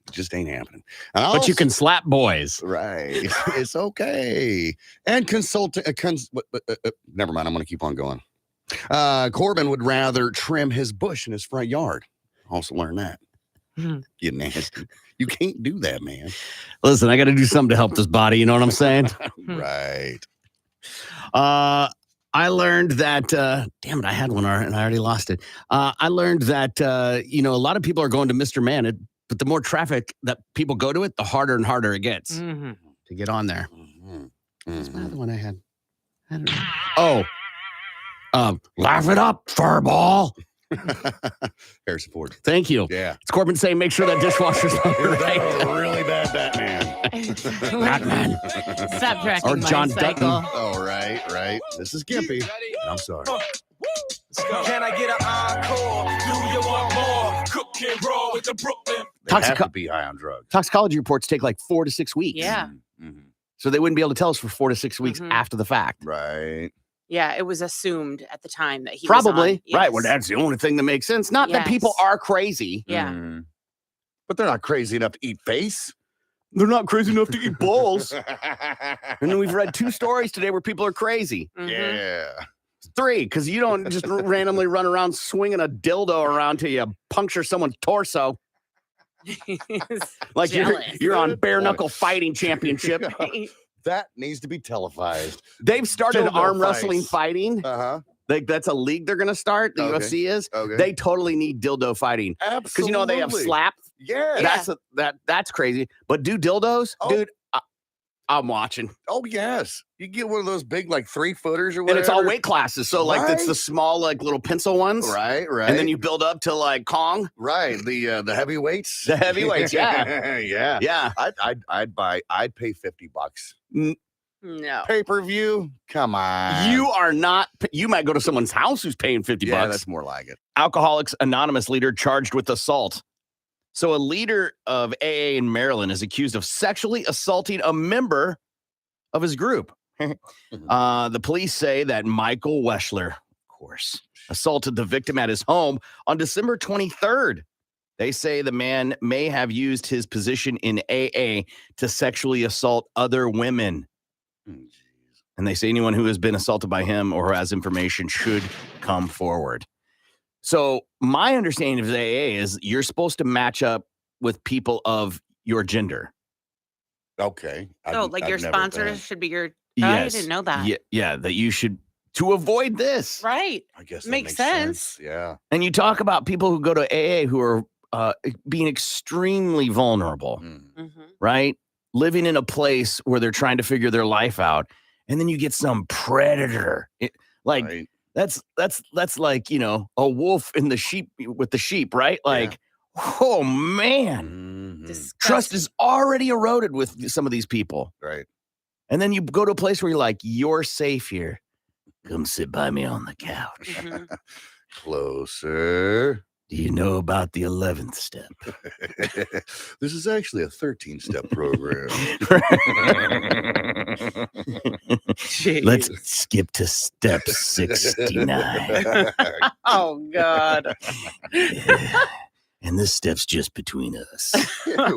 It just ain't happening. And But you can slap boys. Right. It's okay. And never mind. I'm going to keep on going. Corbin would rather trim his bush in his front yard. Also learned that. You nasty. You can't do that, man. Listen, I got to do something to help this body. You know what I'm saying? Right. I learned that, damn it, I had one and I already lost it. I learned that, a lot of people are going to Mr. Man, but the more traffic that people go to it, the harder and harder it gets to get on there. What's my other one I had? I don't know. Laugh it up, furball. Harrison Ford. Thank you. Yeah. It's Corbin saying, make sure that dishwasher's on right. Really bad Batman. Batman. Stop tracking Or John my cycle. Dutton. Oh, right. This is Gimpy. I'm sorry. Can I get an encore? Do you want more? Cook and roll with the Brooklyn. They have to be high on drugs. Toxicology reports take like 4 to 6 weeks. Yeah. So they wouldn't be able to tell us for 4 to 6 weeks after the fact. Right. Yeah, it was assumed at the time that he Probably. was on. Right. Well, that's the only thing that makes sense. Not that people are crazy. Yeah. But they're not crazy enough to eat face. They're not crazy enough to eat balls. And then we've read 2 stories today where people are crazy. Yeah. 3, because you don't just randomly run around swinging a dildo around till you puncture someone's torso. Like you're on bare knuckle fighting championship. That needs to be televised. They've started Dildo arm fights. wrestling fighting. Like that's a league they're gonna start. The UFC is. Okay. They totally need dildo fighting. Absolutely. Because they have slap. Yeah. That's crazy. But do dildos, dude. I'm watching. Oh yes, you get one of those big like 3-footers or whatever, And it's all weight classes. So like it's the small like little pencil ones. Right. And then you build up to like Kong. Right. The heavyweights. The heavyweights. Yeah. Yeah. I'd pay $50. No. Pay-per-view. Come on. You are not. You might go to someone's house who's paying $50. Yeah, that's more like it. Alcoholics Anonymous leader charged with assault. So a leader of AA in Maryland is accused of sexually assaulting a member of his group. The police say that Michael Weschler, of course, assaulted the victim at his home on December 23rd. They say the man may have used his position in AA to sexually assault other women. And they say anyone who has been assaulted by him or who has information should come forward. So my understanding of AA is you're supposed to match up with people of your gender. Okay. Like your sponsor should be your. Yes. I didn't know that. Yeah, that you should to avoid this. Right. I guess that makes sense. Yeah. And you talk about people who go to AA who are being extremely vulnerable, right? Living in a place where they're trying to figure their life out, and then you get some predator. That's like, a wolf in the sheep with the sheep, right? Like, oh man, trust is already eroded with some of these people. Right. And then you go to a place where you're like, you're safe here. Come sit by me on the couch. Closer. Do you know about the 11th step? This is actually a 13-step program. Let's skip to step 69. Oh, God. Yeah. And this step's just between us.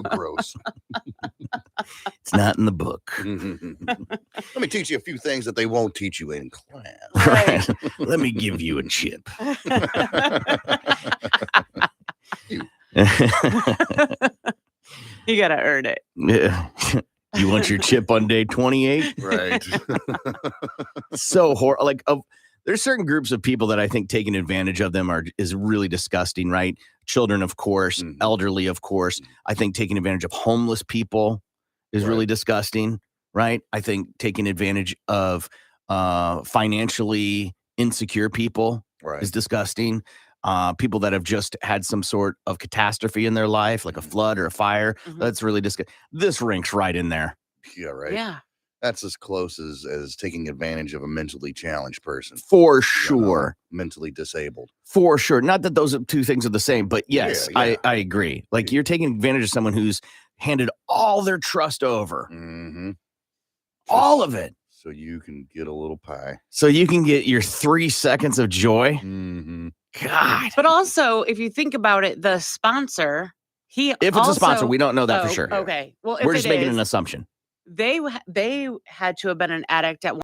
Gross. It's not in the book. Let me teach you a few things that they won't teach you in class. Right. Let me give you a chip. You got to earn it. Yeah. You want your chip on day 28? Right. So horrible. There's certain groups of people that I think taking advantage of them is really disgusting, right? Children, of course, elderly, of course. I think taking advantage of homeless people is Right. really disgusting, right? I think taking advantage of financially insecure people Right. is disgusting. People that have just had some sort of catastrophe in their life, like a flood or a fire, that's really disgusting. This ranks right in there. Yeah, right. Yeah. That's as close as taking advantage of a mentally challenged person. For you know, sure. mentally disabled. For sure. Not that those two things are the same, but yes, Yeah. I agree. Like you're taking advantage of someone who's handed all their trust over. Mm-hmm. All of it. So you can get a little pie. So you can get your 3 seconds of joy. Mm-hmm. God. But also, if you think about it, the sponsor, If it's a sponsor, we don't know that for Oh, sure. Okay. Well, if We're it just making is, an assumption. they had to have been an addict at